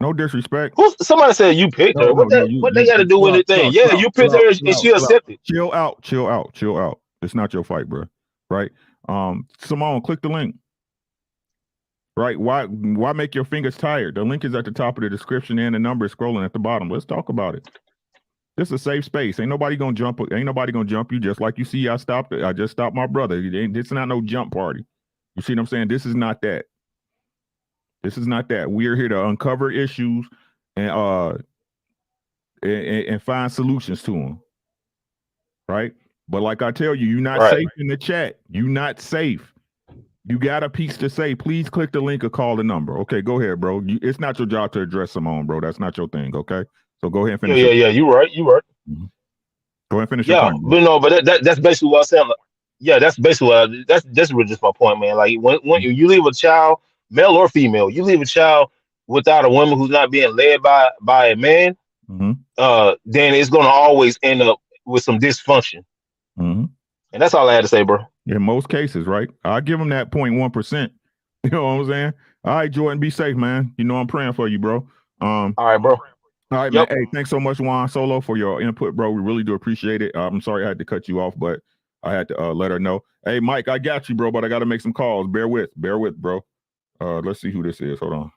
No disrespect. Somebody said you picked her. What they got to do with anything? Yeah, you picked her and she accepted. Chill out. It's not your fight, bro. Right? Simone, click the link. Right? Why make your fingers tired? The link is at the top of the description and the number is scrolling at the bottom. Let's talk about it. This is a safe space. Ain't nobody gonna jump you. Just like you see, I just stopped my brother. This is not no jump party. You see what I'm saying? This is not that. This is not that. We're here to uncover issues and find solutions to them. Right? But like I tell you, you're not safe in the chat. You're not safe. You got a piece to say. Please click the link or call the number. Okay, go ahead, bro. It's not your job to address Simone, bro. That's not your thing. Okay, so go ahead and finish. Yeah. You right. Mm-hmm. Go ahead and finish your point. But no, but that's basically what I'm saying. Like, yeah, that's basically that's really just my point, man. Like when you leave a child, male or female, you leave a child without a woman who's not being led by a man, then it's gonna always end up with some dysfunction. Mm-hmm. And that's all I had to say, bro. In most cases, right? I give them that 0.1%. You know what I'm saying? All right, Jordan, be safe, man. You know I'm praying for you, bro. All right, bro. All right, man. Hey, thanks so much, Juan Solo, for your input, bro. We really do appreciate it. I'm sorry I had to cut you off, but I had to let her know. Hey, Mike, I got you, bro, but I got to make some calls. Bear with, bro. Let's see who this is. Hold on.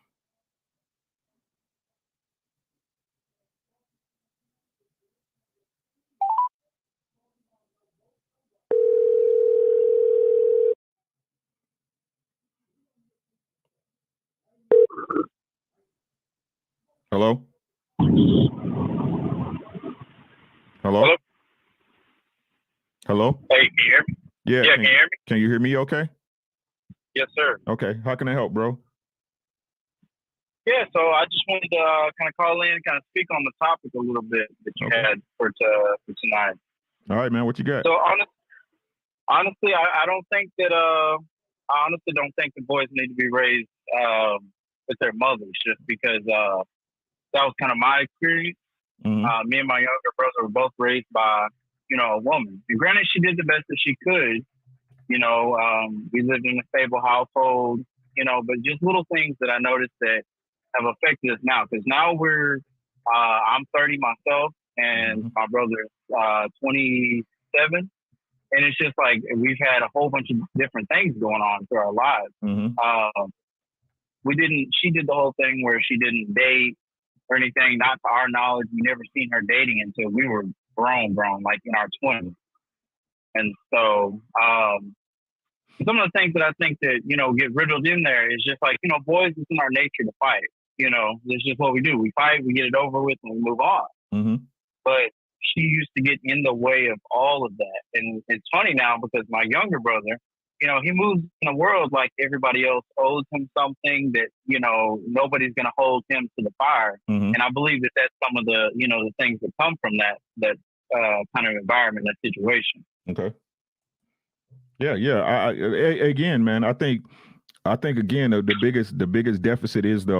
Hello? Hello? Hello? Hey, can you hear me? Yeah, can you hear me? Can you hear me okay? Yes, sir. Okay. How can I help, bro? Yeah, so I just wanted to kind of call in and kind of speak on the topic a little bit that you had for tonight. All right, man. What you got? So honestly, I don't think that I honestly don't think the boys need to be raised with their mothers, just because that was kind of my experience. Mm-hmm. Me and my younger brother were both raised by, a woman. And granted, she did the best that she could. We lived in a stable household, but just little things that I noticed that have affected us now. Because now I'm 30 myself, and my brother's 27. And it's just like we've had a whole bunch of different things going on through our lives. Mm-hmm. She did the whole thing where she didn't date or anything. Not to our knowledge. We never seen her dating until we were grown, like in our 20s. And so some of the things that I think that, get riddled in there is just like, boys, it's in our nature to fight. It's just what we do. We fight, we get it over with, and we move on. Mm-hmm. But she used to get in the way of all of that. And it's funny now because my younger brother, he moves in a world like everybody else owes him something that, nobody's going to hold him to the fire. Mm-hmm. And I believe that that's some of the, the things that come from that kind of environment, that situation. Okay. Yeah. I again, man, I think again the biggest deficit is the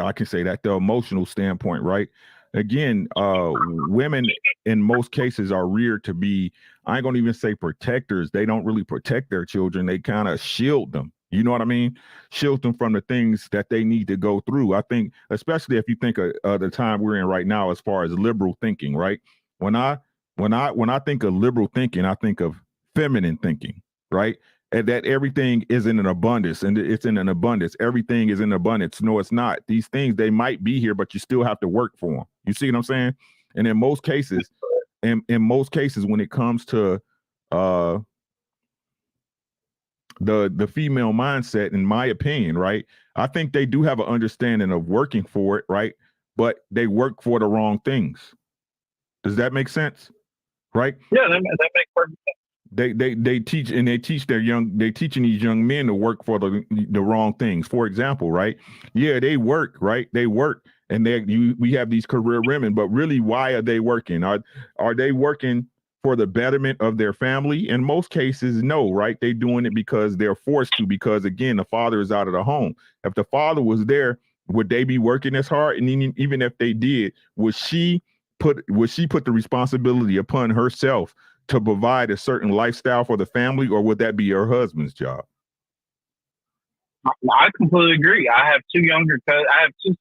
I can say that, the emotional standpoint, right? Again, women in most cases are reared to be, I ain't gonna even say protectors. They don't really protect their children. They kind of shield them. You know what I mean? Shield them from the things that they need to go through. I think, especially if you think of the time we're in right now, as far as liberal thinking, right? When I think of liberal thinking, I think of feminine thinking, right? And that everything is in an abundance, and it's in an abundance. Everything is in abundance. No, it's not. These things, they might be here, but you still have to work for them. You see what I'm saying? And in most cases, when it comes to the female mindset, in my opinion, right, I think they do have an understanding of working for it, right? But they work for the wrong things. Does that make sense? Right? Yeah, that makes perfect sense. They teaching these young men to work for the wrong things. For example, right? Yeah, they work, right? They work, and we have these career women, but really, why are they working? Are they working for the betterment of their family? In most cases, no, right? They're doing it because they're forced to, because again, the father is out of the home. If the father was there, would they be working as hard? And even if they did, would she put the responsibility upon herself to provide a certain lifestyle for the family, or would that be her husband's job? I completely agree. I have two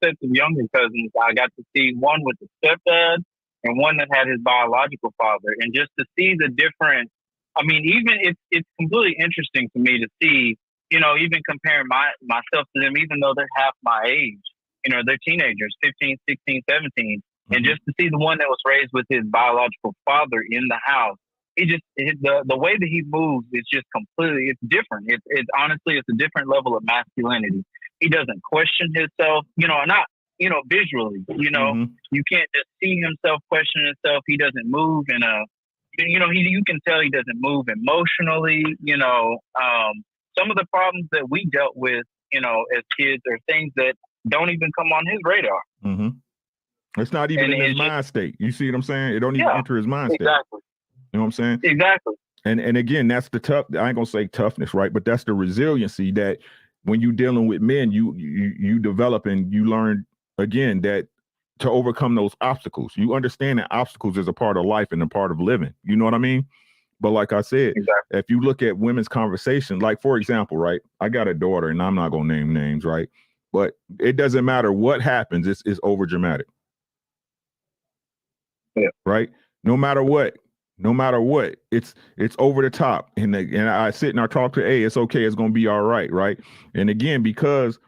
sets of younger cousins. I got to see one with the stepdad and one that had his biological father. And just to see the different, even it's completely interesting to me to see, even comparing myself to them, even though they're half my age, they're teenagers, 15, 16, 17. Mm-hmm. And just to see the one that was raised with his biological father in the house, the way that he moves is just completely, it's different. It's honestly, it's a different level of masculinity. He doesn't question himself, not, visually, you can't just see himself question himself. He doesn't move in a, you can tell he doesn't move emotionally, some of the problems that we dealt with, as kids are things that don't even come on his radar. Mm-hmm. It's not even in his mind state. You see what I'm saying? It don't even enter his mind state. Exactly. You know what I'm saying? Exactly. And again, that's the tough. I ain't gonna say toughness, right? But that's the resiliency that when you dealing with men, you develop and you learn again that to overcome those obstacles. You understand that obstacles is a part of life and a part of living. You know what I mean? But like I said, if you look at women's conversation, like for example, right? I got a daughter, and I'm not gonna name names, right? But it doesn't matter what happens. It's over dramatic. Yeah. Right? No matter what, it's over the top. And I sit and I talk to, hey, it's okay, it's gonna be all right, right? And again, because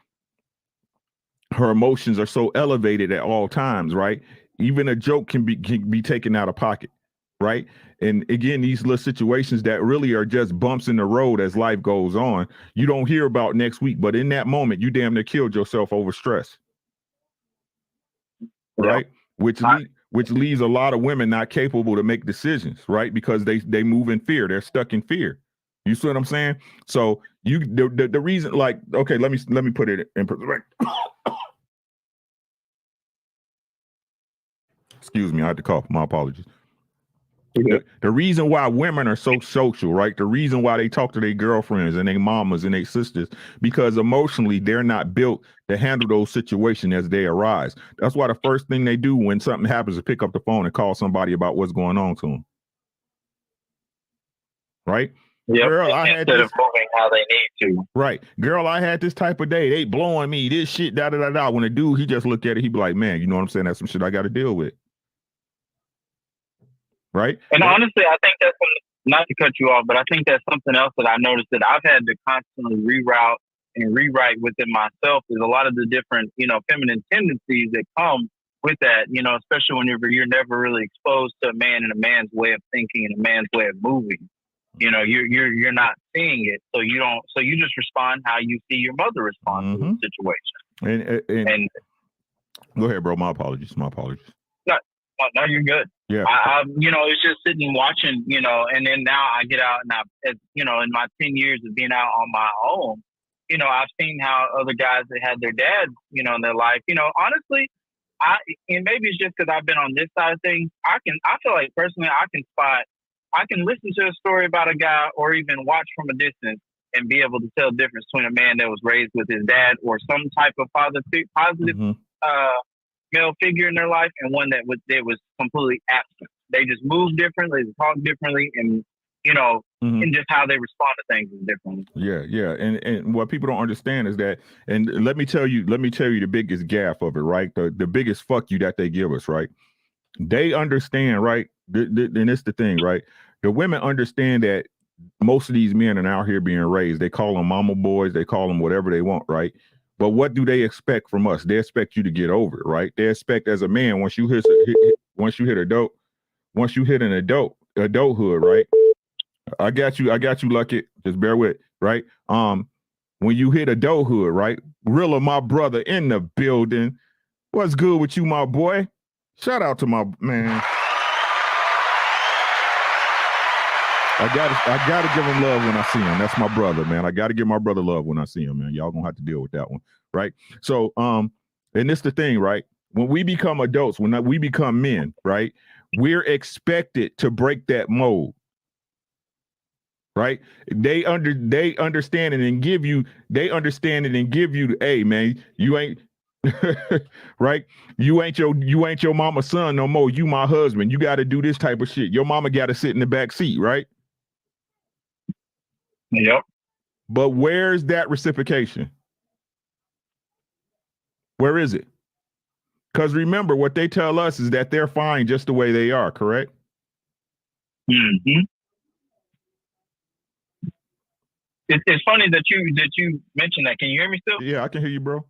her emotions are so elevated at all times, right? Even a joke can be taken out of pocket, right? And again, these little situations that really are just bumps in the road as life goes on, you don't hear about next week, but in that moment, you damn near killed yourself over stress, right? Which leaves a lot of women not capable to make decisions, right? Because they move in fear, they're stuck in fear. You see what I'm saying? So the reason, like, okay, let me put it in perspective. Excuse me, I had to cough. My apologies. The reason why women are so social, right? The reason why they talk to their girlfriends and their mamas and their sisters, because emotionally they're not built to handle those situations as they arise. That's why the first thing they do when something happens is pick up the phone and call somebody about what's going on to them. Right? Yep. Girl, Instead of moving how they need to. Right. Girl, I had this type of day. They blowing me. This shit, da da da da. When a dude, he just look at it, he be like, man, you know what I'm saying? That's some shit I got to deal with. Right. And honestly, I think that's not to cut you off, but I think that's something else that I noticed that I've had to constantly reroute and rewrite within myself is a lot of the different, feminine tendencies that come with that, especially whenever you're never really exposed to a man and a man's way of thinking and a man's way of moving. You're not seeing it, so you just respond how you see your mother respond to the situation. And go ahead, bro. My apologies. No, you're good. Yeah. It's just sitting and watching, and then now I get out and in my 10 years of being out on my own, I've seen how other guys that had their dads, in their life, honestly, and maybe it's just because I've been on this side of things. I feel like personally, I can listen to a story about a guy or even watch from a distance and be able to tell the difference between a man that was raised with his dad or some type of positive male figure in their life and one that was completely absent. They just move differently, they talk differently, and and just how they respond to things is different. Yeah. And what people don't understand is that, and let me tell you the biggest gaffe of it, right? The biggest fuck you that they give us, right? They understand, right? And it's the thing, right? The women understand that most of these men are out here being raised. They call them mama boys, they call them whatever they want, right? But what do they expect from us? They expect you to get over it, right? They expect as a man, once you hit an adulthood, right? I got you, Lucky. Just bear with, right? When you hit adulthood, right? Rilla, my brother in the building. What's good with you, my boy? Shout out to my man. I gotta give him love when I see him. That's my brother, man. I gotta give my brother love when I see him, man. Y'all gonna have to deal with that one, right? So, and it's the thing, right? When we become adults, when we become men, right? We're expected to break that mold, right? They understand it and give you. Hey, man, you ain't. Right? You ain't your mama's son no more. You my husband. You got to do this type of shit. Your mama got to sit in the back seat, right? Yep. But where's that reciprocation? Where is it? Because remember, what they tell us is that they're fine just the way they are, correct? Mm-hmm. It's funny that you mentioned that. Can you hear me still? Yeah, I can hear you, bro.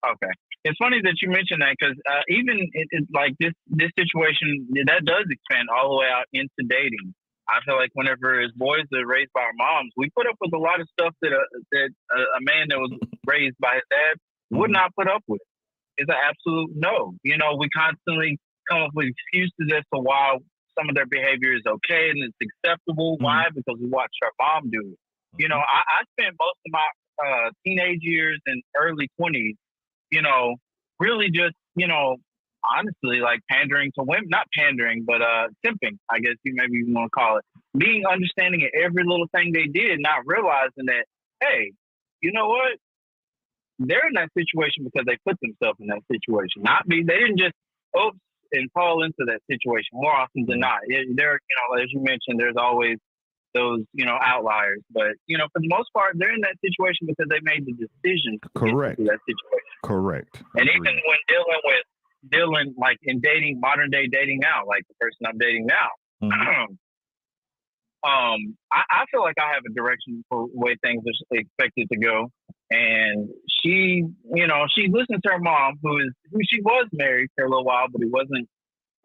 Okay. It's funny that you mentioned that because even it's like this situation that does expand all the way out into dating. I feel like whenever as boys that are raised by our moms, we put up with a lot of stuff that a man that was raised by his dad would not put up with. It's an absolute no. You know, we constantly come up with excuses as to why some of their behavior is okay and it's acceptable. Why? Because we watched our mom do it. You know, I spent most of my teenage years and early 20s, you know, really just, you know, honestly, like pandering to women, not pandering, but simping, I guess you maybe you want to call it. Being understanding of every little thing they did, not realizing that, hey, you know what? They're in that situation because they put themselves in that situation. Not me. They didn't just oops and fall into that situation more often than not. There, you know, as you mentioned, there's always those, you know, outliers. But, you know, for the most part, they're in that situation because they made the decision to Correct. get into that situation. Correct. And even when dealing like in dating, modern day dating now, like the person I'm dating now, I feel like I have a direction for the way things are expected to go. And she, you know, she listened to her mom, who she was married for a little while, but it wasn't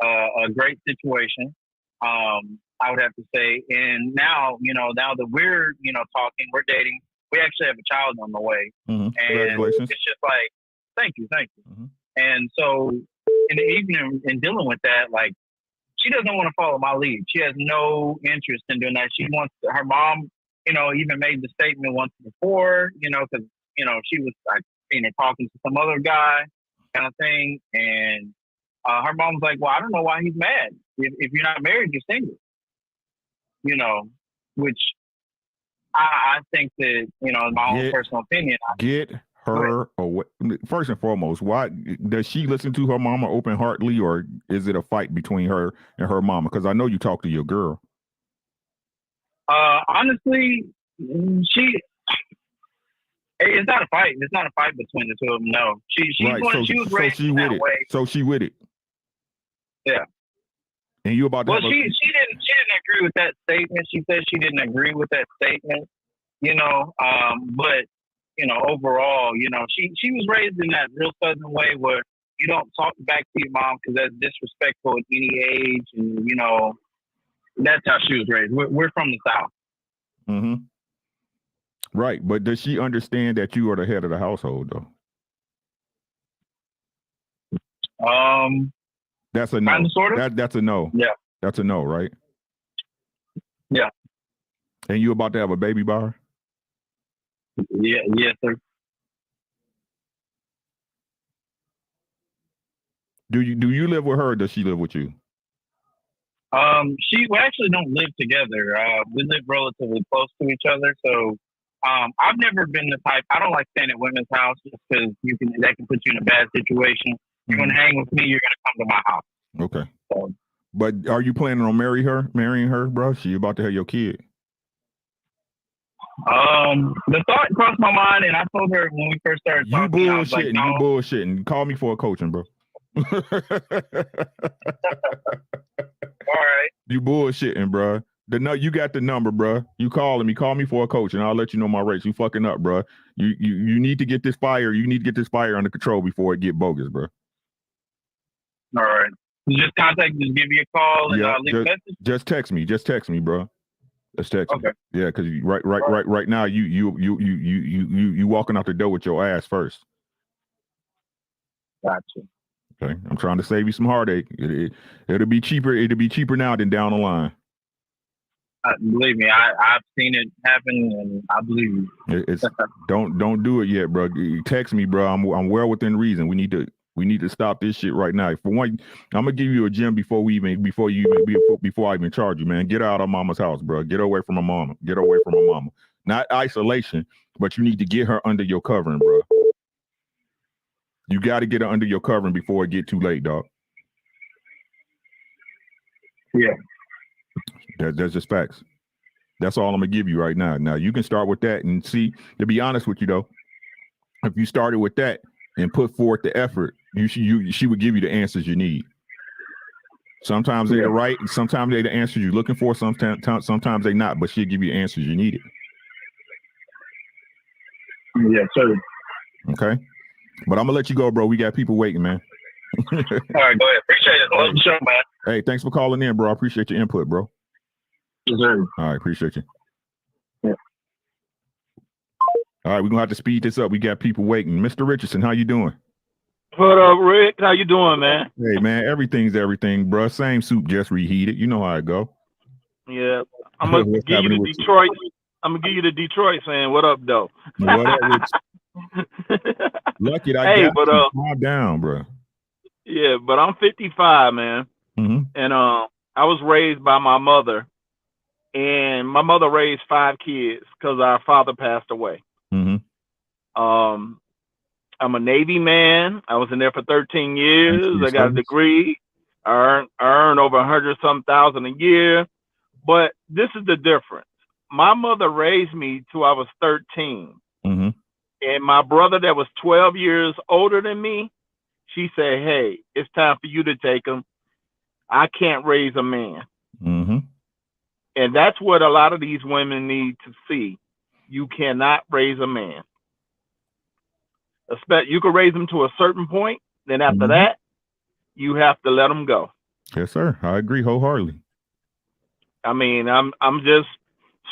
a great situation. I would have to say. And now, you know, now that we're, you know, talking, we're dating, we actually have a child on the way. And Congratulations. it's just like, thank you. And so in the evening, in dealing with that, like, she doesn't want to follow my lead. She has no interest in doing that. She wants her mom, you know, even made the statement once before, you know, because, you know, she was like, you know, talking to some other guy kind of thing. And her mom's like, well, I don't know why he's mad. If you're not married, you're single. You know, which I think that, you know, in my own personal opinion. Get her away. First and foremost, why does she listen to her mama open-heartedly, or is it a fight between her and her mama? Because I know you talk to your girl. Honestly, it's not a fight. It's not a fight between the two of them. No, she was raised that way. So she with it. Yeah. And you about to she didn't agree with that statement. She said she didn't agree with that statement. You know, but you know, overall, you know, she was raised in that real Southern way where you don't talk back to your mom because that's disrespectful at any age, and you know, that's how she was raised. We're from the South. Mm-hmm. Right, but does she understand that you are the head of the household, though? That's a no. Kind of, sort of. That's a no. Yeah. That's a no, right? Yeah. And you about to have a baby by her? Yeah. Yes, sir. Do you live with her, or does she live with you? We actually don't live together. We live relatively close to each other, so I've never been the type. I don't like staying at women's house just because that can put you in a bad situation. You're gonna hang with me. You're gonna come to my house. Okay. So, but are you planning on marrying her, bro? She about to have your kid. The thought crossed my mind, and I told her when we first started talking, You bullshitting. I was like, no. You bullshitting. Call me for a coaching, bro. All right. You bullshitting, bro. You got the number, bro. You calling me. Call me for a coach, and I'll let you know my rates. You fucking up, bro. You need to get this fire. You need to get this fire under control before it get bogus, bro. All right. Just give me a call and leave a message. Just text me. Just text me, bro. Just text me. Yeah, because right now you walking out the door with your ass first. Gotcha. Okay, I'm trying to save you some heartache. It'll be cheaper. It'll be cheaper now than down the line. Believe me, I've seen it happen, and I believe you. Don't do it yet, bro. Text me, bro. I'm well within reason. We need to stop this shit right now. For one, I'm gonna give you a gym before I even charge you, man. Get out of mama's house, bro. Get away from my mama. Get away from my mama. Not isolation, but you need to get her under your covering, bro. You got to get her under your covering before it get too late, dog. Yeah. That's just facts. That's all I'm gonna give you right now. Now you can start with that and see. To be honest with you, though, if you started with that and put forth the effort, she would give you the answers you need. Sometimes they're right, sometimes they're the answers you're looking for. Sometimes they're not, but she'll give you the answers you needed. Yes, sir. Okay, but I'm gonna let you go, bro. We got people waiting, man. All right, go ahead. Appreciate it. Love the show, man. Hey, thanks for calling in, bro. I appreciate your input, bro. Yes, sir. All right, appreciate you. Yeah. All right, we're gonna have to speed this up. We got people waiting. Mr. Richardson, how you doing? What up, Rick? How you doing, man? Hey man, everything's everything, bro. Same soup, just reheated. You know how it go. Yeah, I'm gonna What's give you happening the with you? Detroit. I'm gonna give you the Detroit saying, "What up, though?" What up, Rich? Lucky I Hey, got but you. Calm down, bro. yeah, but I'm 55, man, Mm-hmm. and I was raised by my mother, and my mother raised 5 kids because our father passed away. Mm-hmm. I'm a Navy man. I was in there for 13 years. I got a service. degree. I earned over 100-some-thousand a year. But this is the difference. My mother raised me till I was 13. Mm-hmm. And my brother that was 12 years older than me, she said, hey, it's time for you to take him. I can't raise a man. Mm-hmm. And that's what a lot of these women need to see. You cannot raise a man. You can raise them to a certain point. Then after that, you have to let them go. Yes, sir. I agree wholeheartedly. I mean, I'm just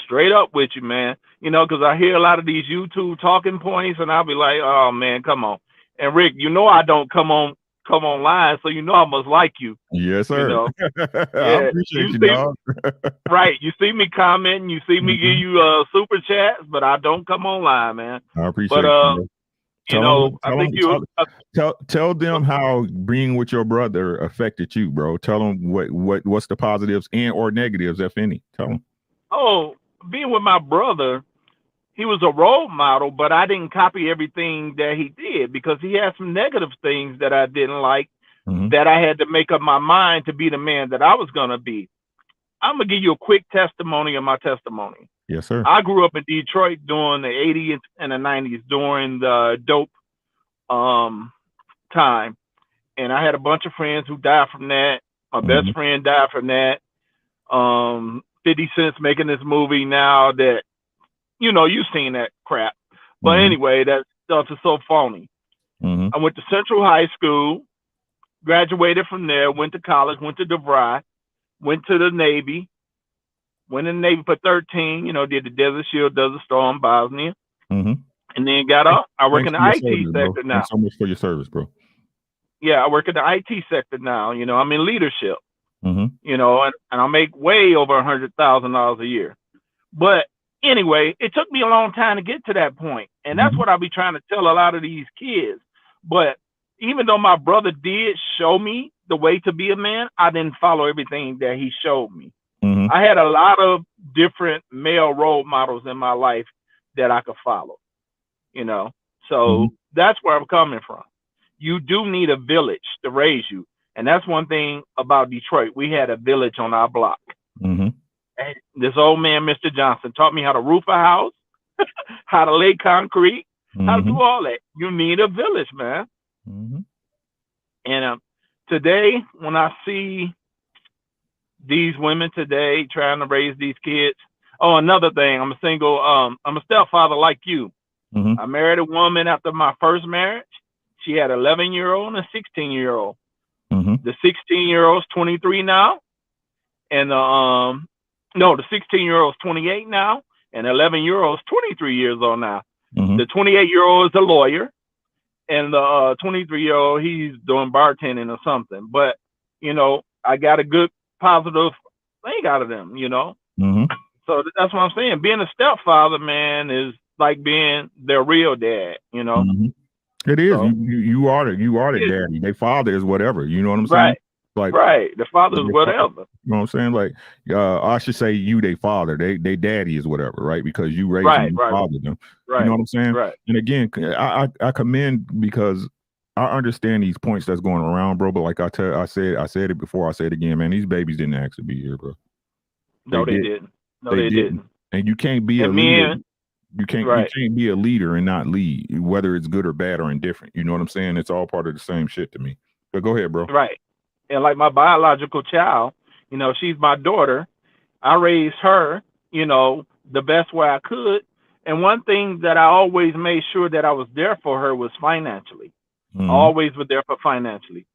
straight up with you, man. You know, because I hear a lot of these YouTube talking points, and I'll be like, oh man, come on. And Rick, you know I don't come online, so you know I must like you. Yes, sir. You know? I appreciate you, dog. Right. You see me commenting, you see me give you super chats, but I don't come online, man. I appreciate you. Tell them how being with your brother affected you, bro. Tell them what's the positives and or negatives, if any. Tell them. Oh, being with my brother, he was a role model, but I didn't copy everything that he did because he had some negative things that I didn't like, that I had to make up my mind to be the man that I was going to be. I'm going to give you a quick testimony of my testimony. Yes, sir. I grew up in Detroit during the 80s and the 90s during the dope time. And I had a bunch of friends who died from that. My best friend died from that. 50 Cent's making this movie now that, you know, you've seen that crap. But anyway, that stuff is so phony. I went to Central High School, graduated from there, went to college, went to DeVry, went to the Navy, went in the Navy for 13, you know, did the Desert Shield, Desert Storm, Bosnia, and then got up. I work in the IT sector now. Thanks so much for your service, bro. Yeah, I work in the IT sector now. You know, I'm in leadership, you know, and I make way over $100,000 a year. But anyway, it took me a long time to get to that point. And that's what I be trying to tell a lot of these kids. But even though my brother did show me the way to be a man, I didn't follow everything that he showed me. I had a lot of different male role models in my life that I could follow, you know. So that's where I'm coming from. You do need a village to raise you. And that's one thing about Detroit. We had a village on our block. And this old man, Mr. Johnson, taught me how to roof a house, how to lay concrete, how to do all that. You need a village, man. And today, when I see these women today trying to raise these kids. Oh, another thing, I'm a single, I'm a stepfather like you. I married a woman after my first marriage. She had an 11-year-old and a 16-year-old. The 16-year-old's 23 now. And the 16-year-old's 28 now. And the 11-year-old's 23 years old now. The 28-year-old is a lawyer. And the 23-year-old, he's doing bartending or something. But, you know, I got a good positive thing out of them, you know. So that's what I'm saying. Being a stepfather, man, is like being their real dad, you know. It is. So, you are the daddy. Their father is whatever. You know what I'm saying? Right. The father is whatever. You know what I'm saying? Like, I should say you, they father. They daddy is whatever, right? Because you raised them, you fathered them. You know what I'm saying? And again, I commend because I understand these points that's going around, bro. But like I said it before, I say it again, man. These babies didn't ask to be here, bro. No, they didn't. No, they didn't. And you can't be a leader. You can't be a leader and not lead, whether it's good or bad or indifferent. You know what I'm saying? It's all part of the same shit to me. But go ahead, bro. Right. And like my biological child, you know, she's my daughter. I raised her, you know, the best way I could. And one thing that I always made sure that I was there for her was financially. Always was there for financially.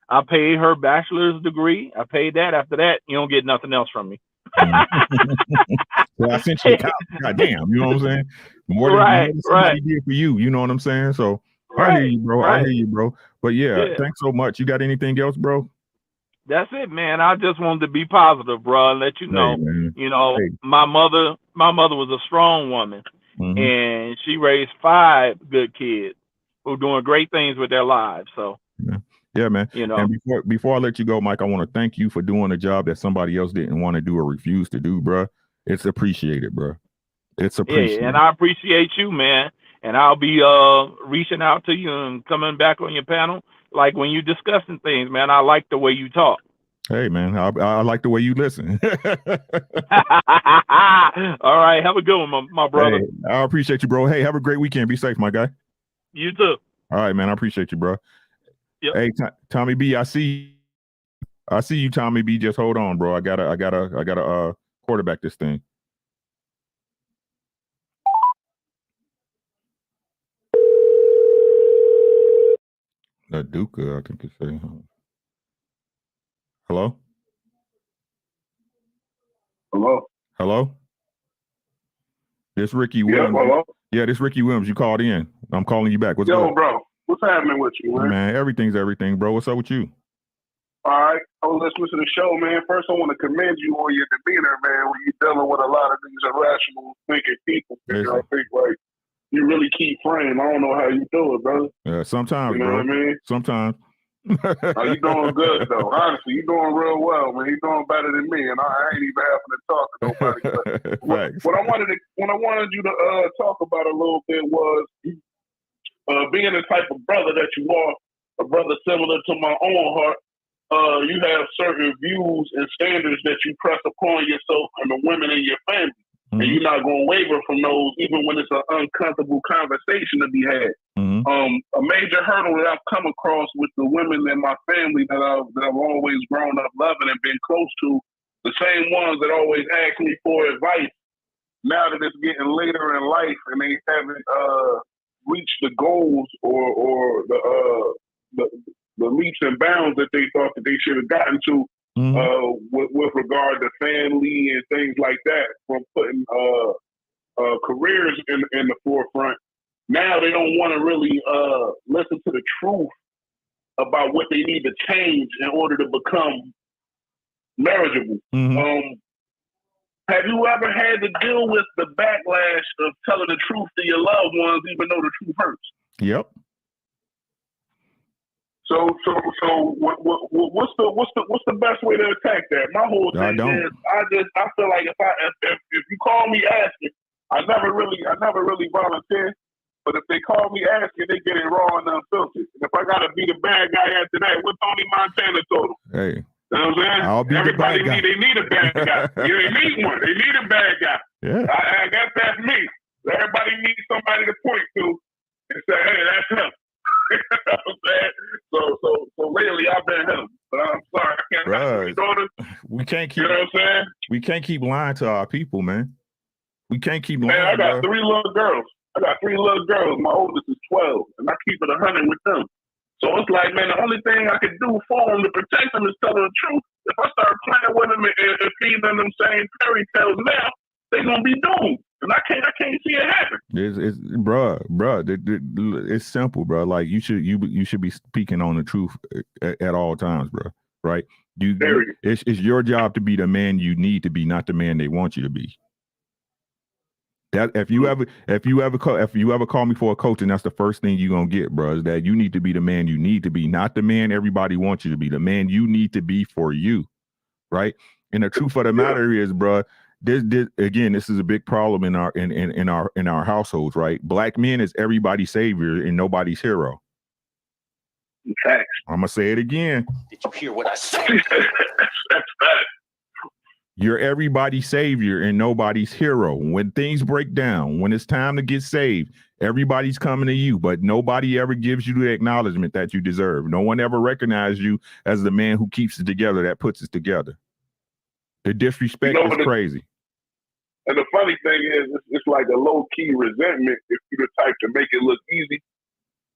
I paid her bachelor's degree. I paid that. After that, you don't get nothing else from me. So I sent you a copy. God damn, you know what I'm saying? More than somebody did for you. You know what I'm saying? So I hear you, bro. I hear you, bro. But yeah, thanks so much. You got anything else, bro? That's it, man. I just wanted to be positive, bro, and let you know. My mother was a strong woman, and she raised 5 good kids who are doing great things with their lives. So yeah, man. And before I let you go, Mike, I want to thank you for doing a job that somebody else didn't want to do or refuse to do, bro. It's appreciated, bro. It's appreciated. Yeah, and I appreciate you, man. And I'll be reaching out to you and coming back on your panel. Like when you're discussing things, man, I like the way you talk. Hey, man, I like the way you listen. All right, have a good one, my brother. Hey, I appreciate you, bro. Hey, have a great weekend. Be safe, my guy. You too. All right, man, I appreciate you, bro. Yep. Hey, Tommy B, I see you, Tommy B. Just hold on, bro. I gotta quarterback this thing. Duca, I think it's saying. Hello? Hello? This Ricky Williams. Hello? Yeah, this Ricky Williams. You called in. I'm calling you back. What's up? Yo, bro. What's happening with you, man? Man, everything's everything, bro. What's up with you? All right. Oh, let's listen to the show, man. First, I want to commend you on your demeanor, man, when you're dealing with a lot of these irrational thinking people. I think, like, you really keep frame. I don't know how you do it, brother. Yeah, sometimes, you know bro. What I mean? Sometimes. You doing good, though. Honestly, you doing real well, man. You doing better than me, and I ain't even having to talk to nobody. What I wanted you to talk about a little bit was being the type of brother that you are, a brother similar to my own heart. You have certain views and standards that you press upon yourself and the women in your family. And you're not going to waver from those, even when it's an uncomfortable conversation to be had. A major hurdle that I've come across with the women in my family that I've always grown up loving and been close to, the same ones that always ask me for advice, now that it's getting later in life and they haven't reached the goals or the leaps and bounds that they thought that they should have gotten to, with regard to family and things like that, from putting careers in the forefront. Now they don't want to really listen to the truth about what they need to change in order to become marriageable. Have you ever had to deal with the backlash of telling the truth to your loved ones, even though the truth hurts? Yep. So what's the best way to attack that? My whole thing is I feel like if you call me asking, I never really volunteer. But if they call me asking, they get it raw and unfiltered. And if I gotta be the bad guy after that, what Tony Montana told him? Hey. You know what I'm saying? I'll be Everybody the bad guy. They need a bad guy. They need one. They need a bad guy. Yeah. I guess that's me. Everybody needs somebody to point to and say, hey, that's him. You know what I'm saying? So lately I've been him. But I'm sorry, I can't have daughters. We can't keep, you know what I'm saying? We can't keep lying to our people, man. We can't keep lying. Man, I got 3 little girls. My oldest is 12, and I keep it 100 with them. So it's like, man, the only thing I can do for them to protect them is tell them the truth. If I start playing with them and feeding them same fairy tales now, they're gonna be doomed, and I can't see it happen. It's bruh. It's simple, bro. Like you should be speaking on the truth at all times, bro. Right? It's your job to be the man you need to be, not the man they want you to be. That if you ever call me for a coaching, that's the first thing you're gonna get, bro. Is that you need to be the man you need to be, not the man everybody wants you to be. The man you need to be for you, right? And the truth of the matter is, bro, this is a big problem in our households, right? Black men is everybody's savior and nobody's hero. Facts. I'm gonna say it again. Did you hear what I said? That's facts. You're everybody's savior and nobody's hero. When things break down, when it's time to get saved, everybody's coming to you, but nobody ever gives you the acknowledgement that you deserve. No one ever recognizes you as the man who keeps it together, that puts it together. The disrespect is crazy. And the funny thing is, it's like a low-key resentment if you're the type to make it look easy.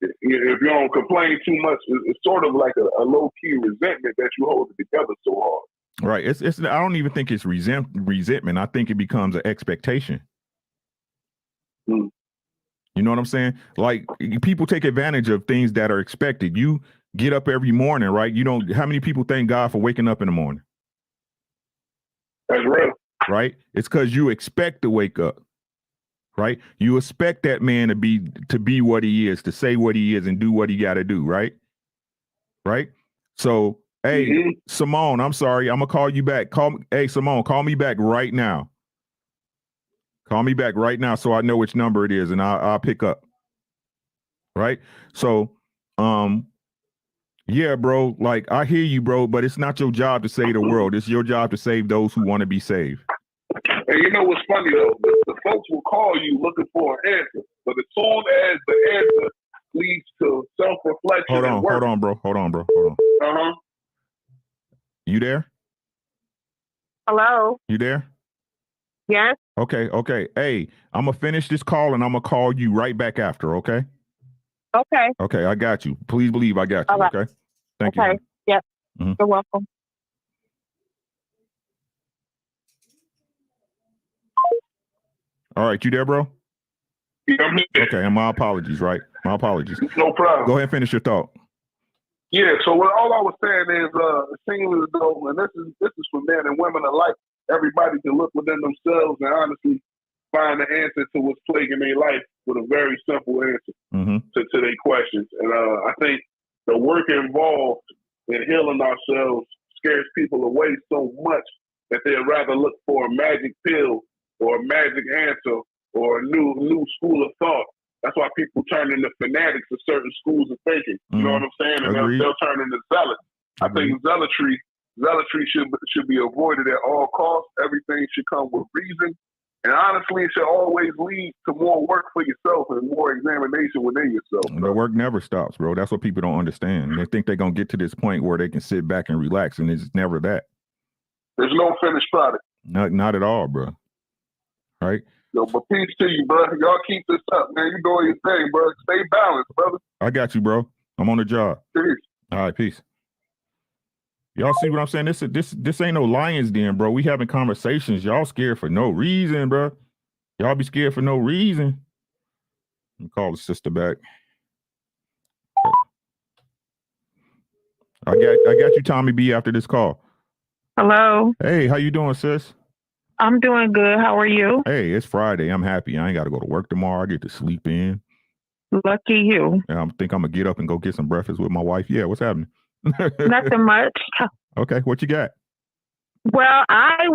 If you don't complain too much, it's sort of like a low-key resentment that you hold it together so hard. Right. It's. I don't even think it's resentment. I think it becomes an expectation. Mm. You know what I'm saying? Like people take advantage of things that are expected. You get up every morning, right? You don't. How many people thank God for waking up in the morning? That's real. Right. It's because you expect to wake up. Right. You expect that man to be what he is, to say what he is, and do what he got to do. Right. Right. So, hey, Simone, I'm sorry. I'm gonna call you back. Hey, Simone, call me back right now. Call me back right now so I know which number it is, and I'll pick up. Right. So, yeah, bro. Like I hear you, bro, but it's not your job to save the world. It's your job to save those who want to be saved. And you know what's funny though? The folks will call you looking for an answer, but as soon as the answer leads to self-reflection. Hold on, bro. Uh-huh. You there? Hello. You there? Yes. Okay. Hey, I'm gonna finish this call and I'm gonna call you right back after. Okay. Okay. Okay, I got you. Please believe I got you. Right. Okay. Thank you. Okay. Yep. Mm-hmm. You're welcome. All right, you there, bro? Yeah, I'm here. Okay, and my apologies, right? My apologies. No problem. Go ahead and finish your thought. Yeah, so all I was saying is, it seems as though, and this is for men and women alike, everybody can look within themselves and honestly find the answer to what's plaguing their life with a very simple answer to their questions. And I think the work involved in healing ourselves scares people away so much that they'd rather look for a magic pill or a magic answer or a new school of thought. That's why people turn into fanatics of certain schools of thinking. You know what I'm saying? And they'll turn into zealots. I think zealotry should be avoided at all costs. Everything should come with reason. And honestly, it should always lead to more work for yourself and more examination within yourself. The work never stops, bro. That's what people don't understand. They think they're going to get to this point where they can sit back and relax, and it's never that. There's no finished product. Not at all, bro. Right? Yo, but peace to you, bro. Y'all keep this up, man. You doing your thing, bro. Stay balanced, brother. I got you, bro. I'm on the job. Peace. All right, peace. Y'all see what I'm saying? This ain't no lion's den, bro. We having conversations. Y'all scared for no reason, bro. Y'all be scared for no reason. Let me call the sister back. I got you, Tommy B, after this call. Hello. Hey, how you doing, sis? I'm doing good. How are you? Hey, it's Friday. I'm happy. I ain't got to go to work tomorrow. I get to sleep in. Lucky you. And I think I'm going to get up and go get some breakfast with my wife. Yeah, what's happening? Nothing much. Okay, what you got? Well, I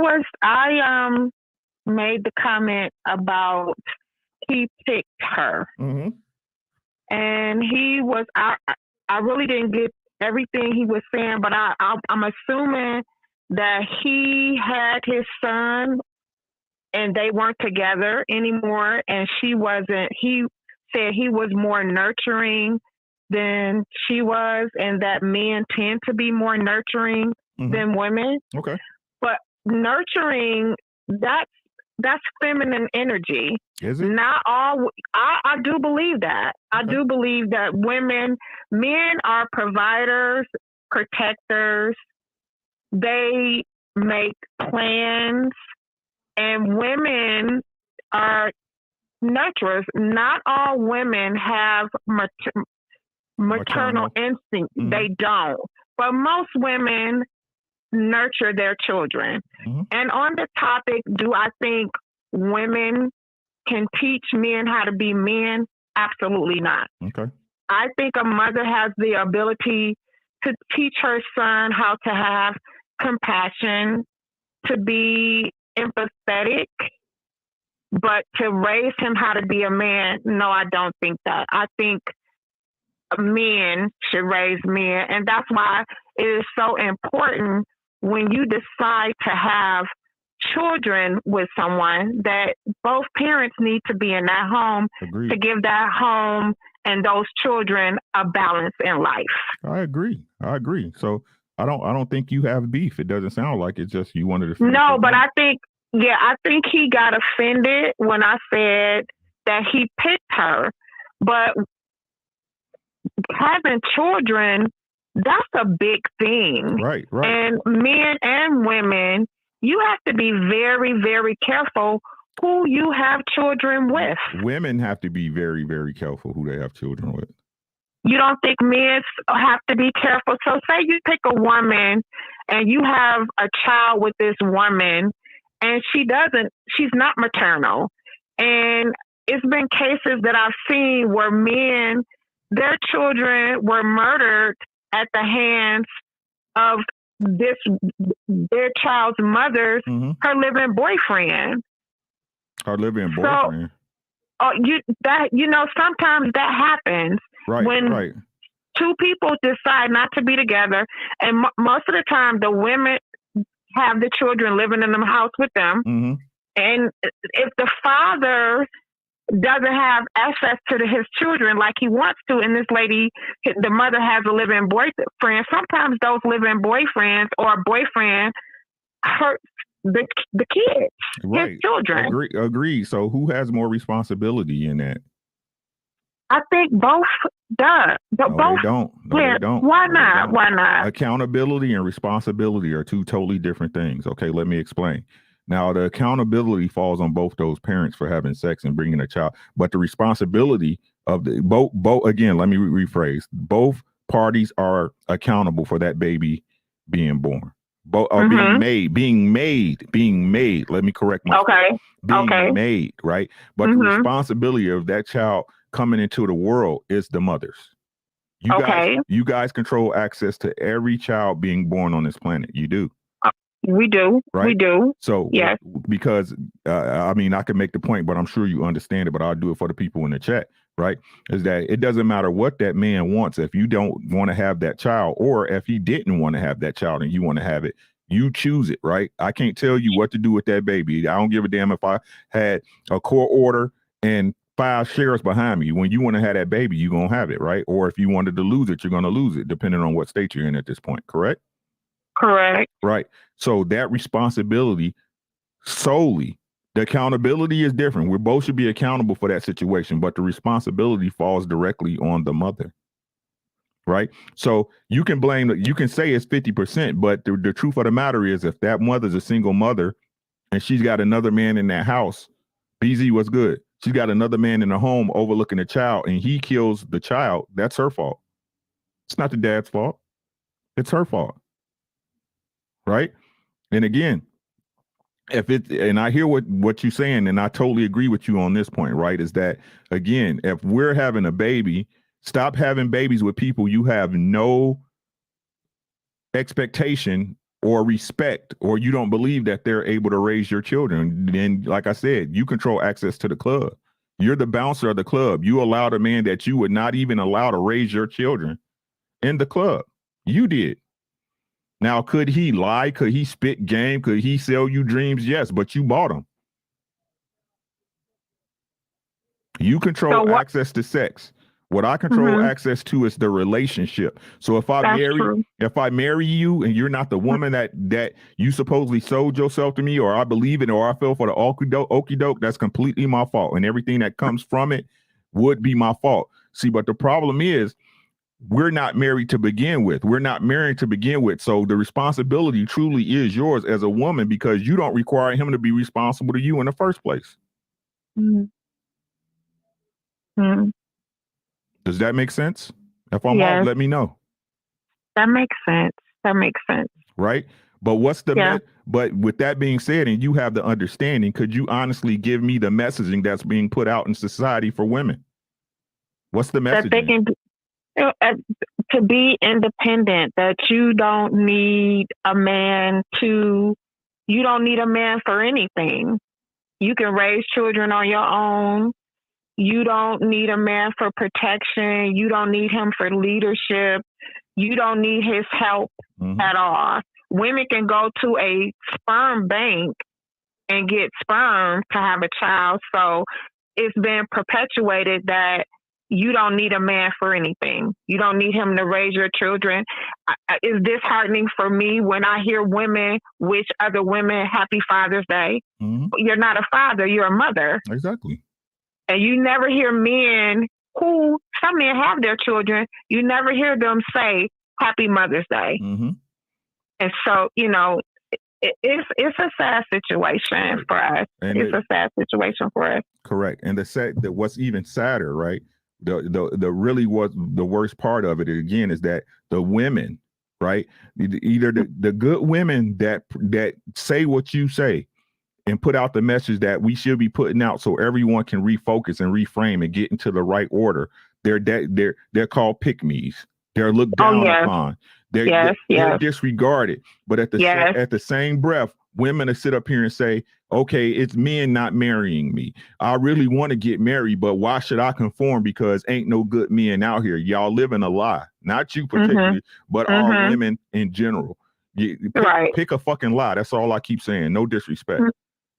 made the comment about he picked her. Mm-hmm. And he was, I really didn't get everything he was saying, but I'm assuming that he had his son and they weren't together anymore, and she wasn't. He said he was more nurturing than she was, and that men tend to be more nurturing than women. Okay. But nurturing, that's feminine energy. Is it? Not all. I do believe that. I do believe that men are providers, protectors. They make plans, and women are nurturers. Not all women have maternal instinct. They don't. But most women nurture their children. And on the topic, do I think women can teach men how to be men? Absolutely not. Okay. I think a mother has the ability to teach her son how to have compassion, to be empathetic, but to raise him how to be a man, no, I don't think that. I think men should raise men, and that's why it is so important when you decide to have children with someone that both parents need to be in that home. Agreed. To give that home and those children a balance in life. I agree. So I don't think you have beef. It doesn't sound like it's just you wanted to. No, but I think he got offended when I said that he picked her. But having children That's a big thing. Right. And men and women, you have to be very, very careful who you have children with. Women have to be very, very careful who they have children with. You don't think men have to be careful? So say you pick a woman and you have a child with this woman and she's not maternal. And it's been cases that I've seen where men, their children were murdered at the hands of their child's mother's, her living boyfriend. Her living boyfriend. Sometimes that happens. When two people decide not to be together, and most of the time the women have the children living in the house with them. And if the father doesn't have access to his children like he wants to, and this lady, the mother has a living boyfriend, sometimes those living boyfriends or boyfriend hurt the kids, his children. Agree. So who has more responsibility in that? I think both does. But no, both they don't. No, they don't. Why No, not? they don't. Why not? Accountability and responsibility are two totally different things. Okay, let me explain. Now, the accountability falls on both those parents for having sex and bringing a child, but the responsibility of the both again, let me rephrase. Both parties are accountable for that baby being born. Both are being made. Let me correct myself. Being made, right? But the responsibility of that child coming into the world is the mother's. You guys control access to every child being born on this planet. You do. We do. Right? We do. So, yes. Because, I can make the point, but I'm sure you understand it, but I'll do it for the people in the chat, right? Is that it doesn't matter what that man wants. If you don't want to have that child, or if he didn't want to have that child and you want to have it, you choose it, right? I can't tell you what to do with that baby. I don't give a damn if I had a court order and 5 sheriffs behind me. When you want to have that baby, you're going to have it, right? Or if you wanted to lose it, you're going to lose it, depending on what state you're in at this point, correct? Correct. Right. So that responsibility solely, the accountability is different. We both should be accountable for that situation, but the responsibility falls directly on the mother. Right. So you can say it's 50%, but the truth of the matter is, if that mother's a single mother and she's got another man in that house, BZ, what's good? She's got another man in the home overlooking the child and he kills the child. That's her fault. It's not the dad's fault. It's her fault. Right. And again, and I hear what you're saying, and I totally agree with you on this point, right? Is that, again, if we're having a baby, stop having babies with people you have no expectation or respect, or you don't believe that they're able to raise your children. Then, like I said, you control access to the club. You're the bouncer of the club. You allowed a man that you would not even allow to raise your children in the club. You did. Now, could he lie? Could he spit game? Could he sell you dreams? Yes, but you bought him. You control access to sex. What I control access to is the relationship. So if I marry you and you're not the woman that you supposedly sold yourself to me, or I believe in, or I fell for the okie doke, that's completely my fault. And everything that comes from it would be my fault. See, but the problem is, we're not married to begin with. We're not married to begin with. So the responsibility truly is yours as a woman, because you don't require him to be responsible to you in the first place. Does that make sense? If I'm off, let me know. That makes sense. Right? But but with that being said, and you have the understanding, could you honestly give me the messaging that's being put out in society for women? What's the messaging? That they can to be independent, that you don't need a man for anything. You can raise children on your own. You don't need a man for protection. You don't need him for leadership. You don't need his help at all. Women can go to a sperm bank and get sperm to have a child. So it's been perpetuated that you don't need a man for anything. You don't need him to raise your children. It's disheartening for me when I hear women wish other women happy Father's Day. You're not a father, you're a mother. Exactly. And you never hear men some men have their children, you never hear them say, Happy Mother's Day. And so, you know, it's a sad situation for us. And it's a sad situation for us. Correct. And what's even sadder, right? The really was the worst part of it again is that the women, right? Either the good women that say what you say and put out the message that we should be putting out so everyone can refocus and reframe and get into the right order. They're called pick-me's. They're looked down upon. They're disregarded. But at the same breath, women will sit up here and say, okay, it's men not marrying me. I really want to get married, but why should I conform? Because ain't no good men out here. Y'all living a lie. Not you particularly, but all women in general. Pick a fucking lie. That's all I keep saying. No disrespect.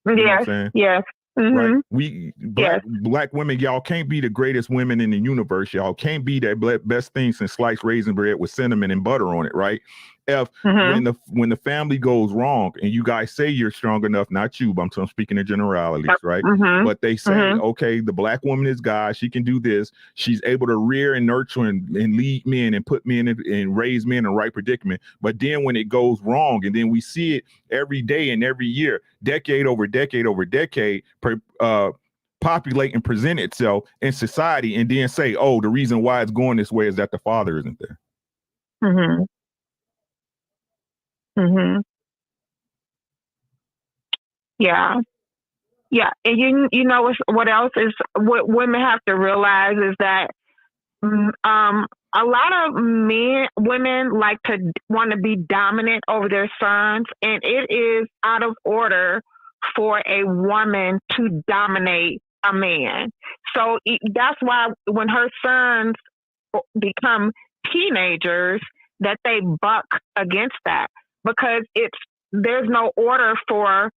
You know what I'm saying? Yes. Right? We black women, y'all can't be the greatest women in the universe. Y'all can't be that best thing since sliced raisin bread with cinnamon and butter on it, right? When the family goes wrong and you guys say you're strong enough, not you, but I'm speaking in generalities, right? But they say, okay, the black woman is God, she can do this. She's able to rear and nurture and lead men and put men and raise men in the right predicament. But then when it goes wrong, and then we see it every day and every year, decade over decade over decade, populate and present itself in society, and then say, oh, the reason why it's going this way is that the father isn't there. Yeah. And you know what else is what women have to realize is that a lot of women like to want to be dominant over their sons, and it is out of order for a woman to dominate a man. So that's why when her sons become teenagers, that they buck against that, because there's no order for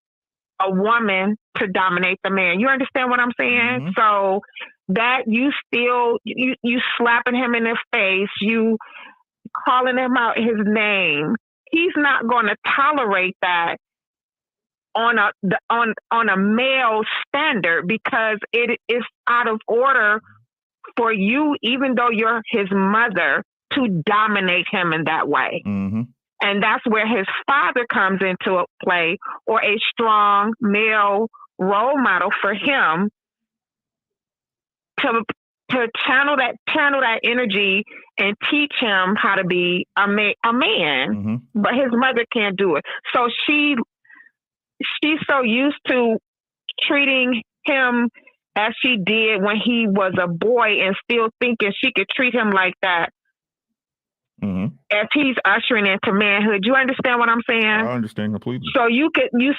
a woman to dominate the man. You understand what I'm saying? So that you slapping him in his face, you calling him out his name, he's not going to tolerate that on a male standard, because it is out of order for you, even though you're his mother, to dominate him in that way. And that's where his father comes into play, or a strong male role model for him to channel that energy and teach him how to be a man. But his mother can't do it. So she's so used to treating him as she did when he was a boy, and still thinking she could treat him like that as he's ushering into manhood. You understand what I'm saying? I understand completely. So you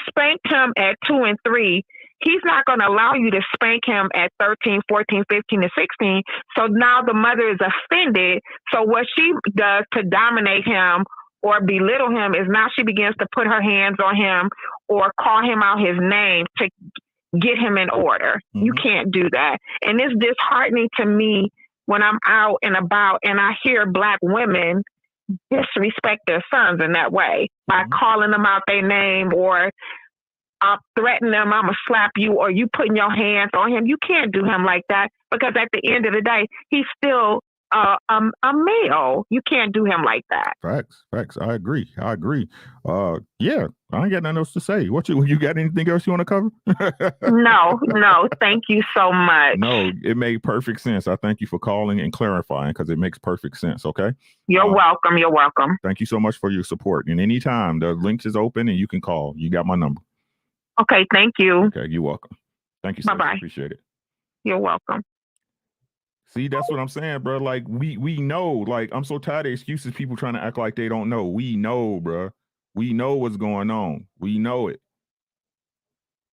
spanked him at 2 and 3. He's not going to allow you to spank him at 13, 14, 15, and 16. So now the mother is offended. So what she does to dominate him or belittle him is now she begins to put her hands on him or call him out his name to get him in order. You can't do that. And it's disheartening to me when I'm out and about and I hear Black women disrespect their sons in that way by calling them out their name or threatening them, I'm going to slap you, or you putting your hands on him. You can't do him like that, because at the end of the day, he's still a male. You can't do him like that. Facts. I agree. Yeah, I ain't got nothing else to say. You got anything else you want to cover? No. Thank you so much. No, it made perfect sense. I thank you for calling and clarifying, because it makes perfect sense. Okay. You're welcome. You're welcome. Thank you so much for your support. And anytime the link is open and you can call, you got my number. Okay. Thank you. Okay. You're welcome. Thank you so much. Appreciate it. You're welcome. See, that's what I'm saying, bro. Like, we know, like, I'm so tired of excuses, people trying to act like they don't know. We know, bro. We know what's going on. We know it.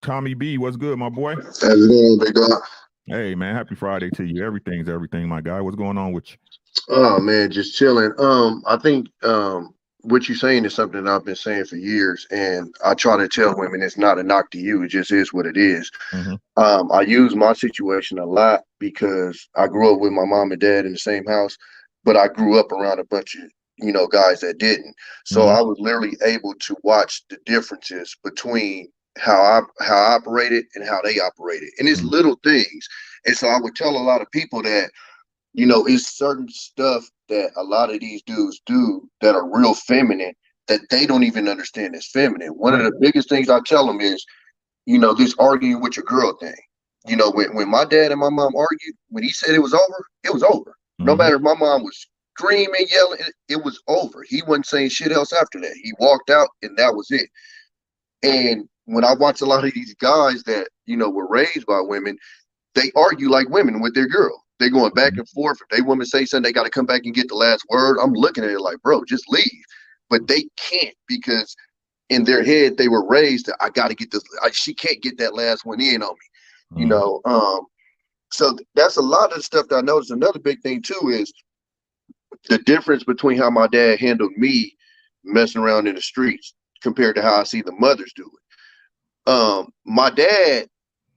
Tommy B, what's good, my boy? How's it going, big guy? Hey, man, happy Friday to you. Everything's everything, my guy. What's going on with you? Oh, man, just chilling. I think what you're saying is something that I've been saying for years, and I try to tell women it's not a knock to you. It just is what it is. I use my situation a lot because I grew up with my mom and dad in the same house, but I grew up around a bunch of, guys that didn't. So I was literally able to watch the differences between how I operated and how they operated. And it's little things. And so I would tell a lot of people that, it's certain stuff that a lot of these dudes do that are real feminine that they don't even understand as feminine. One of the biggest things I tell them is, you know, this arguing with your girl thing. You know, when my dad and my mom argued, when he said it was over, it was over. No matter if my mom was screaming, yelling, it was over. He wasn't saying shit else after that. He walked out and that was it. And when I watch a lot of these guys that, you know, were raised by women, they argue like women with their girl. They're going back and forth. If they women say something, they got to come back and get the last word. I'm looking at it like, bro, just leave. But they can't, because in their head, they were raised that I got to get this. She can't get that last one in on me, you know? So that's a lot of the stuff that I noticed. Another big thing too is the difference between how my dad handled me messing around in the streets compared to how I see the mothers do it. My dad,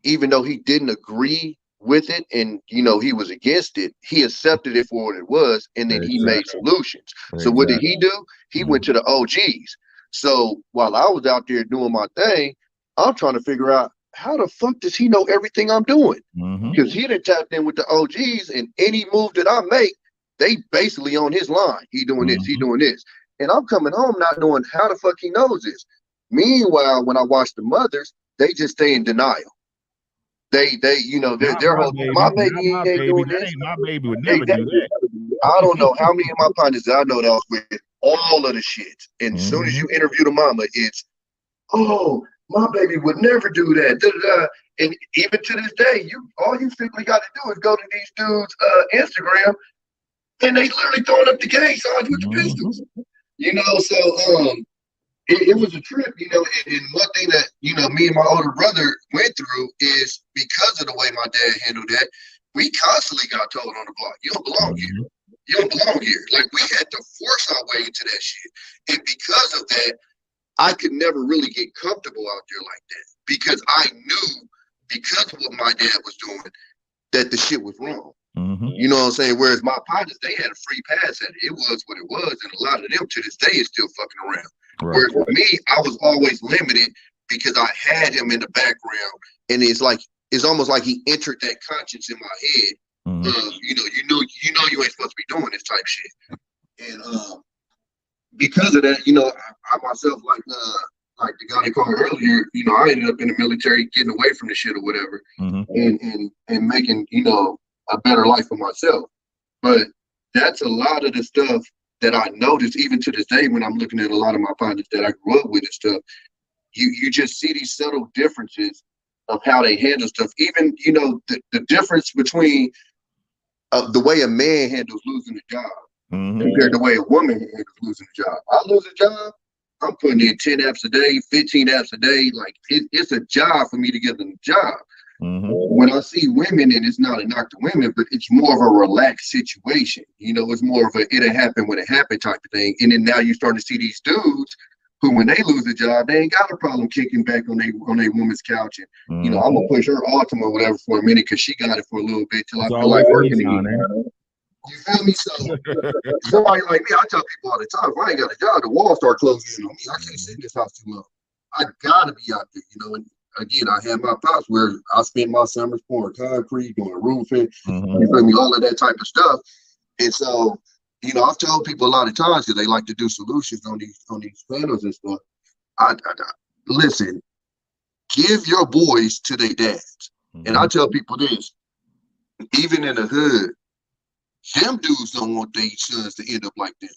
even though he didn't agree with it and, you know, he was against it, he accepted it for what it was, and then he made solutions. So what did he do? He went to the OGs. So while I was out there doing my thing, I'm trying to figure out, how the fuck does he know everything I'm doing? Because he done tapped in with the OGs, and any move that I make, they basically on his line. He doing this, he doing this. And I'm coming home not knowing how the fuck he knows this. Meanwhile, when I watch the mothers, they just stay in denial. They, you know, they're whole, my baby ain't doing this. My baby would never do that. I don't know how many of my partners that I know that was with all of the shit. And as soon as you interview the mama, it's, oh, my baby would never do that. Da, da, da. And even to this day, all you simply got to do is go to these dudes' Instagram, and they literally throwing up the gang signs with the pistols. You know, so it was a trip, you know. And one thing that, you know, me and my older brother went through is because of the way my dad handled that, we constantly got told on the block, you don't belong here. You don't belong here. Like, we had to force our way into that shit. And because of that, I could never really get comfortable out there like that, because I knew, because of what my dad was doing, that the shit was wrong. You know what I'm saying? Whereas my partners, they had a free pass at it. It was what it was, and a lot of them to this day is still fucking around. Whereas for me, I was always limited because I had him in the background, and it's almost like he entered that conscience in my head. You know you ain't supposed to be doing this type shit. And because of that, you know, I myself, like the guy that called earlier, you know, I ended up in the military, getting away from the shit or whatever, and making, you know, a better life for myself. But that's a lot of the stuff that I noticed even to this day when I'm looking at a lot of my partners that I grew up with and stuff. You just see these subtle differences of how they handle stuff. Even, you know, the difference between the way a man handles losing a job compared to the way a woman handles losing a job. I lose a job, I'm putting in 10 apps a day, 15 apps a day. Like, it's a job for me to get them a job. When I see women, and it's not a knock to women, but it's more of a relaxed situation. You know, it's more of a it'll happen when it happened type of thing. And then now you're starting to see these dudes who, when they lose a job, they ain't got a problem kicking back on their woman's couch. And, you know, I'm going to push her Ultima or whatever for a minute because she got it for a little bit till I feel like working again. You feel me? So somebody like me, I tell people all the time, if I ain't got a job, the walls start closing in on me. I can't sit in this house too long. I got to be out there, you know. And again, I had my pops where I spent my summers pouring concrete, doing roofing, you feel me, all of that type of stuff. And so, you know, I've told people a lot of times because they like to do solutions on these panels and stuff. I listen, give your boys to their dads. And I tell people this, even in the hood, them dudes don't want their sons to end up like them.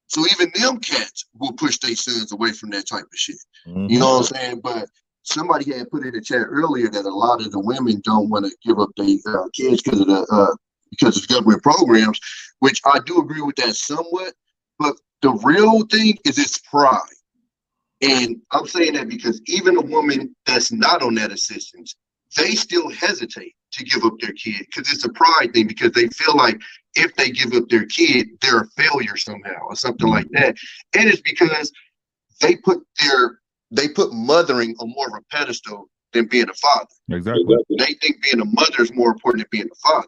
So even them cats will push their sons away from that type of shit. You know what I'm saying? But somebody had put in the chat earlier that a lot of the women don't want to give up their kids because of government programs, which I do agree with that somewhat. But the real thing is it's pride. And I'm saying that because even a woman that's not on that assistance, they still hesitate to give up their kid because it's a pride thing, because they feel like if they give up their kid, they're a failure somehow or something like that. And it's because they put mothering on more of a pedestal than being a father. Exactly. They think being a mother is more important than being a father.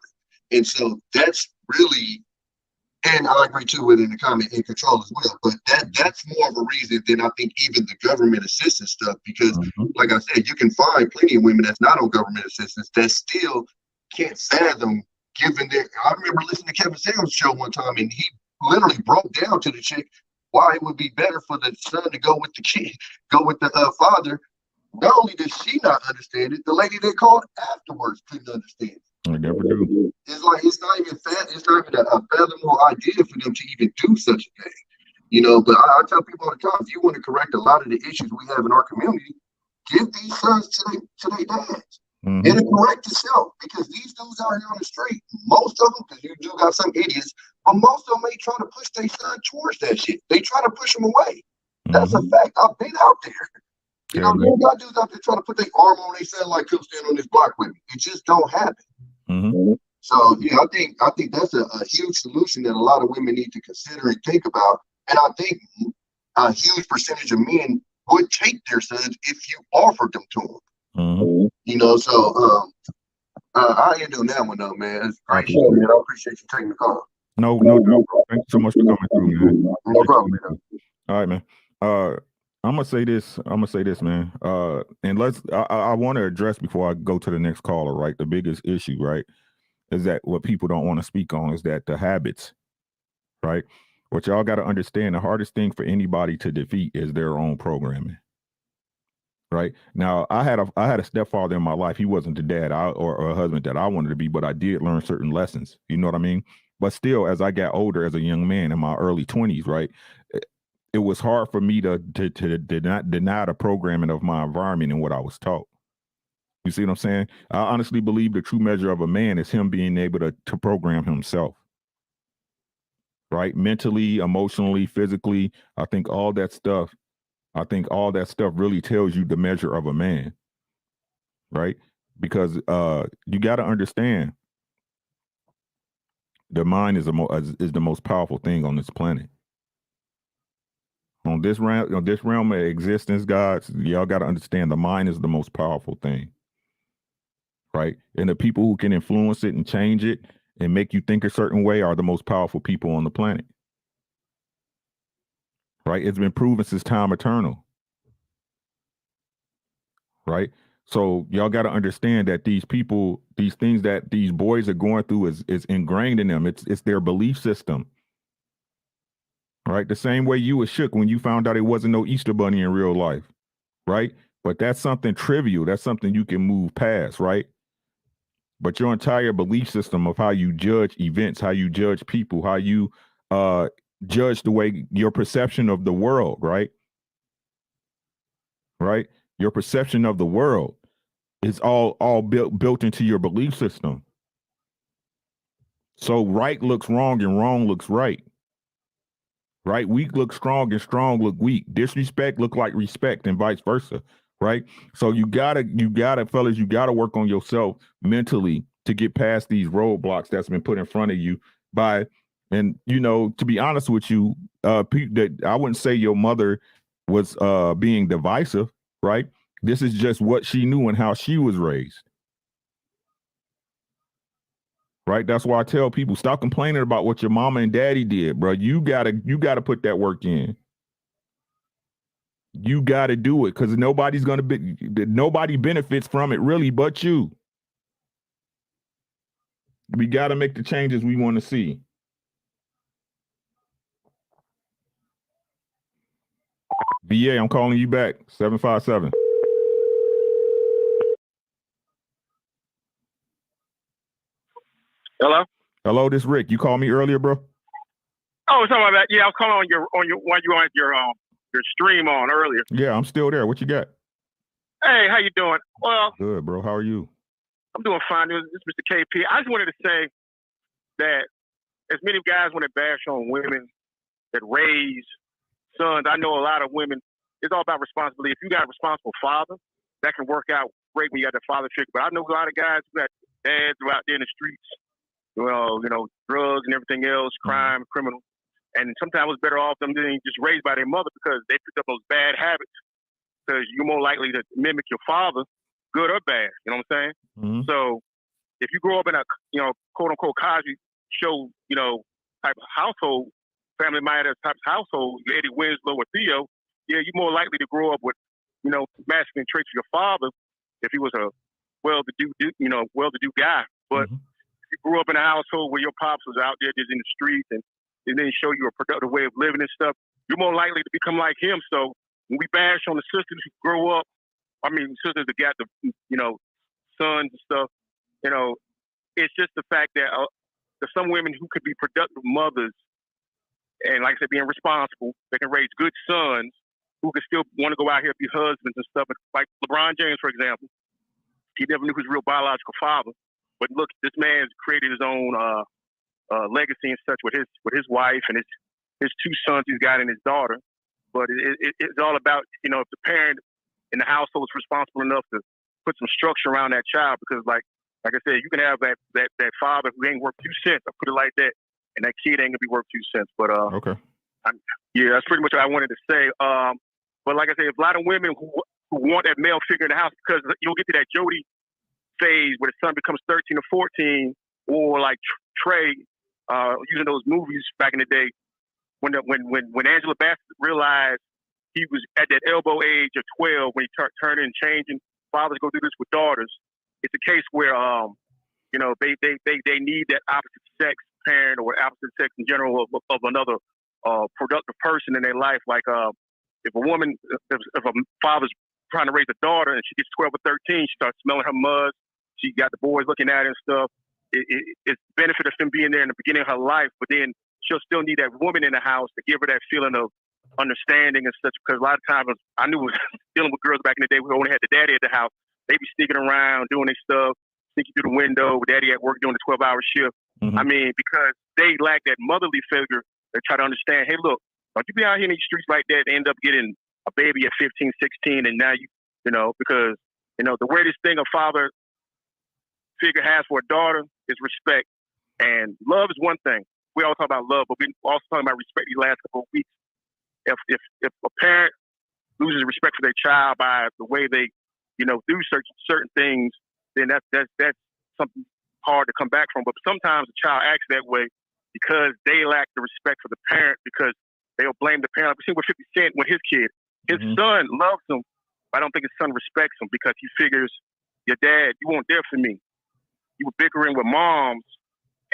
And so that's really, and I agree too with in the comment, in control as well. But that's more of a reason than I think even the government assistance stuff, because like I said, you can find plenty of women that's not on government assistance that still can't fathom giving their, I remember listening to Kevin Samuels' show one time, and he literally broke down to the chick why it would be better for the son to go with the kid, go with the father. Not only did she not understand it, the lady that called afterwards couldn't understand it. I never do. It's like it's not even a fathomable idea for them to even do such a thing. You know, but I tell people all the time, if you want to correct a lot of the issues we have in our community, give these sons to their dads. Mm-hmm. It'll correct itself, because these dudes out here on the street, most of them, because you do got some idiots, but most of them ain't trying to push their son towards that shit. They try to push them away. That's a fact. I've been out there. You know, you got dudes out there trying to put their arm on their son like, come stand on this block with me. It just don't happen. Mm-hmm. So yeah, I think that's a huge solution that a lot of women need to consider and think about. And I think a huge percentage of men would take their sons if you offered them to them. Mm-hmm. You know, so I end on that one though, man. It's great show, man. I appreciate you taking the call. No, bro. Thank you so much for coming through, man. No problem, man. All right, man. I'm gonna say this, man. And I want to address before I go to the next caller, right? The biggest issue, right, is that what people don't want to speak on is that the habits, right? What y'all got to understand, the hardest thing for anybody to defeat is their own programming. Right now, I had a stepfather in my life. He wasn't the dad or a husband that I wanted to be, but I did learn certain lessons. You know what I mean? But still, as I got older, as a young man in my early 20s, right, it was hard for me to not deny the programming of my environment and what I was taught. You see what I'm saying? I honestly believe the true measure of a man is him being able to program himself. Right, mentally, emotionally, physically. I think all that stuff really tells you the measure of a man, right? Because you got to understand, the mind is the most powerful thing on this planet. On this realm of existence, guys, y'all got to understand the mind is the most powerful thing, right? And the people who can influence it and change it and make you think a certain way are the most powerful people on the planet, right? It's been proven since time eternal. Right. So y'all got to understand that these people, these things that these boys are going through is ingrained in them. It's their belief system. Right. The same way you were shook when you found out it wasn't no Easter bunny in real life. Right. But that's something trivial. That's something you can move past. Right. But your entire belief system of how you judge events, how you judge people, how you judge the way your perception of the world. Right. Right. Your perception of the world is all built into your belief system. So right looks wrong and wrong looks right. Right? Weak looks strong and strong look weak. Disrespect look like respect and vice versa. Right? So you gotta, fellas, you gotta work on yourself mentally to get past these roadblocks that's been put in front of you by, and you know, to be honest with you, that I wouldn't say your mother was being divisive, right? This is just what she knew and how she was raised. Right? That's why I tell people, stop complaining about what your mama and daddy did, bro. You gotta put that work in. You gotta do it, because nobody benefits from it really but you. We gotta make the changes we want to see. VA, I'm calling you back. 757. Hello? Hello, this Rick. You called me earlier, bro? Oh, something like that. Yeah, I was calling on your while you on your stream on earlier. Yeah, I'm still there. What you got? Hey, how you doing? Well, good, bro. How are you? I'm doing fine. This is Mr. KP. I just wanted to say that as many guys want to bash on women that raise sons, I know a lot of women, it's all about responsibility. If you got a responsible father, that can work out great when you got that father figure. But I know a lot of guys who got dads who are out there in the streets, well, you know, drugs and everything else, crime, criminal. And sometimes it's better off them being just raised by their mother, because they picked up those bad habits, because you're more likely to mimic your father, good or bad. You know what I'm saying? Mm-hmm. So if you grow up in a, you know, quote unquote Cosby show, you know, type of household, Family Matters type of household, Eddie Winslow or Theo, yeah, you're more likely to grow up with, you know, masculine traits of your father if he was a well-to-do guy. But if you grew up in a household where your pops was out there just in the streets and and then show you a productive way of living and stuff, you're more likely to become like him. So when we bash on the sisters who grow up, sisters that got the, sons and stuff, it's just the fact that there's some women who could be productive mothers and, like I said, being responsible. They can raise good sons who can still want to go out here and be husbands and stuff. Like LeBron James, for example, he never knew his real biological father. But look, this man's created his own legacy and such with his wife and his two sons he's got and his daughter. But it's all about, if the parent in the household is responsible enough to put some structure around that child, because like I said, you can have that father who ain't worth 2 cents, I'll put it like that, and that kid ain't gonna be worth 2 cents. But okay. That's pretty much what I wanted to say. But like I said, a lot of women who want that male figure in the house, because you'll get to that Jody phase where the son becomes 13 or 14, or like Trey, using those movies back in the day, when Angela Bassett realized he was at that elbow age of 12 when he turned in changing. Fathers go do this with daughters. It's a case where they need that opposite sex parent or opposite sex in general of another productive person in their life. Like if a father's trying to raise a daughter and she gets 12 or 13, she starts smelling her mud. She got the boys looking at her and stuff. It's the benefit of him being there in the beginning of her life, but then she'll still need that woman in the house to give her that feeling of understanding and such. Because a lot of times I knew dealing with girls back in the day who only had the daddy at the house. They be sneaking around, doing their stuff, sneaking through the window, with daddy at work doing the 12-hour shift. Mm-hmm. Because they lack that motherly figure. They try to understand, hey, look, don't you be out here in these streets like that and end up getting a baby at 15, 16, and now because the weirdest thing a father figure has for a daughter is respect. And love is one thing. We all talk about love, but we also talking about respect these last couple of weeks. If a parent loses respect for their child by the way they, do certain things, then that's something hard to come back from. But sometimes the child acts that way because they lack the respect for the parent, because they'll blame the parent. Like we see with 50 Cent with his kid. His son loves him, but I don't think his son respects him because he figures, your dad, you weren't there for me. You were bickering with moms,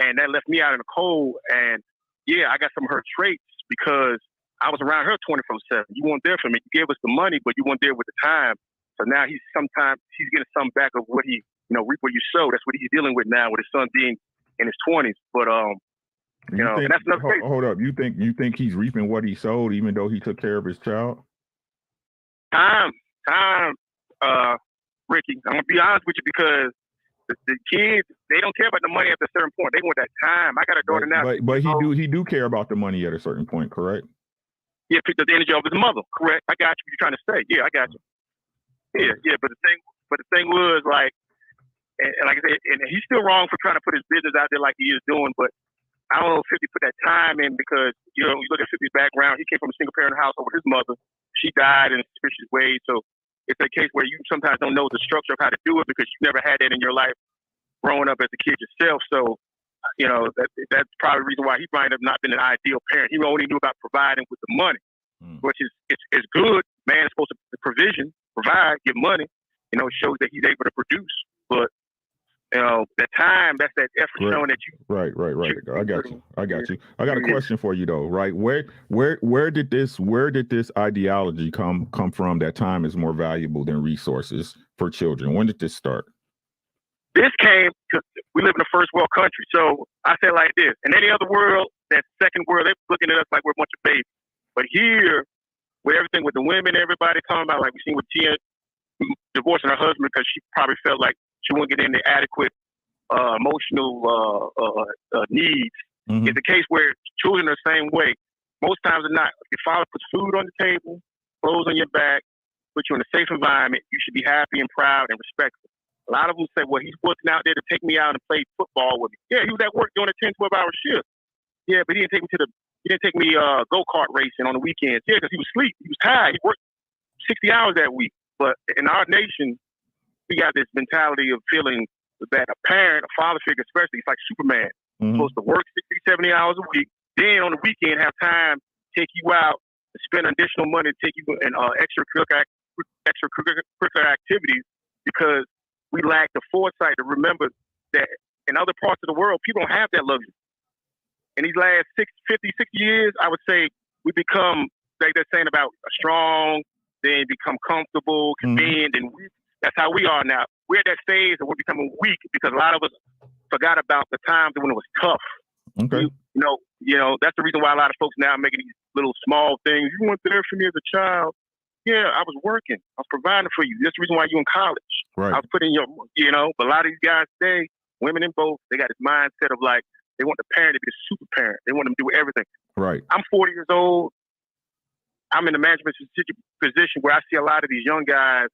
and that left me out in the cold. And yeah, I got some of her traits because I was around her 24/7. You weren't there for me. You gave us the money, but you weren't there with the time. So now he's getting some back of what he, reap what you sow. That's what he's dealing with now with his son being in his 20s. But and that's another case. Hold up. You think he's reaping what he sowed, even though he took care of his child? Time, Ricky. I'm gonna be honest with you, because the kids, they don't care about the money at a certain point. They want that time. I got a daughter now. But he do care about the money at a certain point, correct? Yeah, picked up the energy of his mother. Correct. I got you. You're trying to say. Yeah, I got you. Yeah. But the thing was, like, and like I said, and he's still wrong for trying to put his business out there like he is doing. But I don't know if 50 put that time in, because you look at 50's background. He came from a single parent household with his mother. She died in suspicious ways. So it's a case where you sometimes don't know the structure of how to do it because you never had that in your life growing up as a kid yourself. So, that's probably the reason why he might have not been an ideal parent. He only knew about providing with the money, which is it's good. Man is supposed to provide, give money. It shows that he's able to produce. But that time, that's that effort showing that you. Right. I got you. I got a question for you though. Right, where did this ideology come from? That time is more valuable than resources for children. When did this start? This came because we live in a first world country. So I say it like this: in any other world, that second world, they're looking at us like we're a bunch of babies. But here, with everything with the women, everybody talking about, like we seen with Tia divorcing her husband because she probably felt like she wouldn't get in the adequate emotional needs. It's a case where children are the same way. Most times they're not. If your father puts food on the table, clothes on your back, put you in a safe environment, you should be happy and proud and respectful. A lot of them say, well, he's working out there to take me out and play football with me. Yeah, he was at work doing a 10, 12-hour shift. Yeah, but he didn't take me go-kart racing on the weekends. Yeah, because he was asleep. He was tired. He worked 60 hours that week. But in our nation, we got this mentality of feeling that a parent, a father figure especially, it's like Superman. Supposed to work 60, 70 hours a week. Then on the weekend have time to take you out and spend additional money to take you in extracurricular activities, because we lack the foresight to remember that in other parts of the world, people don't have that luxury. in these last 50, 60 years, I would say we become, like they're saying about strong, then become comfortable, convenient, and weak. That's how we are now. We're at that stage and we're becoming weak because a lot of us forgot about the times when it was tough. Okay. You know, that's the reason why a lot of folks now are making these little small things. You weren't there for me as a child. Yeah, I was working. I was providing for you. That's the reason why you're in college. Right. I was putting your, but a lot of these guys today, women and both, they got this mindset of like, they want the parent to be the super parent. They want them to do everything. Right. I'm 40 years old. I'm in a management position where I see a lot of these young guys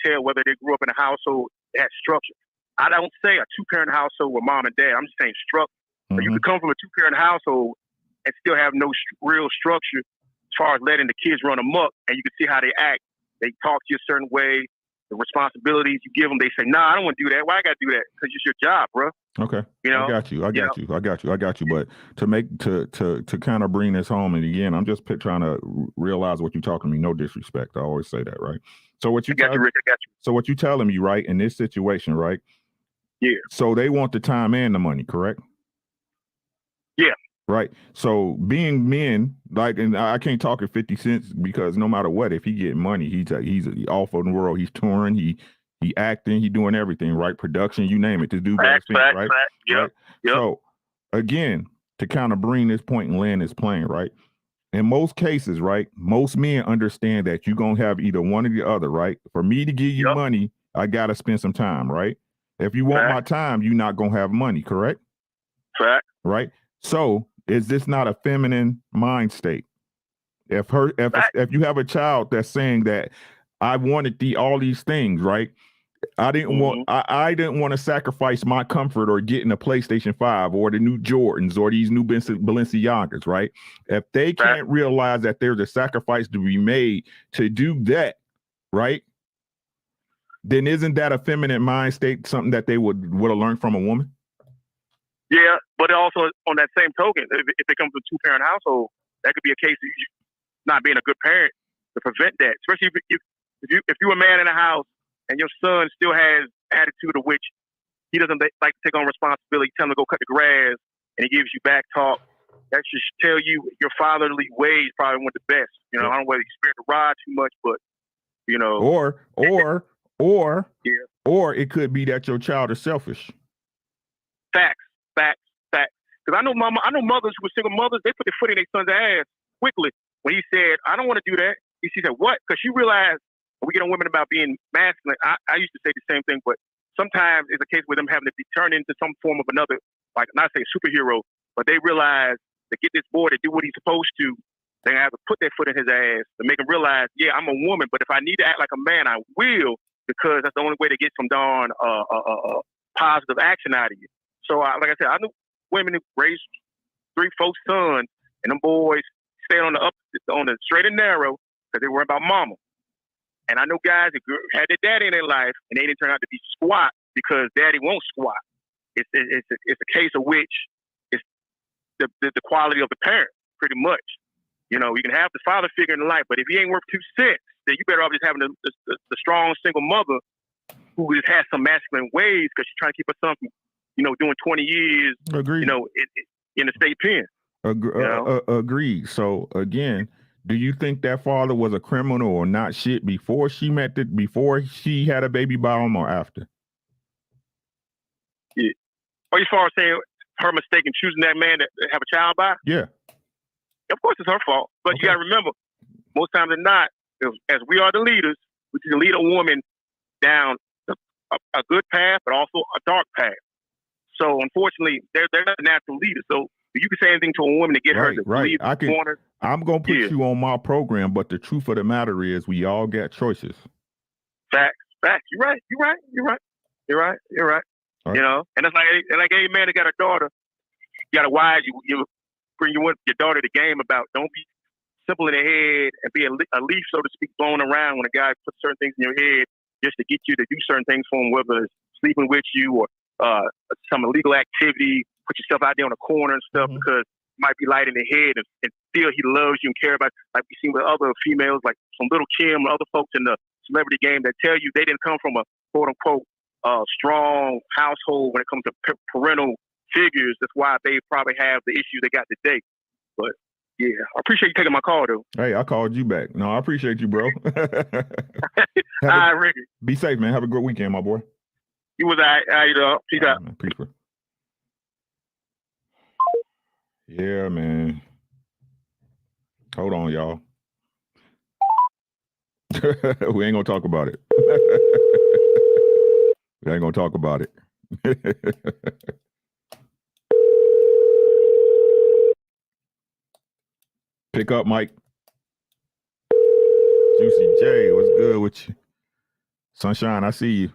tell whether they grew up in a household that had structure. I don't say a two-parent household with mom and dad. I'm just saying structure. So you can come from a two-parent household and still have no real structure as far as letting the kids run amok, and you can see how they act. They talk to you a certain way. The responsibilities you give them, they say, "Nah, I don't want to do that. Why I got to do that? Because it's your job, bro." Okay. You know, I got you. But to kind of bring this home, and again, I'm just trying to realize what you're talking to me. No disrespect. I always say that, right? So what you Rick, I got you. So what you telling me, right, in this situation, right? Yeah. So they want the time and the money, correct? Yeah. Right. So being men, like, and I can't talk at 50 cents because no matter what, if he get money, he's off of the world. He's touring. He acting. He doing everything. Right. Production. You name it. To do better. Right. Yep. Right. Yep. So again, to kind of bring this point and land this plane, right? In most cases, right, most men understand that you're gonna have either one or the other, right? For me to give you money, I gotta spend some time, right? If you want my time, you're not gonna have money, correct? Fact. Right. So is this not a feminine mind state? If you have a child that's saying that I wanted all these things, right? I didn't want I didn't want to sacrifice my comfort or getting a PlayStation 5 or the new Jordans or these new Balenciagas, right? If they can't realize that there's a sacrifice to be made to do that, right? Then isn't that a feminine mind state, something that they would have learned from a woman? Yeah, but also on that same token, if it comes to a two-parent household, that could be a case of you not being a good parent to prevent that. Especially if you're a man in a house and your son still has attitude of which he doesn't like to take on responsibility, tell him to go cut the grass, and he gives you back talk. That should tell you your fatherly ways probably weren't the best. You know, I don't know whether he spared the rod too much, but you know, or it could be that your child is selfish. Facts. Because I know mothers who were single mothers, they put their foot in their son's ass quickly when he said, "I don't want to do that." She said, "What?" Because she realized when we get on women about being masculine. I used to say the same thing, but sometimes it's a case where them having to be turned into some form of another, like not say superhero, but they realize to get this boy to do what he's supposed to, they have to put their foot in his ass to make him realize, yeah, I'm a woman, but if I need to act like a man, I will, because that's the only way to get some darn positive action out of you. So, like I said, I knew women who raised 3, 4 sons, and them boys stayed on the straight and narrow because they worried about mama. And I know guys that had their daddy in their life, and they didn't turn out to be squat because daddy won't squat. It's a case of which it's the quality of the parent, pretty much. You know, you can have the father figure in life, but if he ain't worth 2 cents, then you better off just having the strong single mother who just has some masculine ways because she's trying to keep her son from, doing 20 years, Agreed. In the state pen. Agreed. So again, do you think that father was a criminal or not shit before she had a baby by him or after? Yeah. Or as far as saying her mistake in choosing that man to have a child by? Yeah. Of course it's her fault. But you got to remember, most times than not, as we are the leaders, we can lead a woman down a good path, but also a dark path. So unfortunately, they're not natural leaders. So you can say anything to a woman to get her to leave the corner. I'm gonna put you on my program, but the truth of the matter is, we all got choices. Facts. You're right. Right. You know, and it's like any man that got a daughter, you got to wise you bring your daughter the game about don't be simple in the head and be a leaf, so to speak, blown around when a guy puts certain things in your head just to get you to do certain things for him, whether it's sleeping with you or some illegal activity, put yourself out there on a corner and stuff because it might be light in the head and feel he loves you and care about you. Like we've seen with other females, like from Little Kim or other folks in the celebrity game that tell you they didn't come from a quote unquote strong household when it comes to parental figures. That's why they probably have the issues they got today. But yeah, I appreciate you taking my call though. Hey, I called you back. No, I appreciate you, bro. All right, Ricky. Be safe, man. Have a good weekend, my boy. You was peace out. Man, peace, bro. Yeah, man. Hold on, y'all. We ain't gonna talk about it. We ain't gonna talk about it. Pick up, Mike. Juicy J, what's good with you? Sunshine, I see you.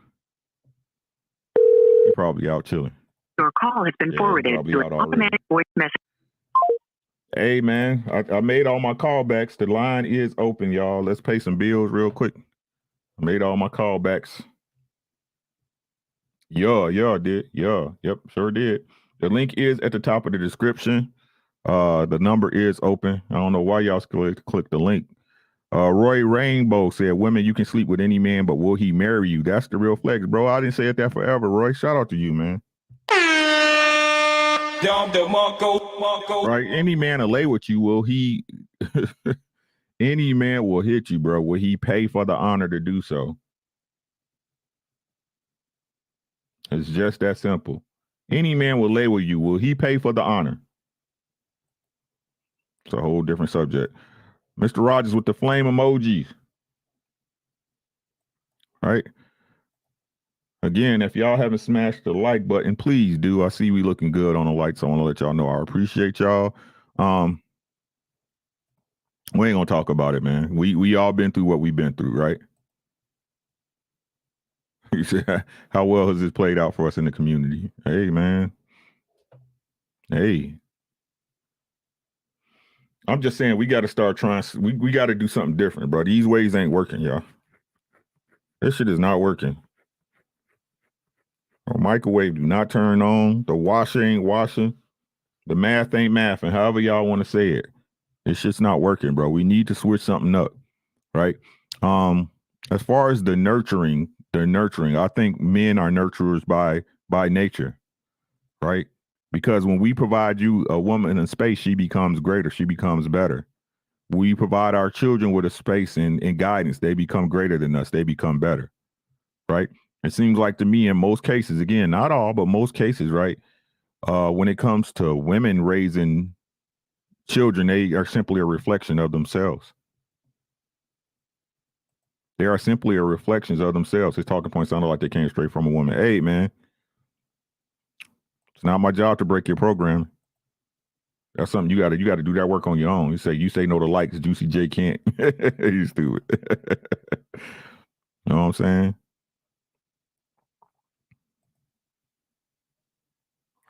You're probably out chilling. Your call has been forwarded to an automatic voice message. Hey, man, I made all my callbacks. The line is open, y'all. Let's pay some bills real quick. I made all my callbacks. Yeah, did. Yeah, yep, sure did. The link is at the top of the description. The number is open. I don't know why y'all click the link. Roy Rainbow said, women, you can sleep with any man, but will he marry you? That's the real flex, bro. I didn't say it that forever, Roy. Shout out to you, man. Right? Any man will lay with you, will he? Any man will hit you, bro. Will he pay for the honor to do so? It's just that simple. Any man will lay with you. Will he pay for the honor? It's a whole different subject. Mr. Rogers with the flame emojis. Right? Again, if y'all haven't smashed the like button, please do. I see we looking good on the likes. So I want to let y'all know I appreciate y'all. We ain't gonna talk about it, man. We all been through what we've been through, right? You said, how well has this played out for us in the community? Hey, man. Hey. I'm just saying we got to start trying. We got to do something different, bro. These ways ain't working, y'all. This shit is not working. The microwave do not turn on. The washer ain't washing. The math ain't mathing. However y'all want to say it. This shit's not working, bro. We need to switch something up, right? As far as the nurturing, I think men are nurturers by nature, right? Because when we provide you a woman in space, she becomes greater. She becomes better. We provide our children with a space and guidance. They become greater than us. They become better, right? It seems like to me in most cases, again, not all, but most cases, right? When it comes to women raising children, they are simply a reflection of themselves. They are simply a reflection of themselves. His talking points sounded like they came straight from a woman. Hey, man, it's not my job to break your program. That's something you got to do that work on your own. You say no to likes. Juicy J can't. You stupid. You know what I'm saying?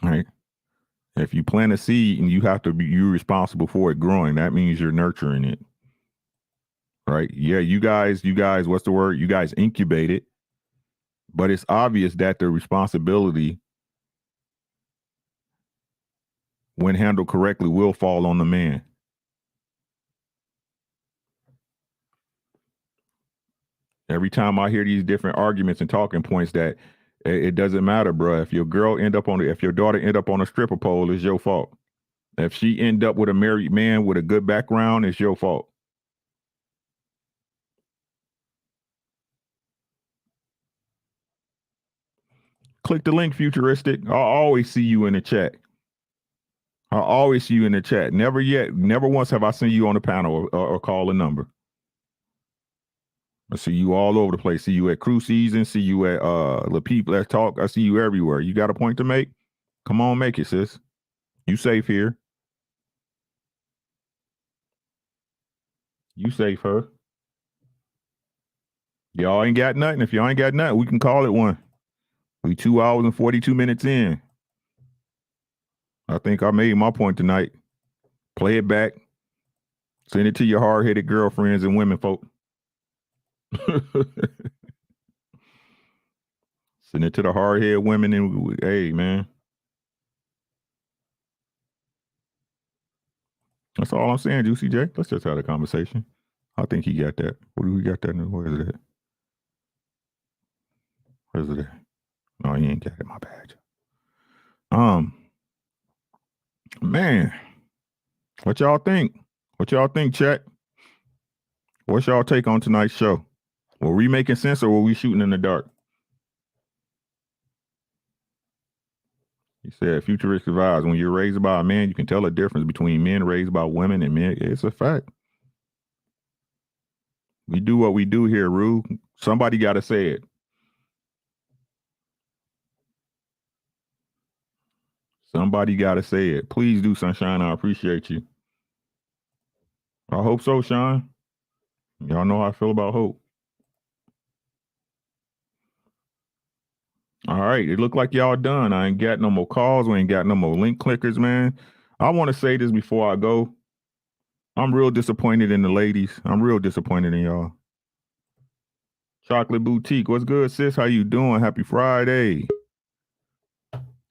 Right. If you plant a seed and you're responsible for it growing, that means you're nurturing it. Right. Yeah, you guys, what's the word? You guys incubate it, but it's obvious that the responsibility, when handled correctly, will fall on the man. Every time I hear these different arguments and talking points that it doesn't matter, bro. If your daughter end up on a stripper pole, it's your fault. If she end up with a married man with a good background, it's your fault. Click the link, Futuristic. I'll always see you in the chat. Never once have I seen you on the panel or call a number. I see you all over the place. See you at Crew Season. See you at Lapeef Let's Talk. I see you everywhere. You got a point to make? Come on, make it, sis. You safe here. You safe, her. Y'all ain't got nothing. If y'all ain't got nothing, we can call it one. We 2 hours and 42 minutes in. I think I made my point tonight. Play it back. Send it to your hard-headed girlfriends and women folk. Send it to the hard-headed women and hey, man. That's all I'm saying, Juicy J. Let's just have a conversation. I think he got that. What do we got that? Where is it at? Where is it at? No, he ain't got it. My bad. Man, what y'all think? What y'all think, chat? What's y'all take on tonight's show? Were we making sense or were we shooting in the dark? He said, futuristic vibes. When you're raised by a man, you can tell the difference between men raised by women and men. It's a fact. We do what we do here, Rue. Somebody got to say it. Somebody got to say it. Please do, Sunshine. I appreciate you. I hope so, Sean. Y'all know how I feel about hope. All right. It looked like y'all done. I ain't got no more calls. We ain't got no more link clickers, man. I want to say this before I go. I'm real disappointed in the ladies. I'm real disappointed in y'all. Chocolate Boutique. What's good, sis? How you doing? Happy Friday.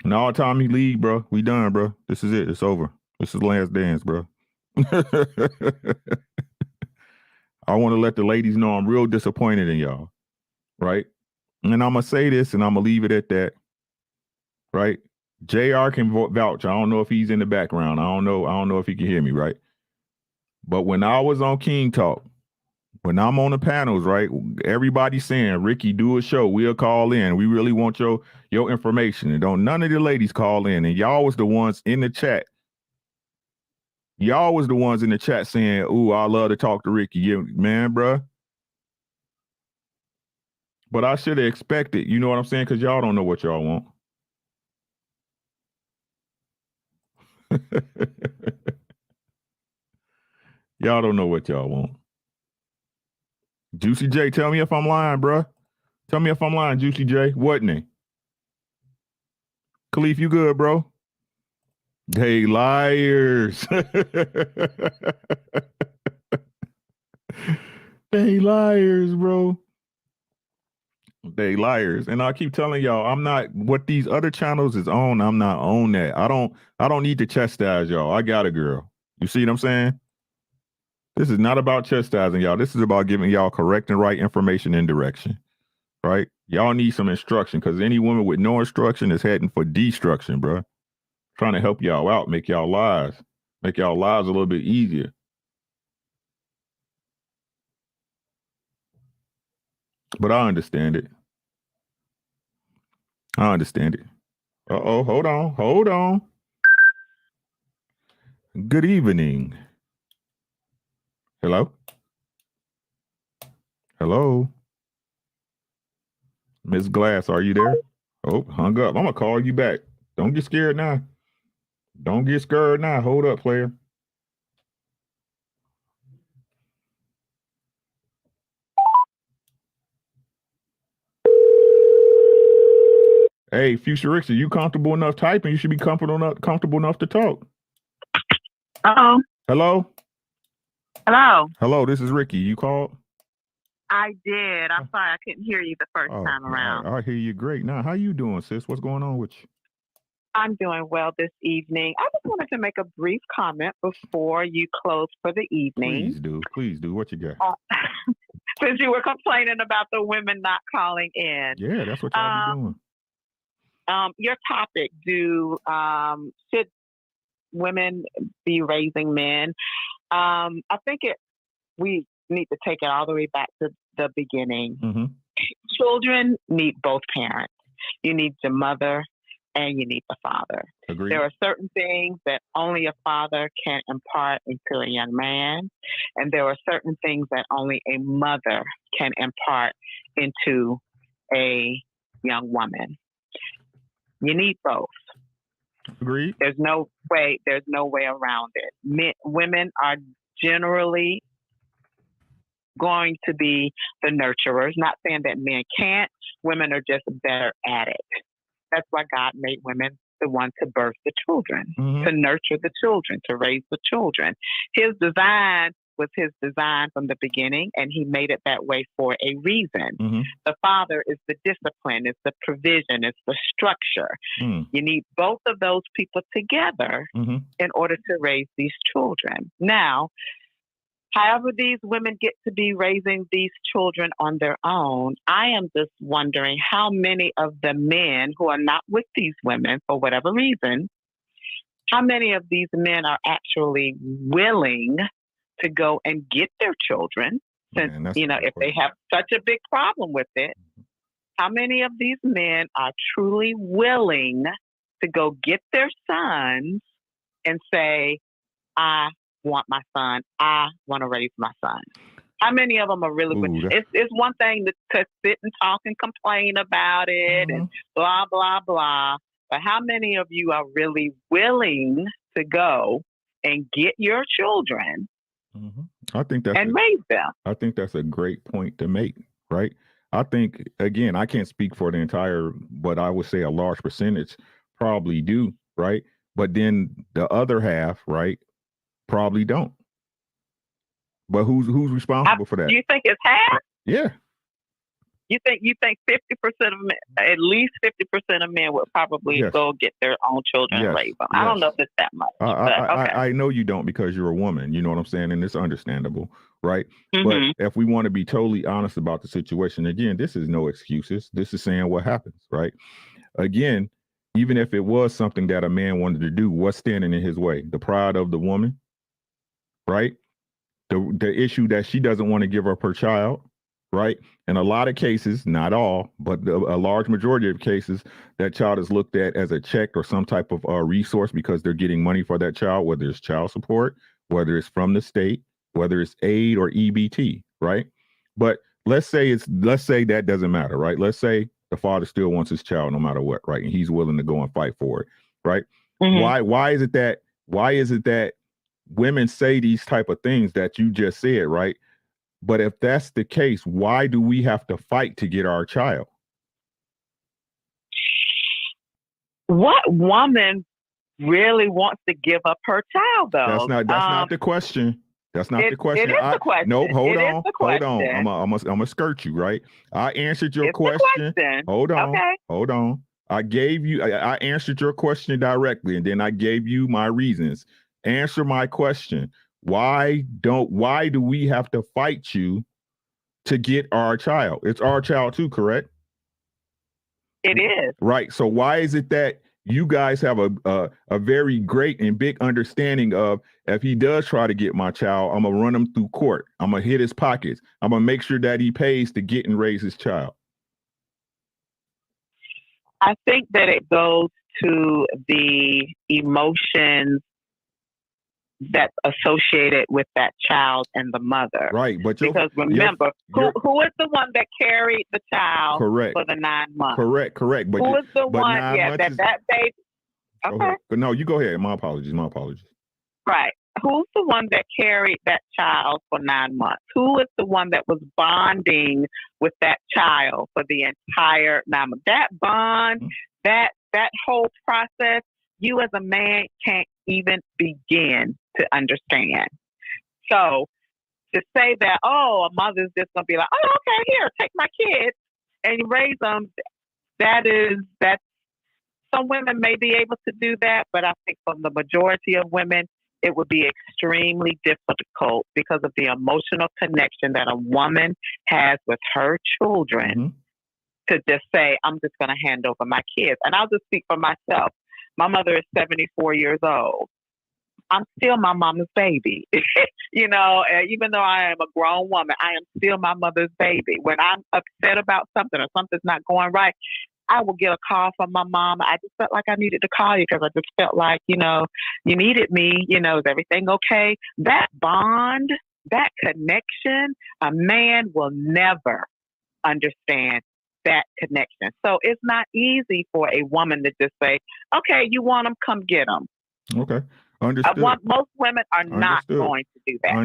And all time he leave, bro. We done, bro. This is it. It's over. This is the last dance, bro. I want to let the ladies know I'm real disappointed in y'all, right? And I'm going to say this and I'm going to leave it at that, right? JR can vouch. I don't know if he's in the background. I don't know if he can hear me, right? But when I was on King Talk, when I'm on the panels, right, everybody's saying, Ricky, do a show. We'll call in. We really want your information. And don't none of the ladies call in. And y'all was the ones in the chat. Y'all was the ones in the chat saying, ooh, I love to talk to Ricky. Yeah, man, bruh. But I should have expected, you know what I'm saying? Because y'all don't know what y'all want. Y'all don't know what y'all want. Juicy J, tell me if I'm lying, bruh. Tell me if I'm lying, Juicy J. Wasn't he? Khalif, you good, bro? They liars. They liars, bro. They liars. And I keep telling y'all, I'm not what these other channels is on. I'm not on that. I don't need to chastise y'all. I got a girl. You see what I'm saying? This is not about chastising y'all. This is about giving y'all correct and right information and direction. Right? Y'all need some instruction because any woman with no instruction is heading for destruction, bro. Trying to help y'all out, make y'all lives a little bit easier. But I understand it. Uh-oh, hold on. Good evening. Hello? Miss Glass, are you there? Oh, hung up. I'm going to call you back. Don't get scared now. Hold up, player. Hey, Futurix, are you comfortable enough typing? You should be comfortable enough to talk. Uh-oh. Hello? Hello, this is Ricky. You called? I did. I'm sorry I couldn't hear you the first time around. I hear you great. Now, how you doing, sis? What's going on with you? I'm doing well this evening. I just wanted to make a brief comment before you close for the evening. Please do. What you got? Since you were complaining about the women not calling in. Yeah, that's what y'all be doing. Your topic, should women be raising men? I think we need to take it all the way back to the beginning. Mm-hmm. Children need both parents. You need the mother and you need the father. Agreed. There are certain things that only a father can impart into a young man, and there are certain things that only a mother can impart into a young woman. You need both. Agreed. There's no way around it. Women are generally going to be the nurturers. Not saying that men can't. Women are just better at it. That's why God made women the one to birth the children, to nurture the children, to raise the children. His design was his design from the beginning, and he made it that way for a reason. The father is the discipline, it's the provision, it's the structure. You need both of those people together in order to raise these children. Now, however these women get to be raising these children on their own, I am just wondering how many of the men who are not with these women for whatever reason How many of these men are actually willing to go and get their children? Since, if they have such a big problem with it, how many of these men are truly willing to go get their sons and say, I want my son. I want to raise my son. How many of them are really willing? It's one thing to sit and talk and complain about it and blah, blah, blah. But how many of you are really willing to go and get your children I think that's and raise them? I think that's a great point to make, right? I think, again, I can't speak for the entire, but I would say a large percentage probably do, right? But then the other half, right, probably don't. But who's responsible for that? Do you think it's half? Yeah. You think 50% of men, at least 50% of men would probably go get their own children and raise them. I don't know if it's that much. I know you don't, because you're a woman. You know what I'm saying? And it's understandable, right? But if we want to be totally honest about the situation, again, this is no excuses. This is saying what happens, right? Again, even if it was something that a man wanted to do, what's standing in his way? The pride of the woman, right? The issue that she doesn't want to give up her child, right? In a lot of cases, not all, but a large majority of cases, that child is looked at as a check or some type of resource because they're getting money for that child, whether it's child support, whether it's from the state, whether it's aid or EBT, right? But let's say that doesn't matter, right? Let's say the father still wants his child no matter what, right? And he's willing to go and fight for it, right? Why is it that women say these type of things that you just said, right? But if that's the case, why do we have to fight to get our child? What woman really wants to give up her child, though? That's not the question. That's not the question. It is the question. Nope. Hold on. I'm gonna skirt you, right? I answered your question. Hold on. Okay. Hold on. I answered your question directly, and then I gave you my reasons. Answer my question. Why do we have to fight you to get our child? It's our child too, correct? It is. Right. So why is it that you guys have a very great and big understanding of, if he does try to get my child, I'm gonna run him through court. I'm gonna hit his pockets. I'm gonna make sure that he pays to get and raise his child? I think that it goes to the emotions that's associated with that child and the mother. Right. But because remember, who is the one that carried the child for the 9 months? Correct. But who is the one that baby? Okay. No, you go ahead. My apologies. Right. Who's the one that carried that child for 9 months? Who is the one that was bonding with that child for the entire 9 months? That bond, that whole process, you as a man can't even begin to understand. So to say that, a mother's just gonna be like, oh, okay, here, take my kids and you raise them, that's some women may be able to do that, but I think for the majority of women, it would be extremely difficult because of the emotional connection that a woman has with her children to just say, I'm just going to hand over my kids. And I'll just speak for myself. My mother is 74 years old. I'm still my mama's baby. Even though I am a grown woman, I am still my mother's baby. When I'm upset about something or something's not going right, I will get a call from my mom. I just felt like I needed to call you because I just felt like, you needed me. Is everything okay? That bond, that connection, a man will never understand that connection. So it's not easy for a woman to just say, okay, you want them, come get them. Okay. Understood. Most women are not going to do that.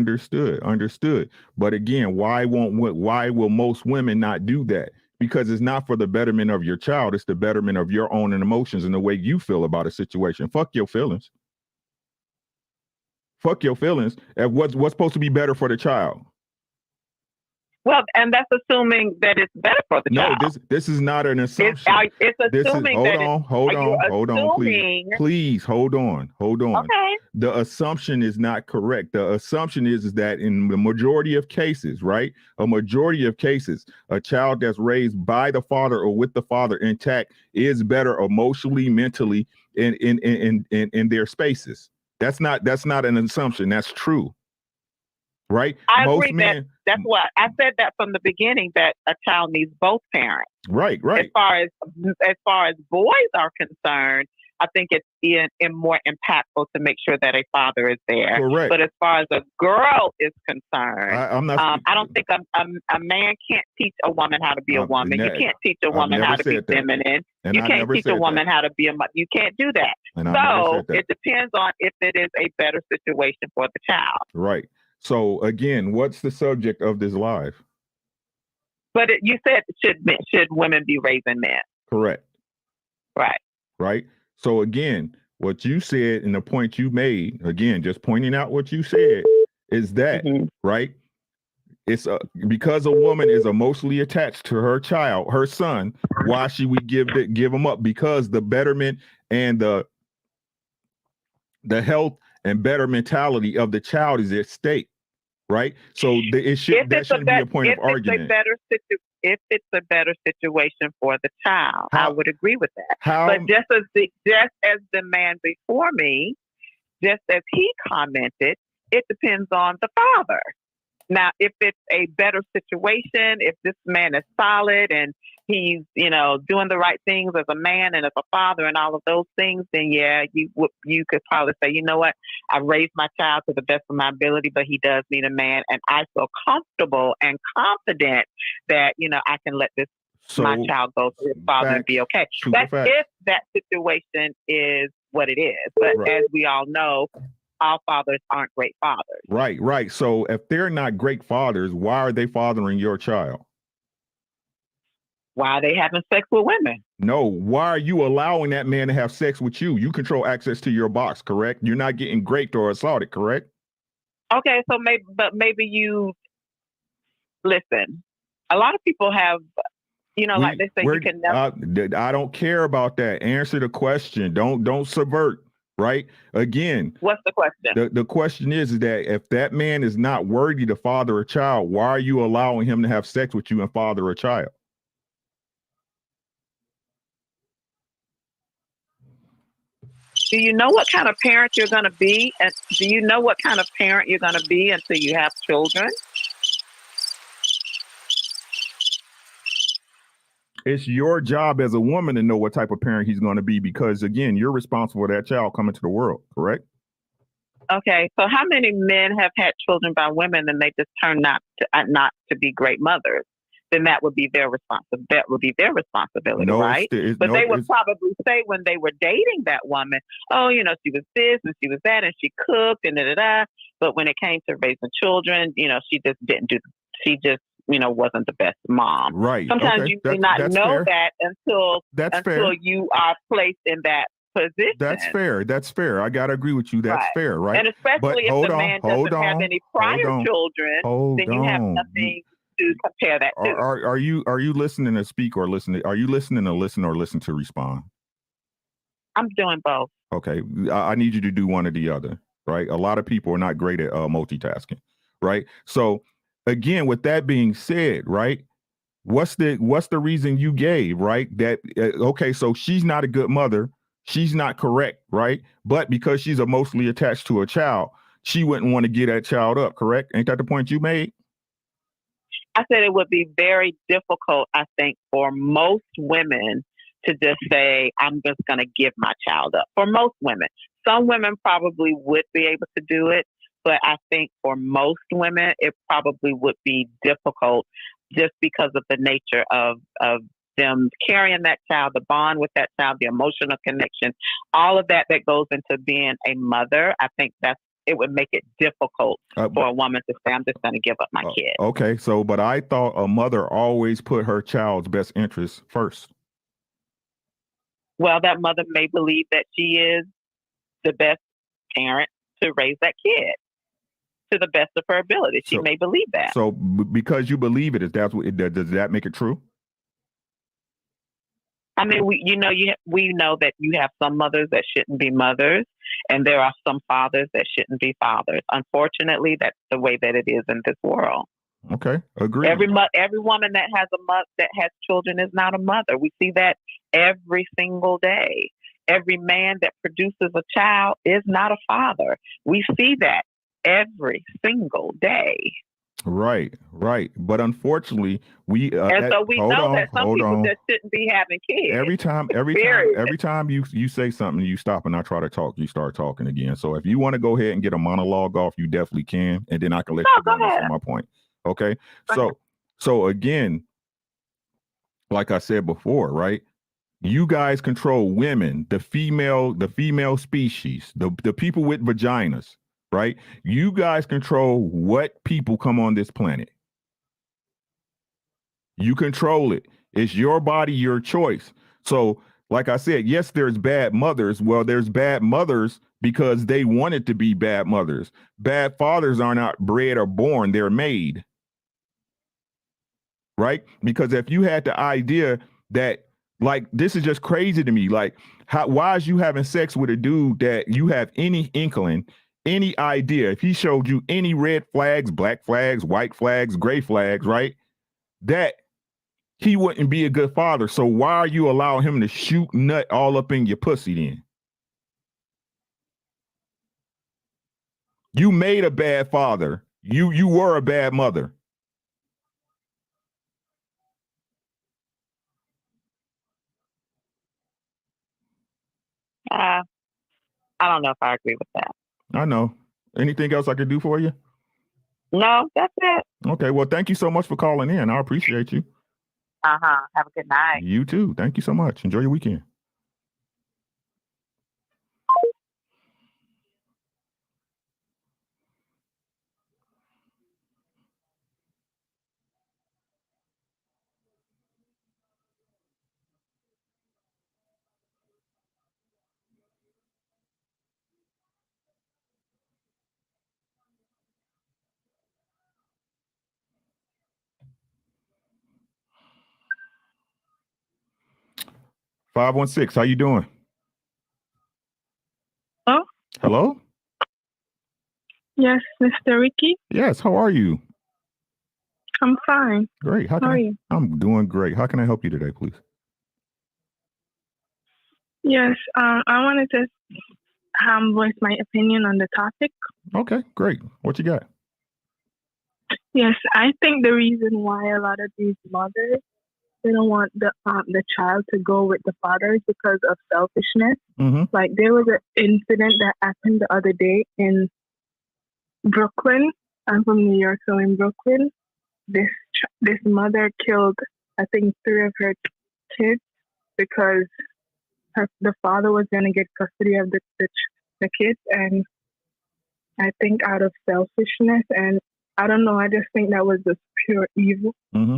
Understood. But again, why will most women not do that? Because it's not for the betterment of your child. It's the betterment of your own emotions and the way you feel about a situation. Fuck your feelings. And what's supposed to be better for the child? Well, and that's assuming that it's better for the child. No, this is not an assumption. It's assuming hold on, please hold on. Okay. The assumption is not correct. The assumption is that in the majority of cases, right? A majority of cases, a child that's raised by the father or with the father intact is better emotionally, mentally, in their spaces. That's not an assumption. That's true. Right? I agree that's what I said that from the beginning, that a child needs both parents. Right. As far as boys are concerned, I think it's more impactful to make sure that a father is there. Correct. But as far as a girl is concerned, I don't think a man can't teach a woman how to be a woman. You can't teach a woman how to be feminine. You can't teach a woman how to be you can't do that. So it depends on if it is a better situation for the child. Right. So again, what's the subject of this live? But you said should women be raising men? Correct. Right. Right. So again, what you said and the point you made, again, just pointing out what you said, is that right? It's because a woman is emotionally attached to her child, her son. Why should we give them up? Because the betterment and the health and better mentality of the child is at stake, right? So that shouldn't be a point of argument. If it's a better situation for the child, I would agree with that. But just as the man before me, just as he commented, it depends on the father. Now, if it's a better situation, if this man is solid and he's, doing the right things as a man and as a father and all of those things, then yeah, you could probably say, you know what, I raised my child to the best of my ability, but he does need a man, and I feel comfortable and confident that, I can let my child go to his father and be okay. That's if that situation is what it is. But as we all know, all fathers aren't great fathers. Right. So if they're not great fathers, why are they fathering your child? Why are they having sex with women? No, why are you allowing that man to have sex with you? You control access to your box, correct? You're not getting raped or assaulted, correct? Okay, so maybe you listen. A lot of people have, like they say, you can never. I don't care about that. Answer the question. Don't subvert. Right? Again, what's the question? The question is that if that man is not worthy to father a child, why are you allowing him to have sex with you and father a child? Do you know what kind of parent you're going to be? And do you know what kind of parent you're going to be until you have children? It's your job as a woman to know what type of parent he's going to be, because again, you're responsible for that child coming to the world, correct? Okay, so how many men have had children by women and they just turn not to be great mothers? Then that would be their responsibility, right? But they would probably say when they were dating that woman, oh, she was this and she was that and she cooked and da-da-da. But when it came to raising children, she just didn't do. She just wasn't the best mom. Right. Sometimes you do not know that until you are placed in that position. That's fair. I gotta agree with you. That's fair, right? And especially if the man doesn't have any prior children, then you have nothing to compare that to. Are you listening to speak or listening? Are you listening to listen or listen to respond? I'm doing both. Okay. I need you to do one or the other, right? A lot of people are not great at multitasking, right? So again, with that being said, right, what's the reason you gave, right? That okay, so she's not a good mother, she's not correct, right? But because she's emotionally attached to a child, she wouldn't want to get that child up, correct? Ain't that the point you made? I said it would be very difficult, I think, for most women to just say, I'm just going to give my child up. For most women. Some women probably would be able to do it. But I think for most women, it probably would be difficult just because of the nature of them carrying that child, the bond with that child, the emotional connection, all of that goes into being a mother. I think it would make it difficult for a woman to say, I'm just going to give up my kid. Okay, but I thought a mother always put her child's best interest first. Well, that mother may believe that she is the best parent to raise that kid. to the best of her ability. She may believe that. So because you believe it, does that make it true? I mean, we know that you have some mothers that shouldn't be mothers, and there are some fathers that shouldn't be fathers. Unfortunately, that's the way that it is in this world. Okay, agree. Every woman that has that has children is not a mother. We see that every single day. Every man that produces a child is not a father. We see that every single day. Right. But unfortunately, so we know that some people just shouldn't be having kids. Every time you say something, you stop and I try to talk, you start talking again. So if you want to go ahead and get a monologue off, you definitely can, and then I can let you go on my point. Okay. So again, like I said before, right? You guys control women, the female species, the people with vaginas, right? You guys control what people come on this planet. You control it. It's your body, your choice. So, like I said, yes, there's bad mothers. Well, there's bad mothers because they wanted to be bad mothers. Bad fathers are not bred or born, they're made. Right? Because if you had the idea that, like, this is just crazy to me. Like, why is you having sex with a dude that you have any inkling, any idea? If he showed you any red flags, black flags, white flags, gray flags, right? That he wouldn't be a good father. So why are you allowing him to shoot nut all up in your pussy then? You made a bad father. You were a bad mother. I don't know if I agree with that. I know. Anything else I could do for you? No, that's it. Okay. Well, thank you so much for calling in. I appreciate you. Have a good night. You too. Thank you so much. Enjoy your weekend. (516), how you doing? Oh? Hello? Yes, Mr. Ricky? Yes, how are you? I'm fine. Great. How are you? I'm doing great. How can I help you today, please? Yes, I wanted to voice my opinion on the topic. Okay, great. What you got? Yes, I think the reason why a lot of these mothers, they don't want the child to go with the father is because of selfishness. Mm-hmm. Like, there was an incident that happened the other day in Brooklyn. I'm from New York, so in Brooklyn, this mother killed, I think, 3 of her kids because the father was going to get custody of the kids, and I think out of selfishness, and I don't know, I just think that was just pure evil. Mm-hmm.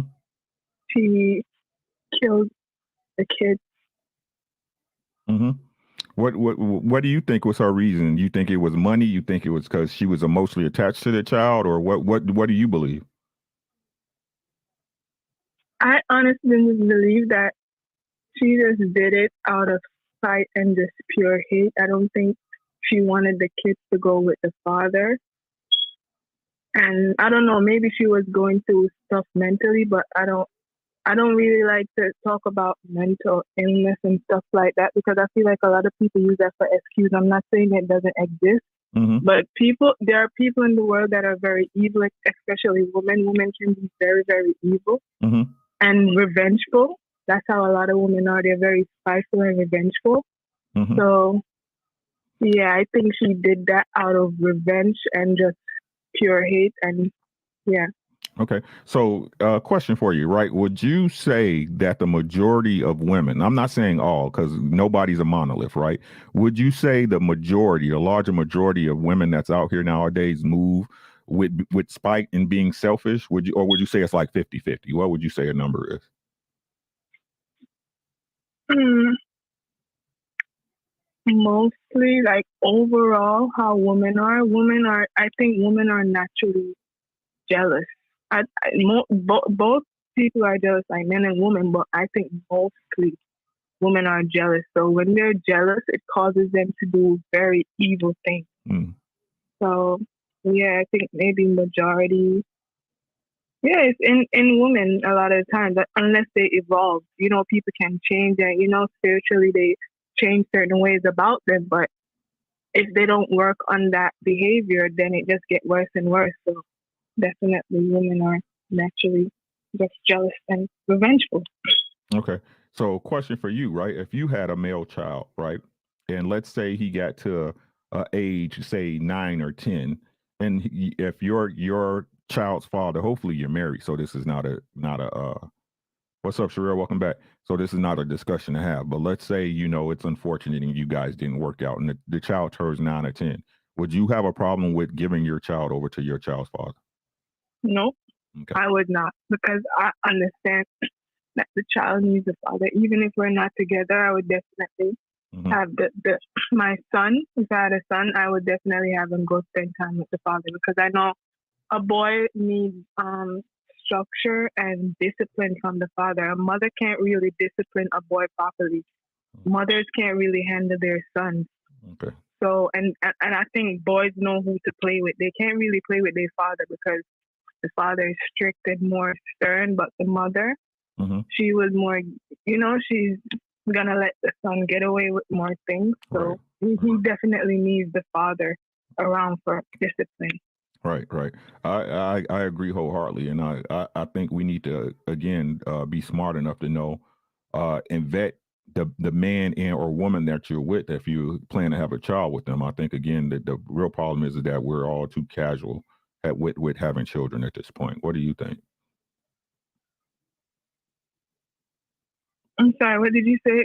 She killed the kids. Mm-hmm. What do you think was her reason? You think it was money? You think it was because she was emotionally attached to the child, or what do you believe? I honestly believe that she just did it out of spite and just pure hate. I don't think she wanted the kids to go with the father. And I don't know, maybe she was going through stuff mentally, but I don't really like to talk about mental illness and stuff like that because I feel like a lot of people use that for excuse. I'm not saying it doesn't exist, but there are people in the world that are very evil, especially women. Women can be very, very evil and revengeful. That's how a lot of women are. They're very spiteful and revengeful. So, yeah, I think she did that out of revenge and just pure hate. And yeah. Okay. So, question for you, right? Would you say that the majority of women, I'm not saying all because nobody's a monolith, right? Would you say the larger majority of women that's out here nowadays move with spite and being selfish? Would you say it's like 50-50? What would you say a number is? Mostly, like, overall how women are, I think women are naturally jealous. Both people are jealous, like men and women, but I think mostly women are jealous. So when they're jealous, it causes them to do very evil things. So yeah, I think maybe majority. Yeah, it's in women a lot of times, but unless they evolve, people can change and, spiritually they change certain ways about them. But if they don't work on that behavior, then it just gets worse and worse. So definitely women are naturally just jealous and revengeful. Okay. So question for you, right? If you had a male child, right? And let's say he got to age, say 9 or 10, and if your child's father, hopefully you're married, so this is not a what's up, Sherelle? Welcome back. So this is not a discussion to have, but let's say, it's unfortunate and you guys didn't work out and the child turns 9 or 10. Would you have a problem with giving your child over to your child's father? No, okay. I would not, because I understand that the child needs a father. Even if we're not together, I would definitely have my son. If I had a son, I would definitely have him go spend time with the father, because I know a boy needs structure and discipline from the father. A mother can't really discipline a boy properly. Mothers can't really handle their sons. Okay. So, and I think boys know who to play with. They can't really play with their father because the father is strict and more stern, but the mother, she was more, she's gonna let the son get away with more things. So he definitely needs the father around for discipline. Right. I agree wholeheartedly, and I think we need to again be smart enough to know and vet the man and or woman that you're with if you plan to have a child with them. I think again that the real problem is that we're all too casual with having children at this point. What do you think? I'm sorry, what did you say?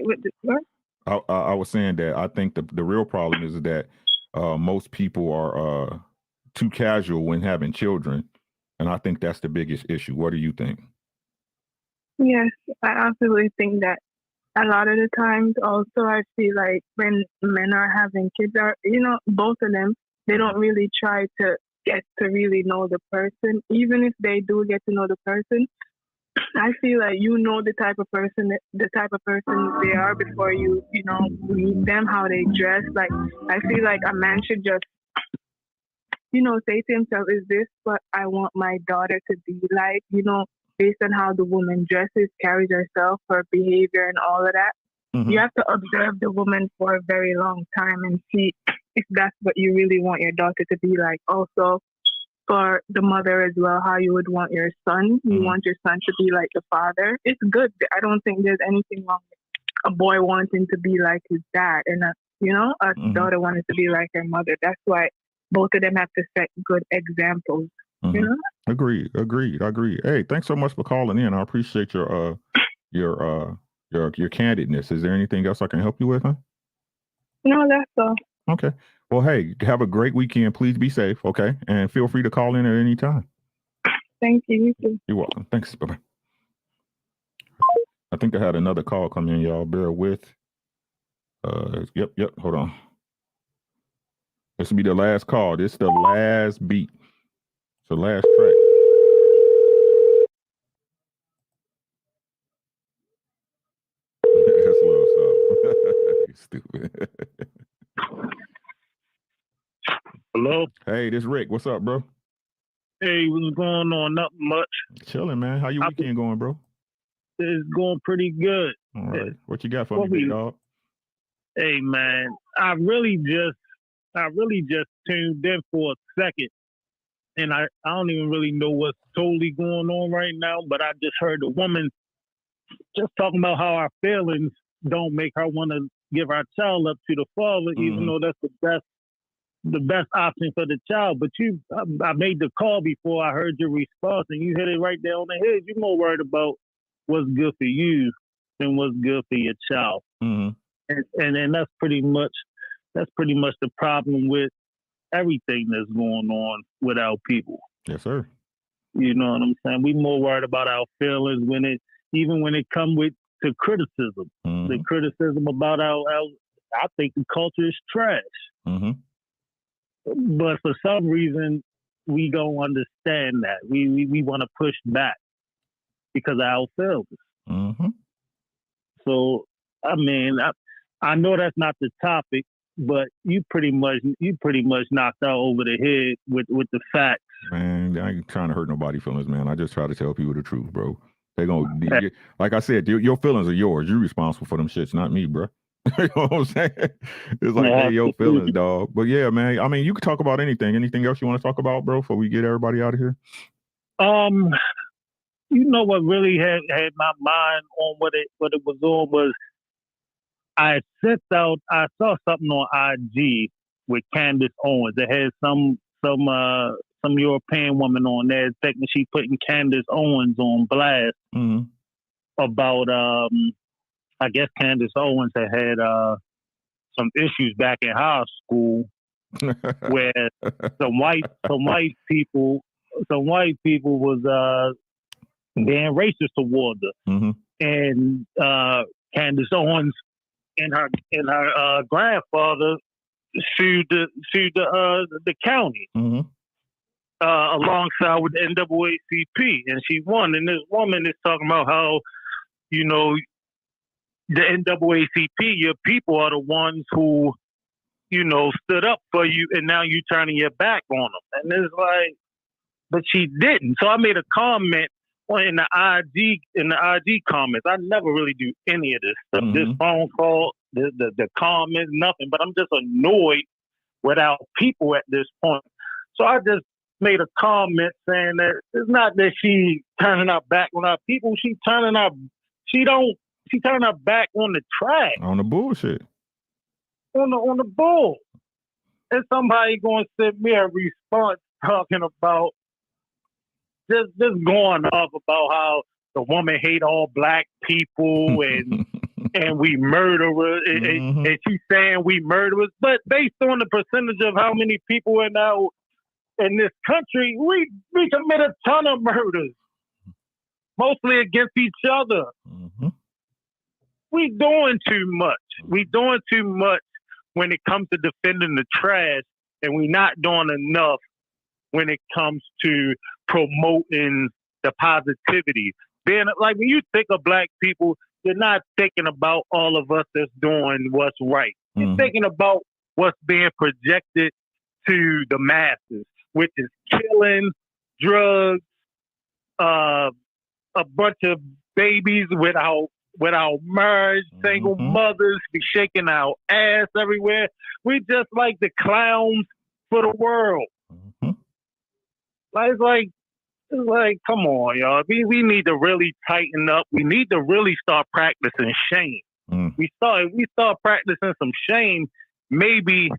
I was saying that I think the real problem is that most people are too casual when having children, and I think that's the biggest issue. What do you think? Yes, I absolutely think that a lot of the times also I feel like when men are having kids, both of them, they don't really try to get to really know the person. Even if they do get to know the person, I feel like the type of person they are before you meet them, how they dress. Like I feel like a man should just say to himself, is this what I want my daughter to be like? Based on how the woman dresses, carries herself, her behavior, and all of that. You have to observe the woman for a very long time and see if that's what you really want your daughter to be like. Also, for the mother as well, how you would want your son. You want your son to be like the father. It's good. I don't think there's anything wrong with a boy wanting to be like his dad and a daughter wanting to be like her mother. That's why both of them have to set good examples. Agreed. Hey, thanks so much for calling in. I appreciate your candidness. Is there anything else I can help you with, huh? No, that's all. Okay. Well, hey, have a great weekend. Please be safe, okay? And feel free to call in at any time. Thank you. You too. You're welcome. Thanks. Bye-bye. I think I had another call come in, y'all. Bear with. Yep. Hold on. This will be the last call. This is the last beat. It's the last track. That's a little soft. Stupid. Hello? Hey, this is Rick. What's up, bro? Hey, what's going on? Nothing much. Chilling, man. How your weekend going, bro? It's going pretty good. All right. What you got for me, big dog? Hey, man. I really just tuned in for a second. And I don't even really know what's totally going on right now, but I just heard a woman just talking about how our feelings don't make her want to give our child up to the father, even though that's the best option for the child. But I made the call before I heard your response, and you hit it right there on the head. You're more worried about what's good for you than what's good for your child. And that's pretty much the problem with everything that's going on with our people. Yes, sir. You know what I'm saying? We more worried about our feelings when it comes to criticism. The criticism about I think the culture is trash. Mm-hmm. But for some reason, we don't understand that. We want to push back because of our feelings. Mm-hmm. So, I mean, I know that's not the topic, but you pretty much knocked out over the head with the facts. Man, I ain't trying to hurt nobody's feelings, man. I just try to tell people the truth, bro. They gonna, like I said, your feelings are yours. You're responsible for them shits, not me, bro. You know what I'm saying? It's like, hey, your feelings, dog. But yeah, man. I mean, you can talk about anything. Anything else you want to talk about, bro? Before we get everybody out of here. You know what really had my mind on what it was on was I saw something on IG with Candace Owens. It had some European woman on there thinking she putting Candace Owens on blast about I guess Candace Owens had some issues back in high school where some white people was being racist towards her. And Candace Owens and her grandfather sued the county alongside with the NAACP, and she won. And this woman is talking about how, you know, the NAACP, your people are the ones who, you know, stood up for you, and now you turning your back on them. And it's like, but she didn't. So I made a comment in the IG comments. I never really do any of this stuff. This phone call, the comments, nothing. But I'm just annoyed with our people at this point. So I just made a comment saying that it's not that she turning her back on our people. She turning her back on the trash. On the bullshit. On the bull. And somebody gonna send me a response talking about just going off about how the woman hate all black people and and we murderers and she's saying we murderers, but based on the percentage of how many people are now in this country, we commit a ton of murders, mostly against each other. We doing too much. We doing too much when it comes to defending the trash, and we not doing enough when it comes to promoting the positivity. Then, like, when you think of black people, you're not thinking about all of us that's doing what's right. You're thinking about what's being projected to the masses, which is killing, drugs, a bunch of babies without marriage, single mothers be shaking our ass everywhere. We just like the clowns for the world. It's like, come on, y'all. We need to really tighten up. We need to really start practicing shame. We start practicing some shame, maybe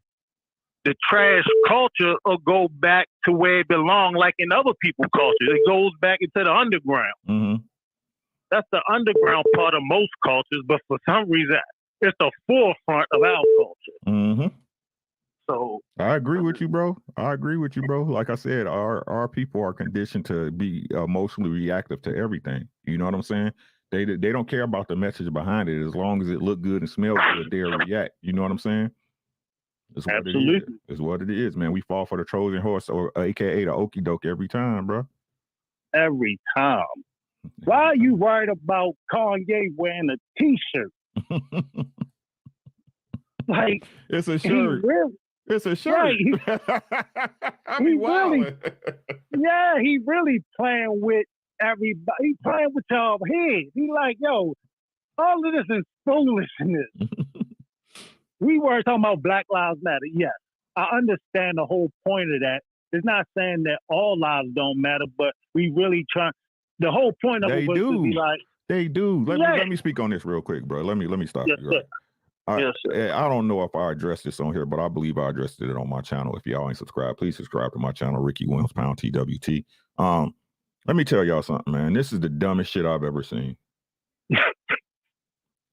the trash culture will go back to where it belongs, like in other people's cultures. It goes back into the underground. That's the underground part of most cultures, but for some reason, it's the forefront of our culture. So I agree with you, bro. Like I said, our people are conditioned to be emotionally reactive to everything. You know what I'm saying? They don't care about the message behind it. As long as it look good and smell good, they'll react. You know what I'm saying? It's what absolutely. It is. It's what it is, man. We fall for the Trojan horse, or AKA the okie doke, every time, bro. Every time. Why are you worried about Kanye wearing a T-shirt? Like, it's a shirt. It's a shirt. Right. He really playing with everybody. He playing with y'all heads. He like, yo, all of this is foolishness. We were talking about Black Lives Matter. Yes, I understand the whole point of that. It's not saying that all lives don't matter, but we really try. The whole point of it was to be like, they do. Let me speak on this real quick, bro. Let me stop you. Right? I don't know if I addressed this on here, but I believe I addressed it on my channel. If y'all ain't subscribed, please subscribe to my channel, Ricky Williams, pound TWT. Let me tell y'all something, man. This is the dumbest shit I've ever seen.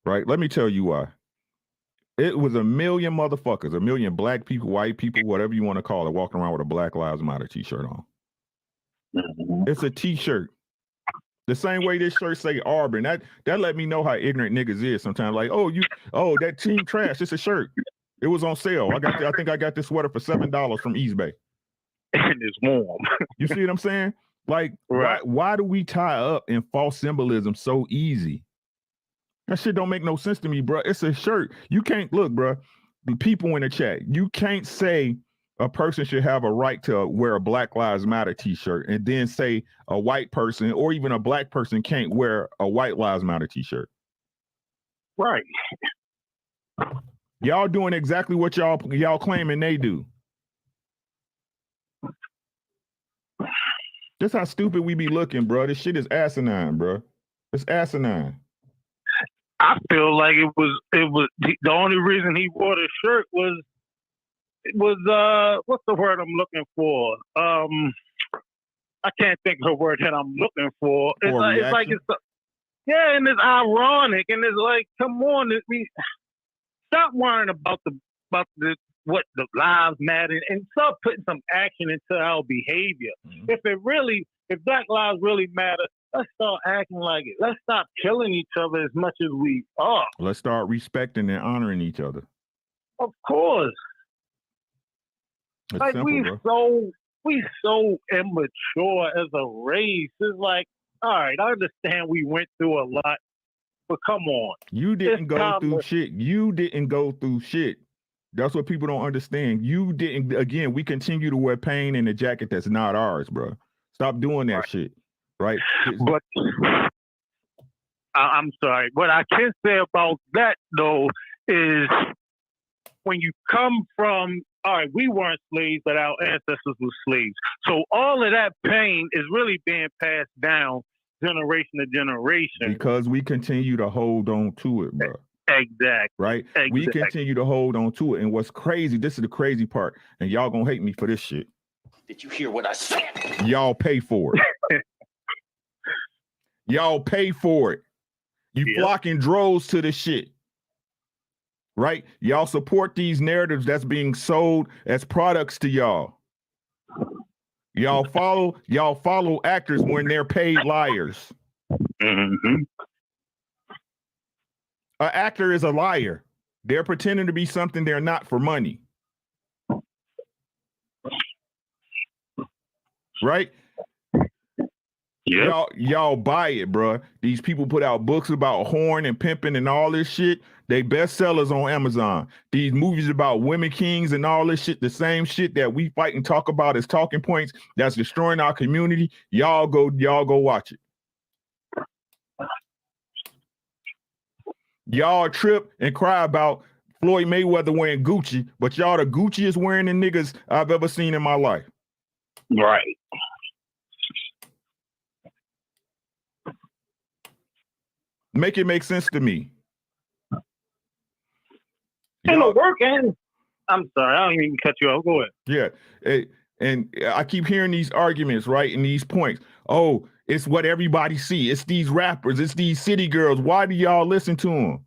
Right? Let me tell you why. It was a million motherfuckers, a million black people, white people, whatever you want to call it, walking around with a Black Lives Matter t-shirt on. It's a t-shirt. The same way this shirt say Auburn. That let me know how ignorant niggas is sometimes. Like, that team trash. It's a shirt. It was on sale. I think I got this sweater for $7 from eBay. And it's warm. You see what I'm saying? Like, right. why do we tie up in false symbolism so easy? That shit don't make no sense to me, bro. It's a shirt. You can't look, bro. The people in the chat, you can't say a person should have a right to wear a Black Lives Matter t-shirt and then say a white person or even a black person can't wear a White Lives Matter t-shirt. Right. Y'all doing exactly what y'all claiming they do. Just how stupid we be looking, bro. This shit is asinine, bro. It's asinine. I feel like it was the only reason he wore the shirt was what's the word I'm looking for? I can't think of the word that I'm looking for. And it's ironic, and it's like, come on, stop worrying about what the lives matter and start putting some action into our behavior. Mm-hmm. If Black lives really matter, let's start acting like it. Let's stop killing each other as much as we are. Let's start respecting and honoring each other. Of course. It's like simple, we so immature as a race. It's like, all right, I understand we went through a lot, but come on. You didn't go through shit. You didn't go through shit. That's what people don't understand. You didn't. Again, we continue to wear pain in a jacket that's not ours, bro. Stop doing that shit, right? But I'm sorry. What I can say about that, though, is when you come from, all right, we weren't slaves, but our ancestors were slaves. So all of that pain is really being passed down generation to generation. Because we continue to hold on to it, bro. Exactly. Right? Exactly. We continue to hold on to it. And what's crazy, this is the crazy part, and y'all gonna hate me for this shit. Did you hear what I said? Y'all pay for it. Y'all pay for it. You flock in droves to this shit. Right? Y'all support these narratives that's being sold as products to y'all. Y'all follow actors when they're paid liars. Mm-hmm. An actor is a liar. They're pretending to be something they're not for money. Right? Yeah. Y'all buy it, bro. These people put out books about horn and pimping and all this shit. They bestsellers on Amazon. These movies about women kings and all this shit, the same shit that we fight and talk about as talking points that's destroying our community. Y'all go watch it. Y'all trip and cry about Floyd Mayweather wearing Gucci, but y'all the Gucciest wearing the niggas I've ever seen in my life. Right. Make it make sense to me. It'll work, and I'm sorry, I don't even cut you off. Go ahead. Yeah, and I keep hearing these arguments, right, and these points. Oh, it's what everybody see. It's these rappers. It's these city girls. Why do y'all listen to them?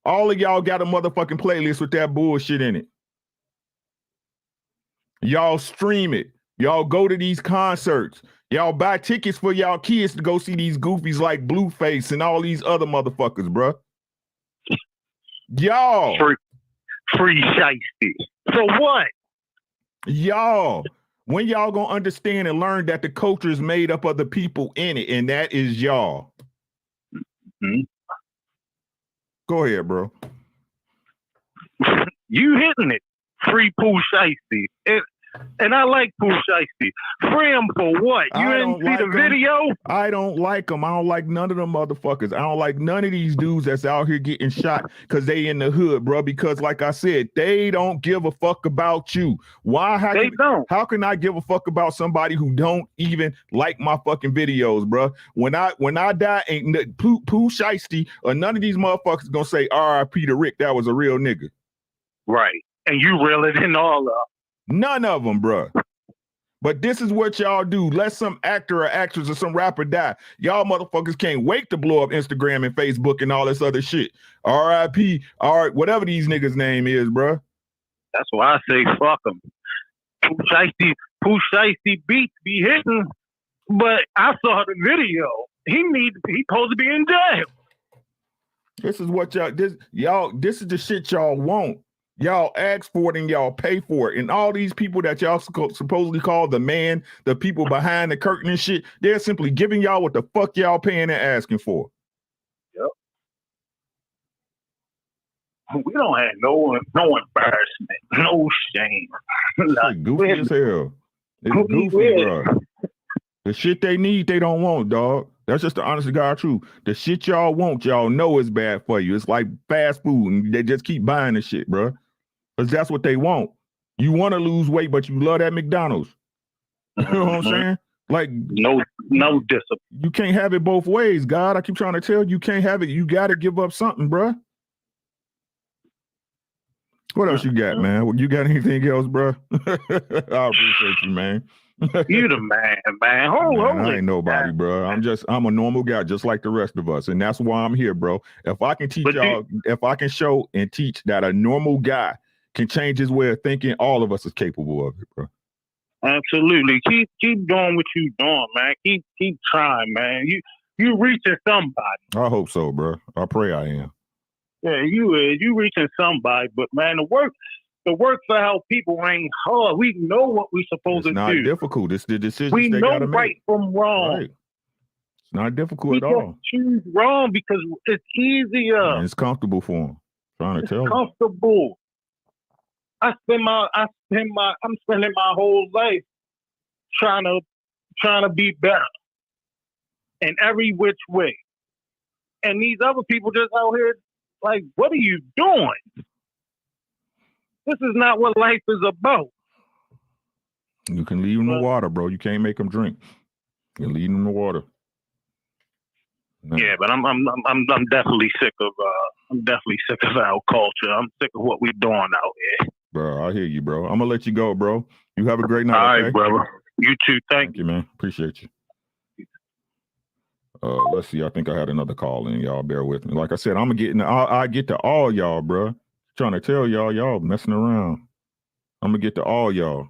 All of y'all got a motherfucking playlist with that bullshit in it. Y'all stream it. Y'all go to these concerts. Y'all buy tickets for y'all kids to go see these goofies like Blueface and all these other motherfuckers, bruh. Y'all. Free shiesty. So what? Y'all. When y'all gonna understand and learn that the culture is made up of the people in it, and that is y'all. Mm-hmm. Go ahead, bro. You hitting it. Free Pooh Shiesty. And I like Pooh Shiesty. Free him for what? You didn't see the video? I don't like them. I don't like none of them motherfuckers. I don't like none of these dudes that's out here getting shot because they in the hood, bro. Because like I said, they don't give a fuck about you. Why? How can I give a fuck about somebody who don't even like my fucking videos, bro? When I die, ain't Pooh Shiesty or none of these motherfuckers gonna say R.I.P. to Rick. That was a real nigga. Right. And you reel it in all up. None of them, bro. But this is what y'all do. Let some actor or actress or some rapper die. Y'all motherfuckers can't wait to blow up Instagram and Facebook and all this other shit. R.I.P. Whatever these niggas' name is, bro. That's why I say fuck them. Pooh Shiesty beats be hitting, but I saw the video. He's supposed to be in jail. This is what this is the shit y'all want. Y'all ask for it and y'all pay for it. And all these people that y'all supposedly call the man, the people behind the curtain and shit, they're simply giving y'all what the fuck y'all paying and asking for. Yep. We don't have no embarrassment, no shame. Like, goofy as hell. It's goofy, bro. The shit they need, they don't want, dog. That's just the honest to God truth. The shit y'all want, y'all know is bad for you. It's like fast food, and they just keep buying the shit, bro. Because that's what they want. You want to lose weight, but you love that McDonald's. You know what I'm saying? Like no discipline. You can't have it both ways, God. I keep trying to tell you, you can't have it. You got to give up something, bro. What else you got, man? You got anything else, bro? I appreciate you, man. You the man. I ain't nobody, bro. I'm a normal guy, just like the rest of us, and that's why I'm here, bro. If I can teach y'all, if I can show and teach that a normal guy can change his way of thinking, all of us is capable of it, bro. Absolutely. Keep doing what you doing, man. Keep trying, man. You reaching somebody. I hope so, bro. I pray I am. Yeah, you reaching somebody, but man, the work for our people ain't hard. We know what we supposed to do. It's not difficult. It's the decisions we they know gotta right make. from wrong. Right. It's not difficult at We all. choose wrong because it's easier. And it's comfortable for them. Trying to tell you. Comfortable. I'm spending my whole life trying to be better in every which way. And these other people just out here like, what are you doing? This is not what life is about. You can leave them the water, bro. You can't make them drink. You can leave them the water. No. Yeah, but I'm definitely sick of our culture. I'm sick of what we're doing out here. Bro, I hear you, bro. I'm gonna let you go, bro. You have a great night. All okay? right, brother. You too. Thank you, man. Appreciate you. Let's see. I think I had another call in. Y'all bear with me. Like I said, I get to all y'all, bro. Trying to tell y'all messing around. I'm gonna get to all y'all.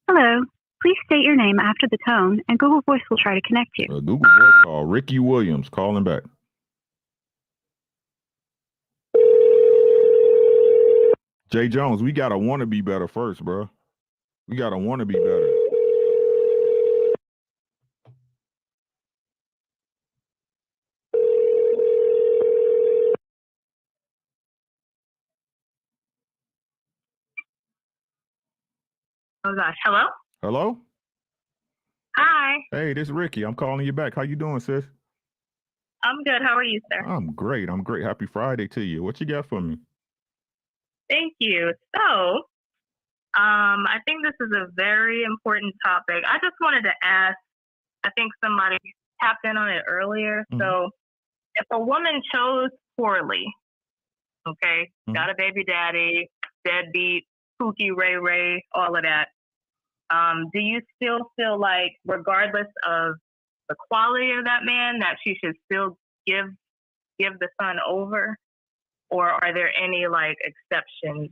Hello. Please state your name after the tone, and Google Voice will try to connect you. Google Voice call. Ricky Williams calling back. Jay Jones, we gotta want to be better first, bro. We gotta want to be better. Oh gosh, hello? Hello? Hi. Hey, this is Ricky. I'm calling you back. How you doing, sis? I'm good. How are you, sir? I'm great. Happy Friday to you. What you got for me? Thank you. So, I think this is a very important topic. I just wanted to ask, I think somebody tapped in on it earlier. Mm-hmm. So, if a woman chose poorly, okay, got a baby daddy, deadbeat, Pookie, Ray, all of that, do you still feel like, regardless of the quality of that man, that she should still give the son over? Or are there any like exceptions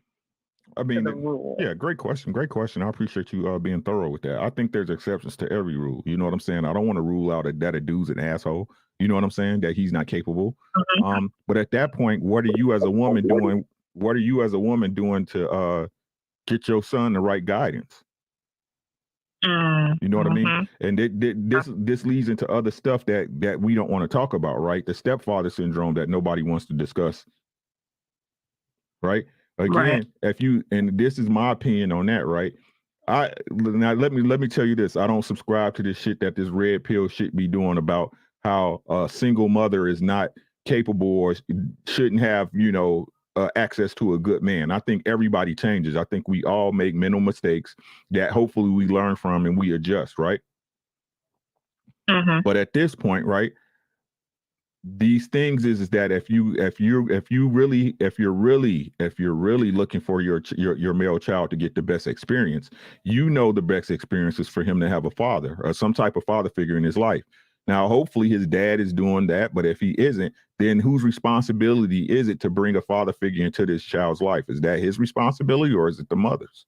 to the rule? Yeah, great question. I appreciate you being thorough with that. I think there's exceptions to every rule. You know what I'm saying? I don't want to rule out that a dude's an asshole. You know what I'm saying? That he's not capable. Mm-hmm. But at that point, what are you as a woman doing? What are you as a woman doing to get your son the right guidance? You know what I mean? And this leads into other stuff that we don't want to talk about, right? The stepfather syndrome that nobody wants to discuss. Right? Again, and this is my opinion on that, right? Now let me tell you this. I don't subscribe to this shit that this red pill shit be doing about how a single mother is not capable or shouldn't have, access to a good man. I think everybody changes. I think we all make mental mistakes that hopefully we learn from and we adjust, right? Mm-hmm. But at this point, right, these things is that if you're really looking for your male child to get the best experience, the best experience is for him to have a father or some type of father figure in his life. Now, hopefully his dad is doing that, but if he isn't, then whose responsibility is it to bring a father figure into this child's life? Is that his responsibility or is it the mother's?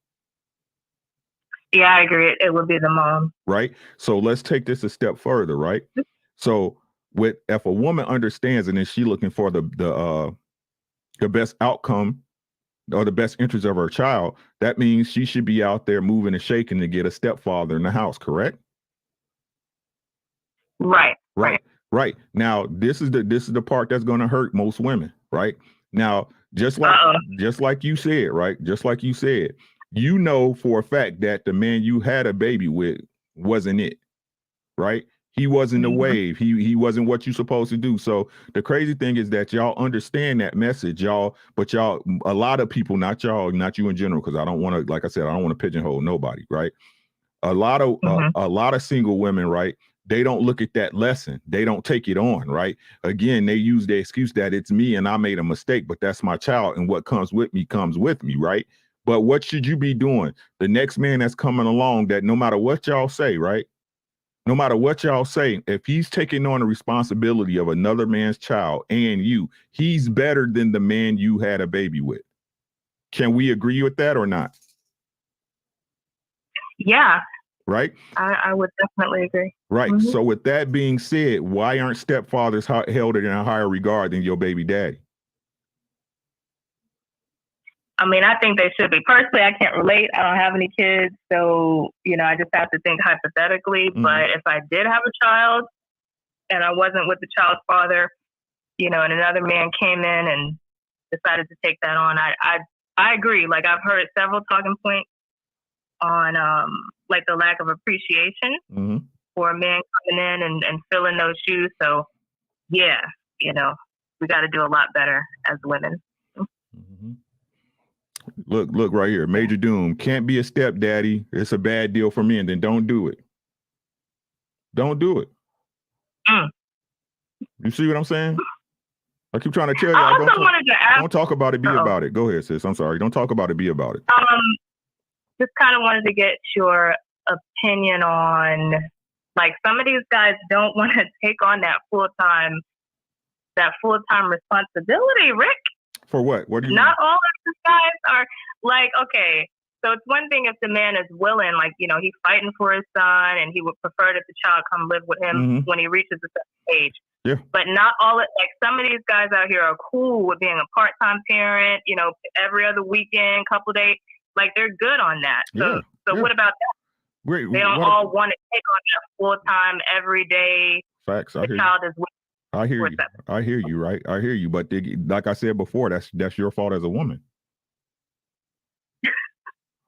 Yeah, I agree. It would be the mom. Right. So let's take this a step further, right? So if a woman understands and then she looking for the best outcome or the best interest of her child, that means she should be out there moving and shaking to get a stepfather in the house, correct? Right. Now, this is the part that's going to hurt most women, right? Now, just like you said, right? Just like you said, you know for a fact that the man you had a baby with wasn't it, right? He wasn't the wave. He wasn't what you're supposed to do. So the crazy thing is that y'all understand that message, but a lot of people, not y'all, not you in general, because I don't want to, like I said, I don't want to pigeonhole nobody, right? A lot of single women, right? They don't look at that lesson. They don't take it on, right? Again, they use the excuse that it's me and I made a mistake, but that's my child, and what comes with me, right? But what should you be doing? The next man that's coming along, that no matter what y'all say, right? No matter what y'all say, if he's taking on the responsibility of another man's child and you, he's better than the man you had a baby with. Can we agree with that or not? Yeah. Right? I would definitely agree. Right. Mm-hmm. So with that being said, why aren't stepfathers held in a higher regard than your baby daddy? I mean, I think they should be. Personally, I can't relate. I don't have any kids. So, I just have to think hypothetically. Mm-hmm. But if I did have a child and I wasn't with the child's father, and another man came in and decided to take that on, I agree. Like, I've heard several talking points on like the lack of appreciation for a man coming in and filling those shoes. So, yeah, we got to do a lot better as women. Mm-hmm. Look right here. Major Doom. Can't be a stepdaddy. It's a bad deal for men. Then don't do it. Don't do it. You see what I'm saying? I keep trying to tell y'all. Don't talk about it. Be about it. Go ahead, sis. I'm sorry. Don't talk about it. Be about it. Just kind of wanted to get your opinion on, like, some of these guys don't want to take on that full-time responsibility, Rick. For what? What do you Not all of these guys are like, okay, so it's one thing if the man is willing, like, he's fighting for his son and he would prefer that the child come live with him when he reaches a certain age. Yeah. But not all some of these guys out here are cool with being a part-time parent, every other weekend, couple days. Like, they're good on that. So what about that? They don't all want to take on that full-time, everyday. Facts. The child is with. I hear you. I hear you. Right. I hear you. But like I said before, that's your fault as a woman.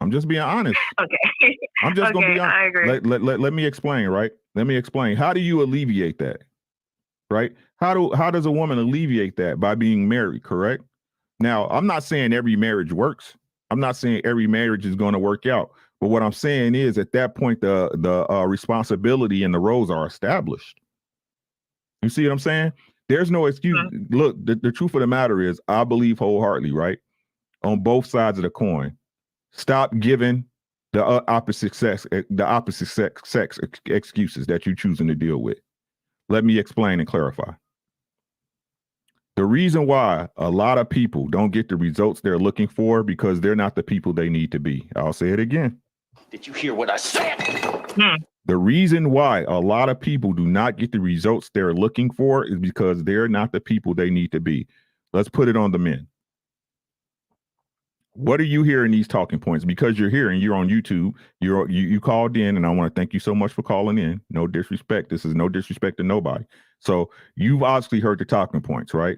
I'm just being honest. Okay. I'm just gonna be honest. I agree. Let me explain. Right. Let me explain. How do you alleviate that? Right. How does a woman alleviate that? By being married. Correct. Now, I'm not saying every marriage works. I'm not saying every marriage is going to work out. But what I'm saying is, at that point, the responsibility and the roles are established. You see what I'm saying? There's no excuse. Look, the truth of the matter is, I believe wholeheartedly, right, on both sides of the coin. Stop giving the opposite sex excuses that you're choosing to deal with. Let me explain and clarify. The reason why a lot of people don't get the results they're looking for because they're not the people they need to be. I'll say it again. Did you hear what I said? The reason why a lot of people do not get the results they're looking for is because they're not the people they need to be. Let's put it on the men. What are you hearing these talking points? Because you're here and you're on YouTube. You called in, and I want to thank you so much for calling in. No disrespect. This is no disrespect to nobody. So you've obviously heard the talking points, right?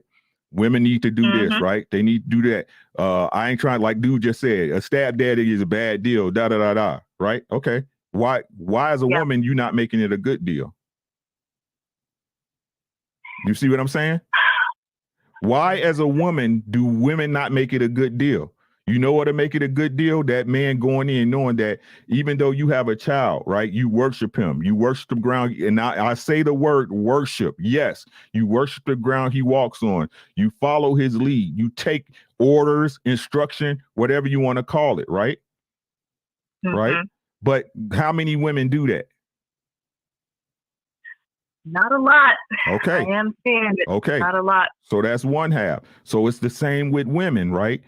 Women need to do this, right? They need to do that. I ain't trying, like dude just said, a stepdaddy is a bad deal, right? Okay. Why as a woman, you not making it a good deal? You see what I'm saying? Why as a woman do women not make it a good deal? You know what to make it a good deal? That man going in knowing that even though you have a child, right, you worship him. You worship the ground. And I say the word worship. Yes, you worship the ground he walks on. You follow his lead. You take orders, instruction, whatever you want to call it, right? Right? But how many women do that? Not a lot. Okay. I am seeing it. Okay. Not a lot. So that's one half. So it's the same with women, right?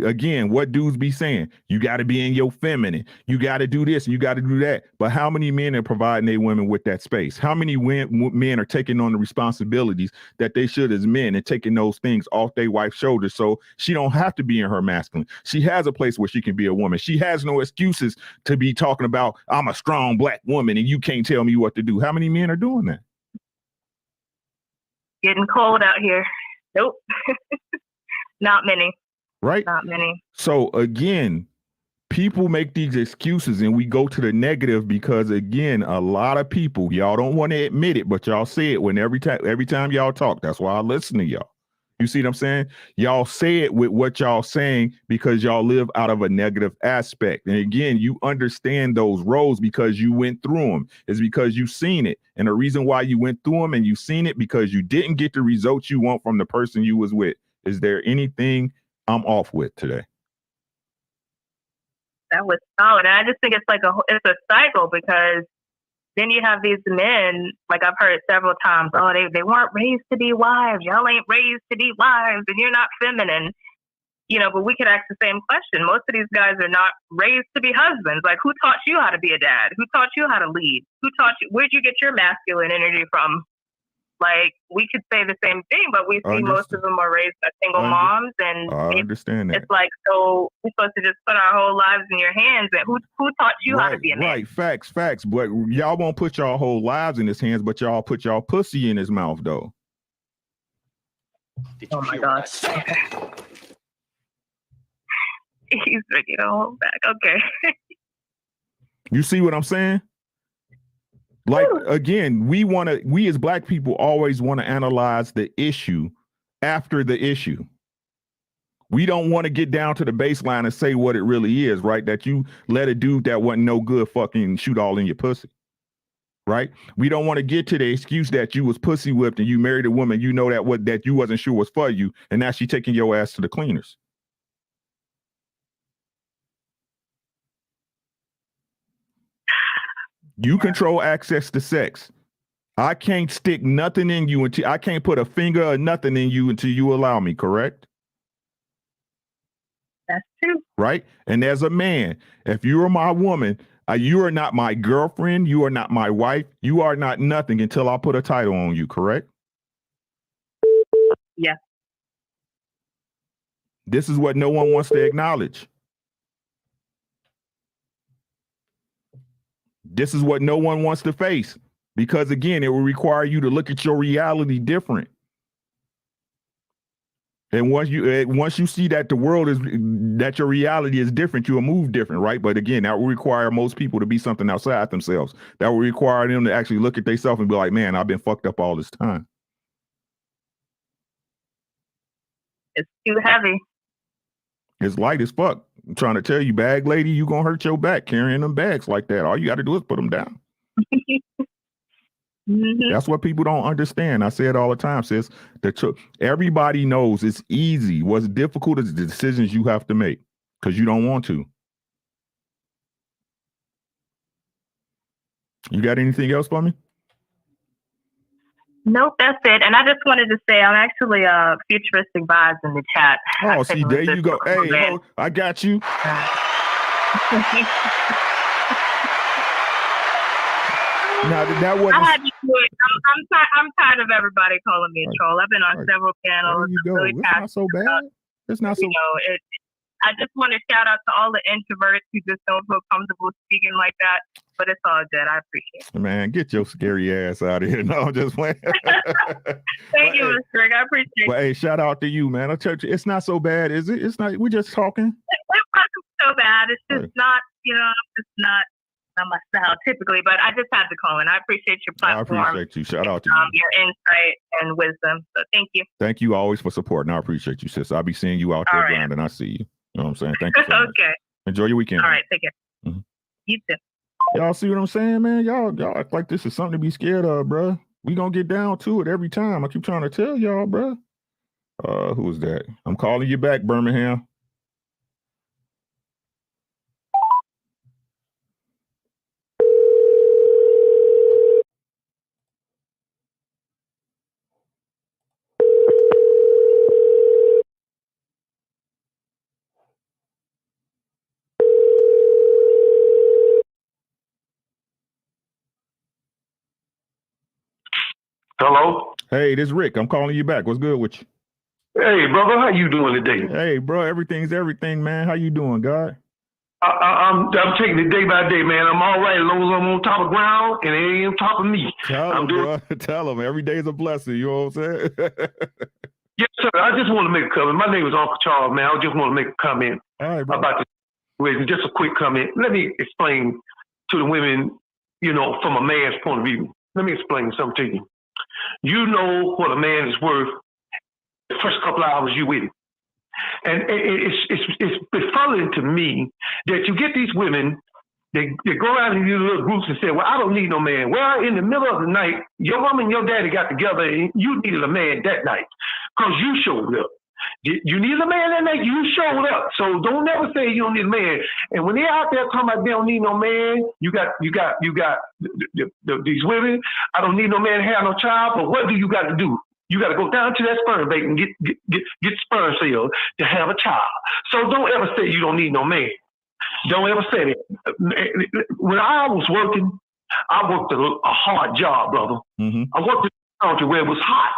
again, what dudes be saying? You got to be in your feminine. You got to do this. You got to do that. But how many men are providing their women with that space? How many men are taking on the responsibilities that they should as men and taking those things off their wife's shoulders so she don't have to be in her masculine? She has a place where she can be a woman. She has no excuses to be talking about, I'm a strong black woman and you can't tell me what to do. How many men are doing that? Getting cold out here. Nope. Not many. Right? Not many. So again, people make these excuses and we go to the negative because again, a lot of people, y'all don't want to admit it, but y'all say it when every time y'all talk. That's why I listen to y'all. You see what I'm saying? Y'all say it with what y'all saying because y'all live out of a negative aspect. And again, you understand those roles because you went through them. It's because you've seen it. And the reason why you went through them and you've seen it because you didn't get the results you want from the person you was with. Is there anything I'm off with today? That was solid. And I just think it's a cycle because then you have these men, like I've heard several times, oh, they weren't raised to be wives. Y'all ain't raised to be wives and you're not feminine. You know, but we could ask the same question. Most of these guys are not raised to be husbands. Like, who taught you how to be a dad? Who taught you how to lead? Who taught you? Where'd you get your masculine energy from? Like, we could say the same thing, but we see most of them are raised by single moms, and I understand that. It's like, so we're supposed to just put our whole lives in your hands. And who taught you how to be a man? Right, facts. But y'all won't put y'all whole lives in his hands, but y'all put y'all pussy in his mouth, though. Did you hear what I said? He's bringing it all back. Okay. You see what I'm saying? Like, again, we as black people always want to analyze the issue after the issue. We don't want to get down to the baseline and say what it really is, right? That you let a dude that wasn't no good fucking shoot all in your pussy, right? We don't want to get to the excuse that you was pussy whipped and you married a woman you know that you wasn't sure was for you, and now she taking your ass to the cleaners. You control access to sex. I can't stick nothing in you until I can't put a finger or nothing in you until you allow me, correct? That's true. Right? And as a man, if you are my woman, you are not my girlfriend, you are not my wife, you are not nothing until I put a title on you, correct? Yeah. This is what no one wants to acknowledge. This is what no one wants to face. Because again, it will require you to look at your reality different. And once you see that that your reality is different, you will move different, right? But again, that will require most people to be something outside themselves. That will require them to actually look at themselves and be like, man, I've been fucked up all this time. It's too heavy. It's light as fuck. I'm trying to tell you, bag lady, you gonna hurt your back carrying them bags like that. All you got to do is put them down. Mm-hmm. That's what people don't understand. I say it all the time, sis. Everybody knows it's easy. What's difficult is the decisions you have to make because you don't want to. You got anything else for me? Nope, that's it. And I just wanted to say I'm actually futuristic vibes in the chat. Oh, see, there you go. Hey, I got you. Now that wasn't. I had to do it. I'm tired of everybody calling me a troll. I've been on several panels. There you go. Really, it's not so bad. It's not so. I just want to shout out to all the introverts who just don't feel comfortable speaking like that. But it's all good. I appreciate it. Man, get your scary ass out of here. No, I'm just playing. Thank you, Mr. Greg. I appreciate it. But hey, shout out to you, man. I tell you, it's not so bad, is it? It's not. We're just talking. It wasn't so bad. It's just not. It's not my style typically. But I just had to call in. I appreciate your platform. I appreciate you. Shout out to you. Your insight and wisdom. So thank you. Thank you always for supporting. I appreciate you, sis. I'll be seeing you out there grinding. I see you. You know what I'm saying? Thank you so much. Okay. Enjoy your weekend. All right. Take care. Mm-hmm. You too. Y'all see what I'm saying, man? Y'all act like this is something to be scared of, bro. We gonna get down to it every time. I keep trying to tell y'all, bro. Who is that? I'm calling you back, Birmingham. Hello? Hey, this is Rick. I'm calling you back. What's good with you? Hey, brother, how you doing today? Hey, bro, everything's everything, man. How you doing, God? I'm taking it day by day, man. I'm all right as long as I'm on top of ground and it ain't on top of me. Tell him, bro. Tell him. Every day's a blessing. You know what I'm saying? Yes, sir. I just want to make a comment. My name is Uncle Charles, man. I just want to make a comment about this. Just a quick comment. Let me explain to the women, from a man's point of view. Let me explain something to you. You know what a man is worth the first couple of hours you with him. And it's befuddling to me that you get these women, they go around in these little groups and say, well, I don't need no man. Well, in the middle of the night, your mom and your daddy got together and you needed a man that night because you showed up. You needed a man that night, you showed up. So don't never say you don't need a man. And when they're out there talking about they don't need no man, you got these women, I don't need no man to have no child, but what do you got to do? You got to go down to that sperm bank and get sperm cells to have a child. So don't ever say you don't need no man. Don't ever say that. When I was working, I worked a hard job, brother. Mm-hmm. I worked in a country where it was hot.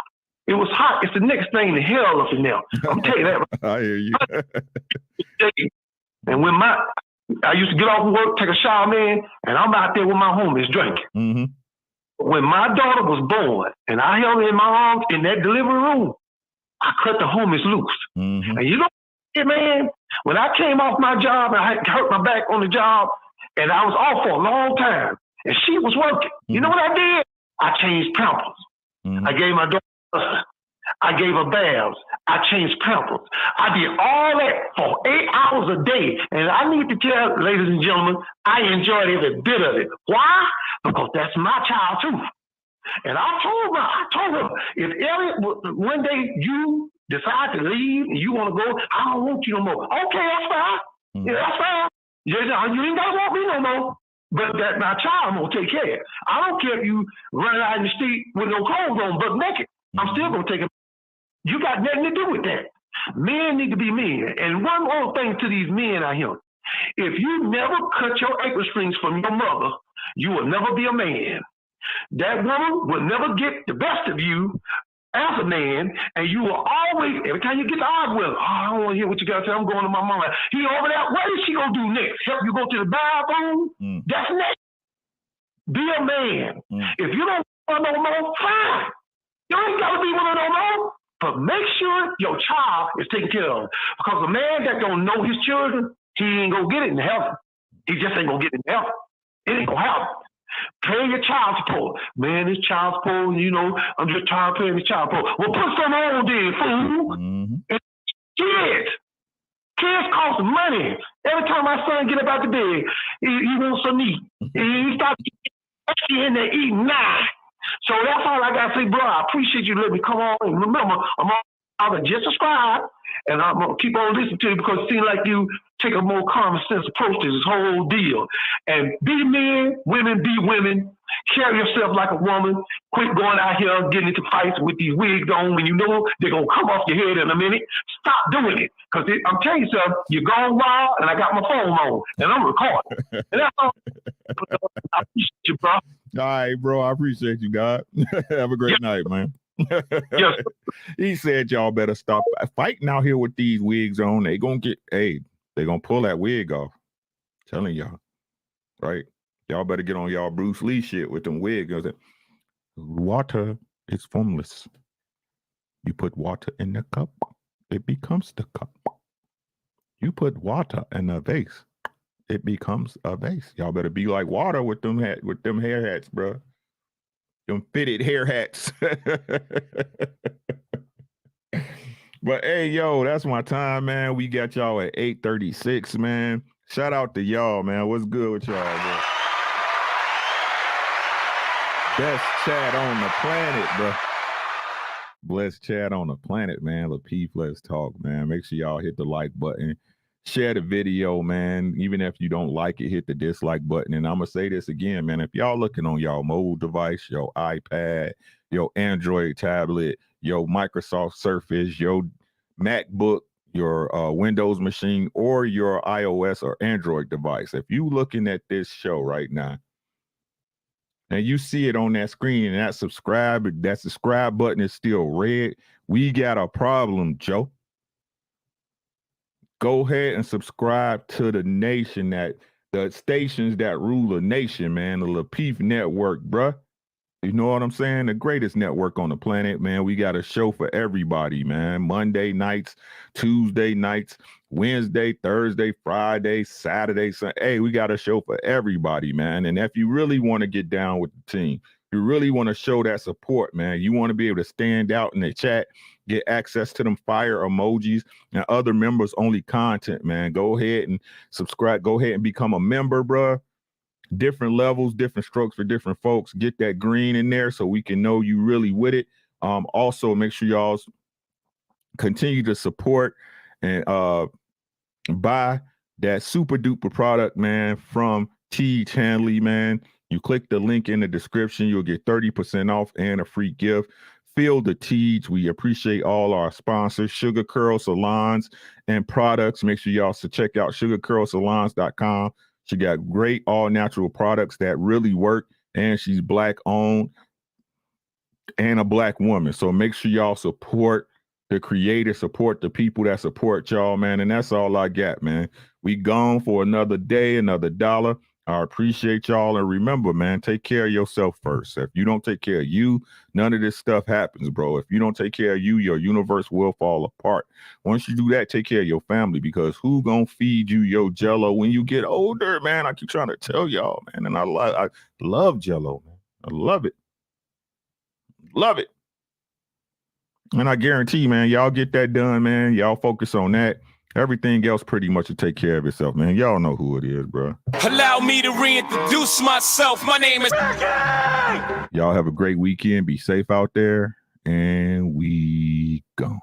It was hot. It's the next thing to hell up in there. I'm telling you that. I hear you. And when I used to get off of work, take a shower, man, and I'm out there with my homies drinking. Mm-hmm. When my daughter was born and I held her in my arms in that delivery room, I cut the homies loose. Mm-hmm. And you know, man, when I came off my job and I hurt my back on the job and I was off for a long time and she was working, you know what I did? I changed pampers. Mm-hmm. I gave my daughter, I gave her baths. I changed pampers. I did all that for 8 hours a day. And I need to tell, ladies and gentlemen, I enjoyed every bit of it. Why? Because that's my child too. And I told her, if Elliot, one day you decide to leave and you want to go, I don't want you no more. Okay, that's fine. Mm-hmm. Yeah, that's fine. You ain't got to want me no more. But that my child, I'm going to take care of. I don't care if you run out in the street with no clothes on, but naked. I'm still going to take it. You got nothing to do with that. Men need to be men. And one more thing to these men out here. If you never cut your apron strings from your mother, you will never be a man. That woman will never get the best of you as a man, and you will always, every time you get to argue with her, I don't want to hear what you got to say, I'm going to my mama. He over there, what is she going to do next? Help you go to the bathroom? That's next. Be a man. If you don't want no more, fine. You ain't got to be one of no more. But make sure your child is taken care of. Because a man that don't know his children, he ain't going to get it in heaven. He just ain't going to get it in heaven. It ain't going to happen. Pay your child support. Man, this child support, I'm just tired of paying the child support. Well, put some on there, fool. Mm-hmm. Kids cost money. Every time my son get up out the bed, he wants some meat. He starts in there eating now. So that's all I got to say, bro. I appreciate you letting me come on. And remember, I'm going to just subscribe, and I'm going to keep on listening to you because it seems like you take a more common sense approach to this whole deal. And be men, women be women. Carry yourself like a woman. Quit going out here getting into fights with these wigs on when you know they're going to come off your head in a minute. Stop doing it. Because I'm telling you something, you're going wild, and I got my phone on, and I'm recording. And that's all. I appreciate you, bro. All right, bro. I appreciate you, God. Have a great night, man. Yes. He said y'all better stop fighting out here with these wigs on. They gonna pull that wig off. Telling y'all. Right? Y'all better get on y'all Bruce Lee shit with them wigs. Water is formless. You put water in the cup, it becomes the cup. You put water in a vase, it becomes a vase. Y'all better be like water with them hair hats, bro. Them fitted hair hats. But hey, yo, that's my time, man. We got y'all at 8:36, man. Shout out to y'all, man. What's good with y'all, bro? Best chat on the planet, bro. Blessed chat on the planet, man. Lapeef, let's talk, man. Make sure y'all hit the like button. Share the video, man. Even if you don't like it, hit the dislike button. And I'm going to say this again, man. If y'all looking on y'all mobile device, your iPad, your Android tablet, your Microsoft Surface, your MacBook, your Windows machine, or your iOS or Android device, if you looking at this show right now, and you see it on that screen, and that subscribe button is still red, we got a problem, Joe. Go ahead and subscribe to the nation, the stations that rule the nation, man. The Lapeef Network, bruh. You know what I'm saying? The greatest network on the planet, man. We got a show for everybody, man. Monday nights, Tuesday nights, Wednesday, Thursday, Friday, Saturday, Sunday. Hey, we got a show for everybody, man. And if you really want to get down with the team, you really want to show that support, man. You want to be able to stand out in the chat, get access to them fire emojis and other members only content, man. Go ahead and subscribe. Go ahead and become a member, bruh. Different levels, different strokes for different folks. Get that green in there so we can know you really with it. Also, make sure y'all continue to support and buy that super duper product, man, from T. Chanley, man. You click the link in the description, you'll get 30% off and a free gift. Feel the Teej. We appreciate all our sponsors, Sugar Curl Salons and products. Make sure y'all check out sugarcurlsalons.com. She got great all-natural products that really work, and she's Black-owned and a Black woman. So make sure y'all support the creators, support the people that support y'all, man. And that's all I got, man. We gone for another day, another dollar. I appreciate y'all. And remember, man, take care of yourself first. If you don't take care of you, none of this stuff happens, bro. If you don't take care of you, your universe will fall apart. Once you do that, take care of your family, because who gonna feed you your Jello when you get older, man? I keep trying to tell y'all, man. And I love Jello, man. I love it. Love it. And I guarantee, man, y'all get that done, man. Y'all focus on that. Everything else pretty much will take care of itself, man. Y'all know who it is, bro. Allow me to reintroduce myself. My name is Y'all have a great weekend. Be safe out there. And we gone.